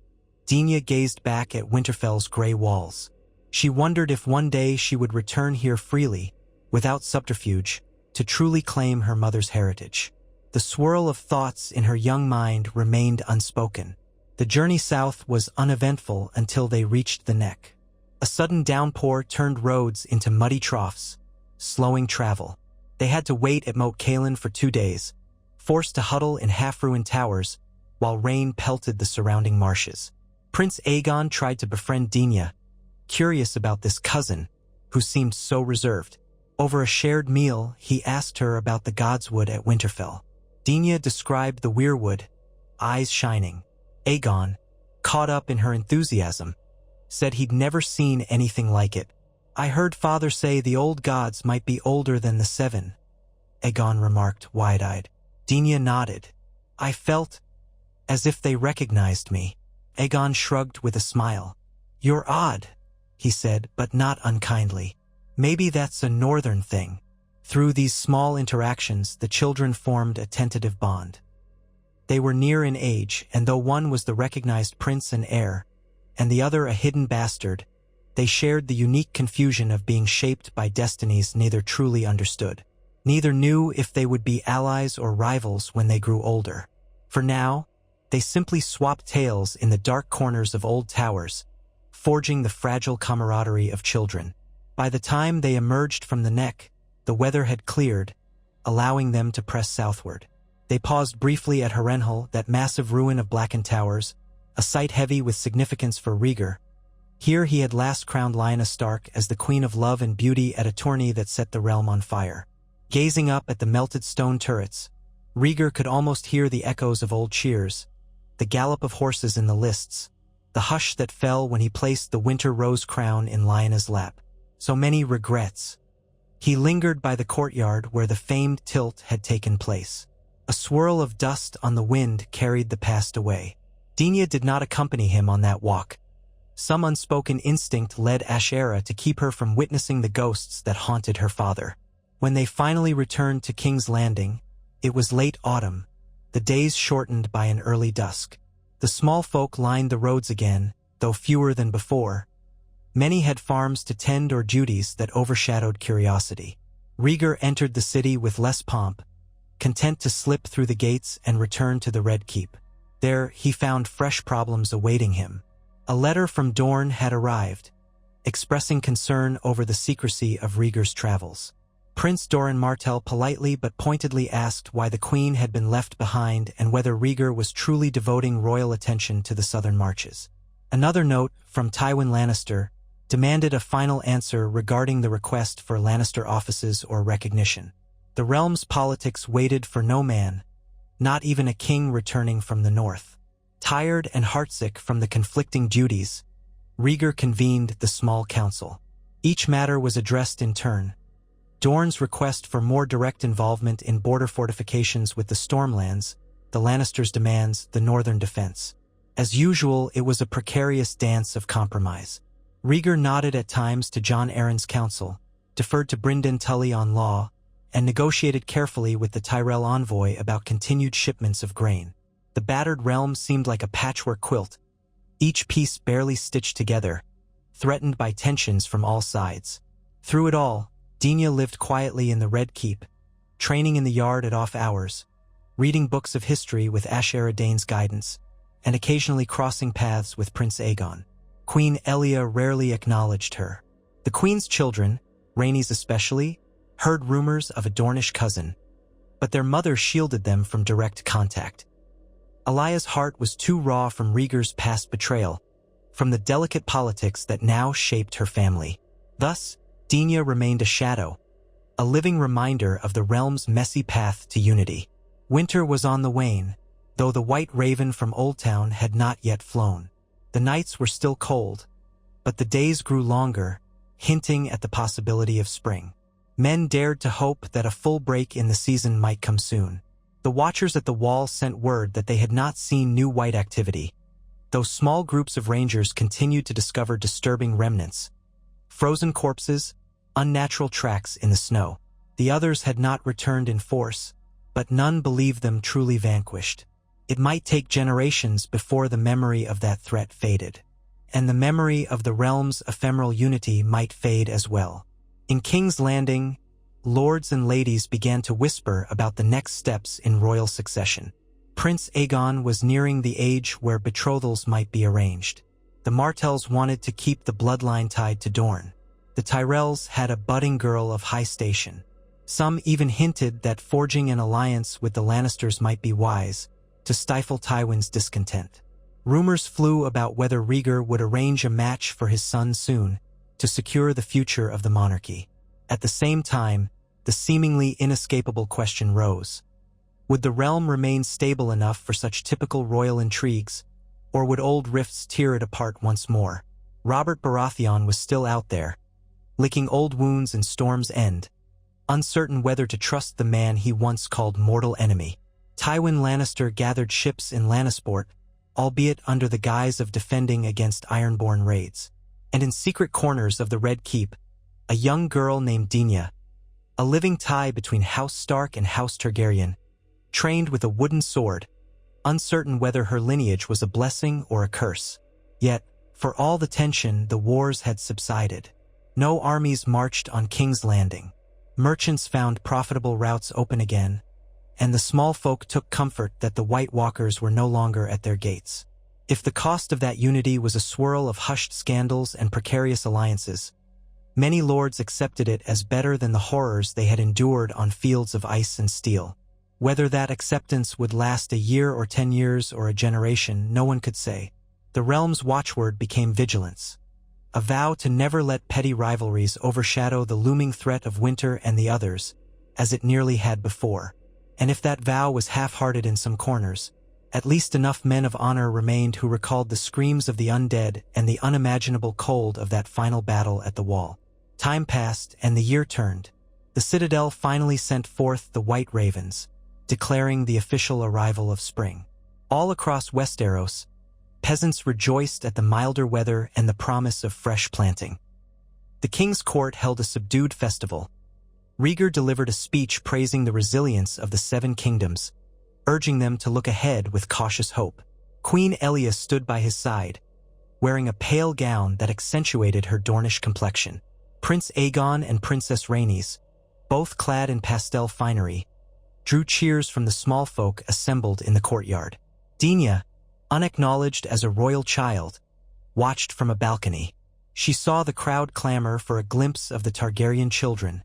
Dina gazed back at Winterfell's gray walls. She wondered if one day she would return here freely, without subterfuge, to truly claim her mother's heritage. The swirl of thoughts in her young mind remained unspoken. The journey south was uneventful until they reached the Neck. A sudden downpour turned roads into muddy troughs, slowing travel. They had to wait at Moat Cailin for 2 days, forced to huddle in half-ruined towers, while rain pelted the surrounding marshes. Prince Aegon tried to befriend Dina, curious about this cousin, who seemed so reserved. Over a shared meal, he asked her about the Godswood at Winterfell. Dina described the weirwood, eyes shining. Aegon, caught up in her enthusiasm, said he'd never seen anything like it. I heard father say the old gods might be older than the Seven, Aegon remarked, wide-eyed. Dina nodded. I felt as if they recognized me. Aegon shrugged with a smile. You're odd, he said, but not unkindly. Maybe that's a northern thing. Through these small interactions, the children formed a tentative bond. They were near in age, and though one was the recognized prince and heir, and the other a hidden bastard, they shared the unique confusion of being shaped by destinies neither truly understood. Neither knew if they would be allies or rivals when they grew older. For now, they simply swapped tales in the dark corners of old towers, forging the fragile camaraderie of children. By the time they emerged from the Neck, the weather had cleared, allowing them to press southward. They paused briefly at Harrenhal, that massive ruin of blackened towers, a site heavy with significance for Rhaegar. Here he had last crowned Lyanna Stark as the Queen of Love and Beauty at a tourney that set the realm on fire. Gazing up at the melted stone turrets, Rhaegar could almost hear the echoes of old cheers, the gallop of horses in the lists, the hush that fell when he placed the winter rose crown in Lyanna's lap. So many regrets. He lingered by the courtyard where the famed tilt had taken place. A swirl of dust on the wind carried the past away. Dina did not accompany him on that walk. Some unspoken instinct led Ashera to keep her from witnessing the ghosts that haunted her father. When they finally returned to King's Landing, it was late autumn, the days shortened by an early dusk. The small folk lined the roads again, though fewer than before. Many had farms to tend or duties that overshadowed curiosity. Rhaegar entered the city with less pomp, content to slip through the gates and return to the Red Keep. There, he found fresh problems awaiting him. A letter from Dorne had arrived, expressing concern over the secrecy of Rhaegar's travels. Prince Doran Martell politely but pointedly asked why the Queen had been left behind and whether Rhaegar was truly devoting royal attention to the southern marches. Another note from Tywin Lannister demanded a final answer regarding the request for Lannister offices or recognition. The realm's politics waited for no man, not even a king returning from the north. Tired and heartsick from the conflicting duties, Rhaegar convened the small council. Each matter was addressed in turn. Dorne's request for more direct involvement in border fortifications with the Stormlands, the Lannisters' demands, the northern defense. As usual, it was a precarious dance of compromise. Rhaegar nodded at times to Jon Arryn's counsel, deferred to Brynden Tully on law, and negotiated carefully with the Tyrell envoy about continued shipments of grain. The battered realm seemed like a patchwork quilt, each piece barely stitched together, threatened by tensions from all sides. Through it all, Dina lived quietly in the Red Keep, training in the yard at off hours, reading books of history with Ash Dane's guidance, and occasionally crossing paths with Prince Aegon. Queen Elia rarely acknowledged her. The Queen's children, Rhaenys especially, heard rumors of a Dornish cousin, but their mother shielded them from direct contact. Elia's heart was too raw from Rhaegar's past betrayal, from the delicate politics that now shaped her family. Thus, Dina remained a shadow, a living reminder of the realm's messy path to unity. Winter was on the wane, though the white raven from Oldtown had not yet flown. The nights were still cold, but the days grew longer, hinting at the possibility of spring. Men dared to hope that a full break in the season might come soon. The watchers at the wall sent word that they had not seen new white activity, though small groups of rangers continued to discover disturbing remnants. Frozen corpses, unnatural tracks in the snow. The others had not returned in force, but none believed them truly vanquished. It might take generations before the memory of that threat faded, and the memory of the realm's ephemeral unity might fade as well. In King's Landing, lords and ladies began to whisper about the next steps in royal succession. Prince Aegon was nearing the age where betrothals might be arranged. The Martells wanted to keep the bloodline tied to Dorne. The Tyrells had a budding girl of high station. Some even hinted that forging an alliance with the Lannisters might be wise, to stifle Tywin's discontent. Rumors flew about whether Rhaegar would arrange a match for his son soon, to secure the future of the monarchy. At the same time, the seemingly inescapable question rose. Would the realm remain stable enough for such typical royal intrigues, or would old rifts tear it apart once more? Robert Baratheon was still out there, licking old wounds in Storm's End, uncertain whether to trust the man he once called mortal enemy. Tywin Lannister gathered ships in Lannisport, albeit under the guise of defending against Ironborn raids. And in secret corners of the Red Keep, a young girl named Dina, a living tie between House Stark and House Targaryen, trained with a wooden sword, uncertain whether her lineage was a blessing or a curse. Yet, for all the tension, the wars had subsided. No armies marched on King's Landing. Merchants found profitable routes open again, and the small folk took comfort that the White Walkers were no longer at their gates. If the cost of that unity was a swirl of hushed scandals and precarious alliances, many lords accepted it as better than the horrors they had endured on fields of ice and steel. Whether that acceptance would last a year or 10 years or a generation, no one could say. The realm's watchword became vigilance, a vow to never let petty rivalries overshadow the looming threat of winter and the others, as it nearly had before. And if that vow was half-hearted in some corners, at least enough men of honor remained who recalled the screams of the undead and the unimaginable cold of that final battle at the Wall. Time passed, and the year turned. The Citadel finally sent forth the White Ravens, declaring the official arrival of spring. All across Westeros, peasants rejoiced at the milder weather and the promise of fresh planting. The king's court held a subdued festival. Rhaegar delivered a speech praising the resilience of the Seven Kingdoms, urging them to look ahead with cautious hope. Queen Elia stood by his side, wearing a pale gown that accentuated her Dornish complexion. Prince Aegon and Princess Rhaenys, both clad in pastel finery, drew cheers from the small folk assembled in the courtyard. Dina, unacknowledged as a royal child, watched from a balcony. She saw the crowd clamor for a glimpse of the Targaryen children,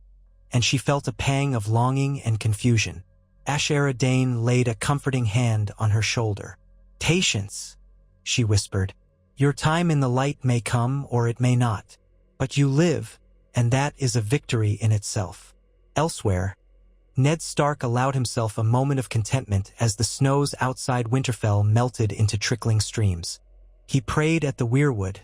and she felt a pang of longing and confusion. Ashera Dane laid a comforting hand on her shoulder. "Patience," she whispered. "Your time in the light may come or it may not. But you live, and that is a victory in itself." Elsewhere, Ned Stark allowed himself a moment of contentment as the snows outside Winterfell melted into trickling streams. He prayed at the weirwood,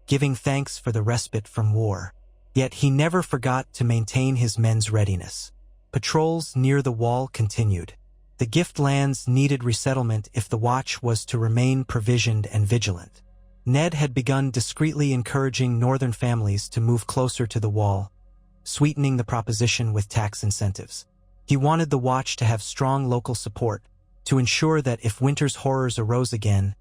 giving thanks for the respite from war. Yet he never forgot to maintain his men's readiness. Patrols near the wall continued. The gift lands needed resettlement if the watch was to remain provisioned and vigilant. Ned had begun discreetly encouraging northern families to move closer to the wall, sweetening the proposition with tax incentives. He wanted the watch to have strong local support to ensure that if winter's horrors arose again,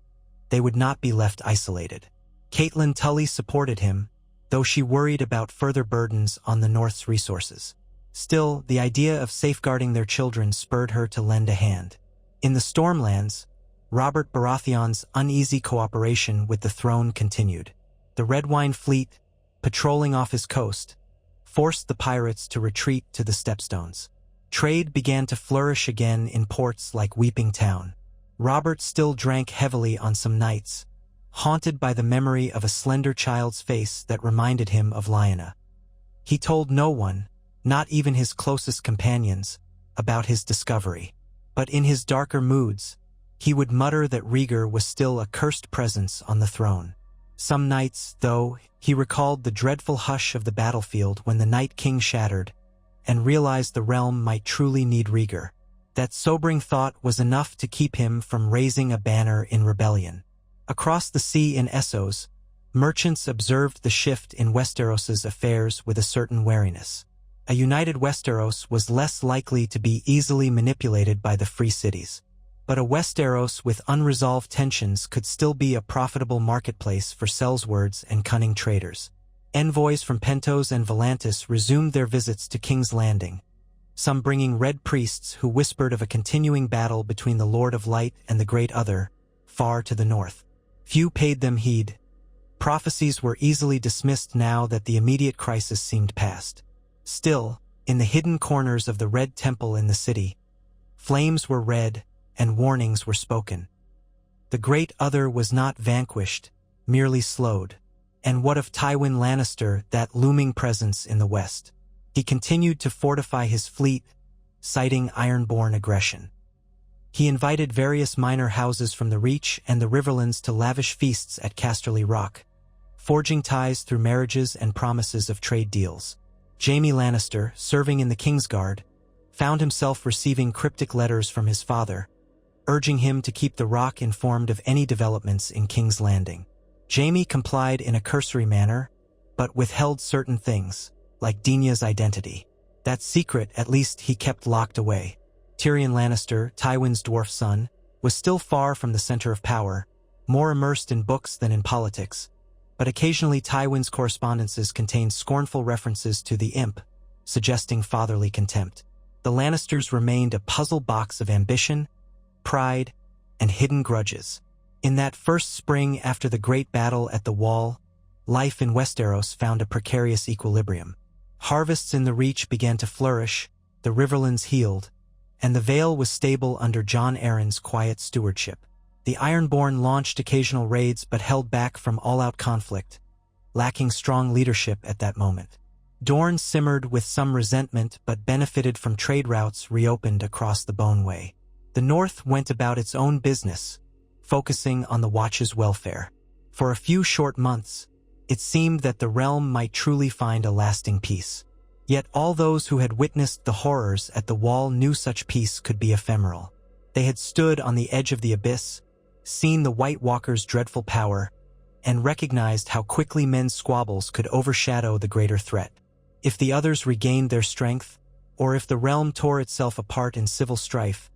they would not be left isolated. Catelyn Tully supported him, though she worried about further burdens on the North's resources. Still, the idea of safeguarding their children spurred her to lend a hand. In the Stormlands, Robert Baratheon's uneasy cooperation with the throne continued. The Redwyne fleet, patrolling off his coast, forced the pirates to retreat to the Stepstones. Trade began to flourish again in ports like Weeping Town. Robert still drank heavily on some nights, haunted by the memory of a slender child's face that reminded him of Lyanna. He told no one, not even his closest companions, about his discovery. But in his darker moods, he would mutter that Rhaegar was still a cursed presence on the throne. Some nights, though, he recalled the dreadful hush of the battlefield when the Night King shattered, and realized the realm might truly need Rhaegar. That sobering thought was enough to keep him from raising a banner in rebellion. Across the sea in Essos, merchants observed the shift in Westeros's affairs with a certain wariness. A united Westeros was less likely to be easily manipulated by the free cities. But a Westeros with unresolved tensions could still be a profitable marketplace for sellswords and cunning traders. Envoys from Pentos and Volantis resumed their visits to King's Landing, some bringing red priests who whispered of a continuing battle between the Lord of Light and the Great Other, far to the north. Few paid them heed. Prophecies were easily dismissed now that the immediate crisis seemed past. Still, in the hidden corners of the Red Temple in the city, flames were red and warnings were spoken. The Great Other was not vanquished, merely slowed. And what of Tywin Lannister, that looming presence in the west? He continued to fortify his fleet, citing Ironborn aggression. He invited various minor houses from the Reach and the Riverlands to lavish feasts at Casterly Rock, forging ties through marriages and promises of trade deals. Jaime Lannister, serving in the Kingsguard, found himself receiving cryptic letters from his father, urging him to keep the Rock informed of any developments in King's Landing. Jaime complied in a cursory manner, but withheld certain things, like Dina's identity. That secret, at least, he kept locked away. Tyrion Lannister, Tywin's dwarf son, was still far from the center of power, more immersed in books than in politics, but occasionally Tywin's correspondences contained scornful references to the imp, suggesting fatherly contempt. The Lannisters remained a puzzle box of ambition, pride, and hidden grudges. In that first spring after the great battle at the Wall, life in Westeros found a precarious equilibrium. Harvests in the Reach began to flourish, the Riverlands healed, and the Vale was stable under Jon Arryn's quiet stewardship. The Ironborn launched occasional raids but held back from all-out conflict, lacking strong leadership at that moment. Dorne simmered with some resentment but benefited from trade routes reopened across the Boneway. The North went about its own business, focusing on the Watch's welfare. For a few short months, it seemed that the realm might truly find a lasting peace. Yet all those who had witnessed the horrors at the Wall knew such peace could be ephemeral. They had stood on the edge of the abyss, seen the White Walker's dreadful power, and recognized how quickly men's squabbles could overshadow the greater threat. If the others regained their strength, or if the realm tore itself apart in civil strife,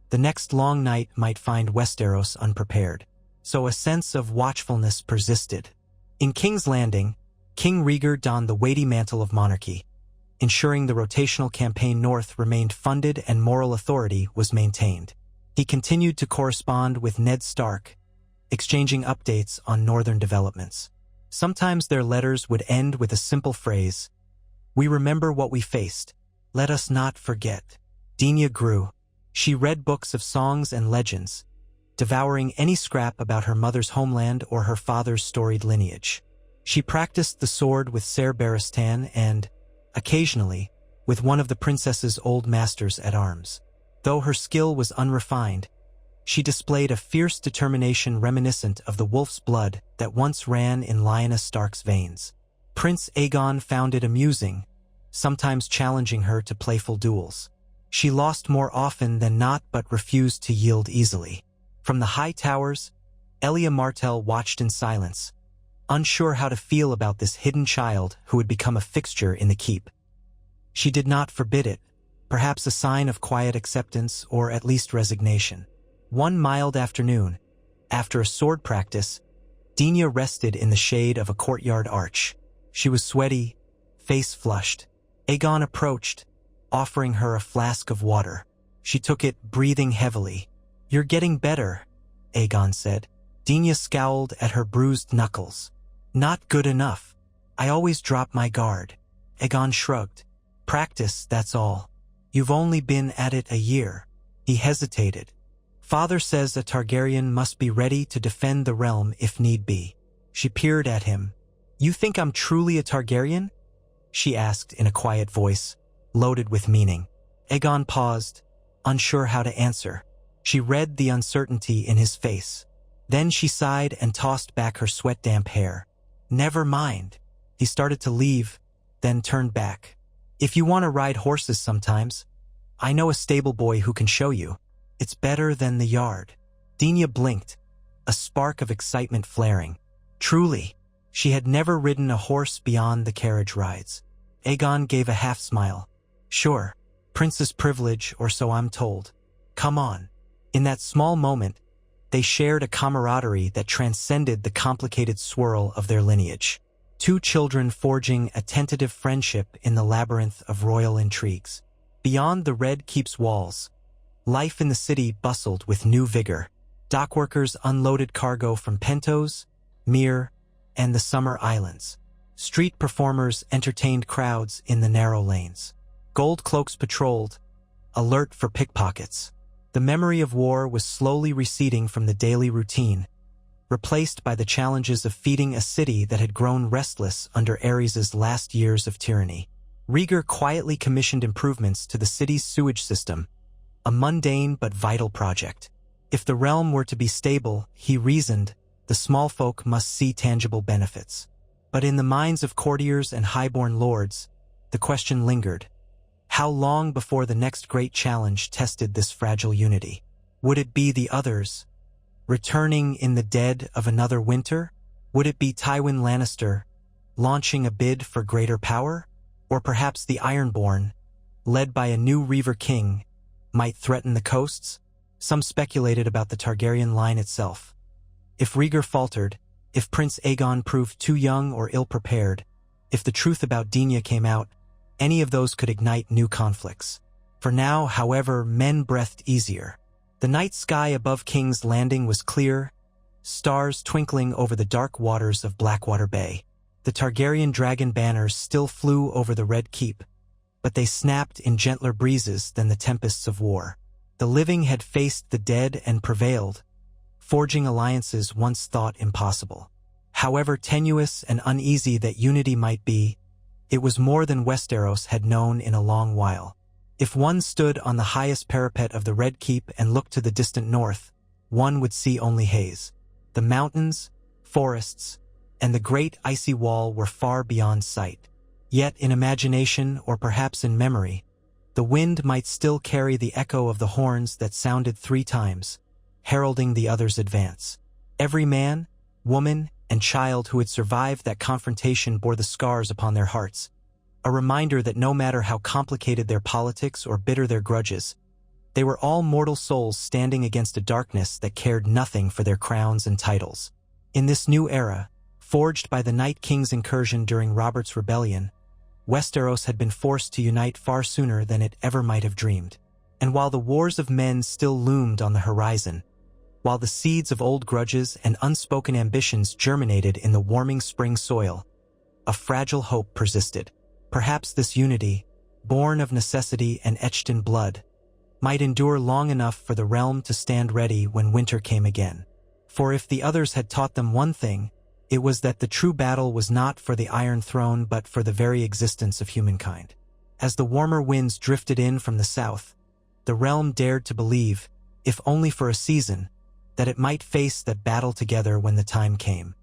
the next long night might find Westeros unprepared. so a sense of watchfulness persisted. In King's Landing, King Rhaegar donned the weighty mantle of monarchy, ensuring the rotational campaign north remained funded and moral authority was maintained. He continued to correspond with Ned Stark, exchanging updates on northern developments. Sometimes their letters would end with a simple phrase, "We remember what we faced. Let us not forget." Dina grew. She read books of songs and legends, devouring any scrap about her mother's homeland or her father's storied lineage. She practiced the sword with Ser Barristan and, occasionally, with one of the princess's old masters at arms. Though her skill was unrefined, she displayed a fierce determination reminiscent of the wolf's blood that once ran in Lyanna Stark's veins. Prince Aegon found it amusing, sometimes challenging her to playful duels. She lost more often than not but refused to yield easily. From the high towers, Elia Martell watched in silence, unsure how to feel about this hidden child who would become a fixture in the keep. She did not forbid it, perhaps a sign of quiet acceptance or at least resignation. One mild afternoon, after a sword practice, Dina rested in the shade of a courtyard arch. She was sweaty, face flushed. Aegon approached, offering her a flask of water. She took it, breathing heavily. "You're getting better," Aegon said. Dina scowled at her bruised knuckles. "Not good enough. I always drop my guard." Aegon shrugged. "Practice, that's all. You've only been at it a year." He hesitated. "Father says a Targaryen must be ready to defend the realm if need be." She peered at him. "You think I'm truly a Targaryen?" she asked in a quiet voice, loaded with meaning. Aegon paused, unsure how to answer. She read the uncertainty in his face. Then she sighed and tossed back her sweat-damp hair. "Never mind." He started to leave, then turned back. "If you want to ride horses sometimes, I know a stable boy who can show you. It's better than the yard." Dina blinked, a spark of excitement flaring. Truly, she had never ridden a horse beyond the carriage rides. Aegon gave a half-smile. "Sure, princess privilege, or so I'm told. Come on." In that small moment, they shared a camaraderie that transcended the complicated swirl of their lineage. Two children forging a tentative friendship in the labyrinth of royal intrigues. Beyond the Red Keep's walls, life in the city bustled with new vigor. Dockworkers unloaded cargo from Pentos, Myr, and the Summer Islands. Street performers entertained crowds in the narrow lanes. Gold cloaks patrolled, alert for pickpockets. The memory of war was slowly receding from the daily routine, replaced by the challenges of feeding a city that had grown restless under Aerys's last years of tyranny. Rhaegar quietly commissioned improvements to the city's sewage system, a mundane but vital project. If the realm were to be stable, he reasoned, the small folk must see tangible benefits. But in the minds of courtiers and highborn lords, the question lingered. How long before the next great challenge tested this fragile unity? Would it be the others, returning in the dead of another winter? Would it be Tywin Lannister, launching a bid for greater power? Or perhaps the Ironborn, led by a new Reaver king, might threaten the coasts? Some speculated about the Targaryen line itself. If Rhaegar faltered, if Prince Aegon proved too young or ill-prepared, if the truth about Dina came out, any of those could ignite new conflicts. For now, however, men breathed easier. The night sky above King's Landing was clear, stars twinkling over the dark waters of Blackwater Bay. The Targaryen dragon banners still flew over the Red Keep, but they snapped in gentler breezes than the tempests of war. The living had faced the dead and prevailed, forging alliances once thought impossible. However tenuous and uneasy that unity might be, it was more than Westeros had known in a long while. If one stood on the highest parapet of the Red Keep and looked to the distant north, one would see only haze. The mountains, forests, and the great icy wall were far beyond sight. Yet in imagination, or perhaps in memory, the wind might still carry the echo of the horns that sounded 3 times, heralding the other's advance. Every man, woman, and child who had survived that confrontation bore the scars upon their hearts, a reminder that no matter how complicated their politics or bitter their grudges, They were all mortal souls standing against a darkness that cared nothing for their crowns and titles. In this new era, forged by the Night King's incursion during Robert's rebellion, Westeros had been forced to unite far sooner than it ever might have dreamed. And while the wars of men still loomed on the horizon, while the seeds of old grudges and unspoken ambitions germinated in the warming spring soil, a fragile hope persisted. Perhaps this unity, born of necessity and etched in blood, might endure long enough for the realm to stand ready when winter came again. For if the others had taught them one thing, it was that the true battle was not for the Iron Throne but for the very existence of humankind. As the warmer winds drifted in from the south, the realm dared to believe, if only for a season, that it might face that battle together when the time came.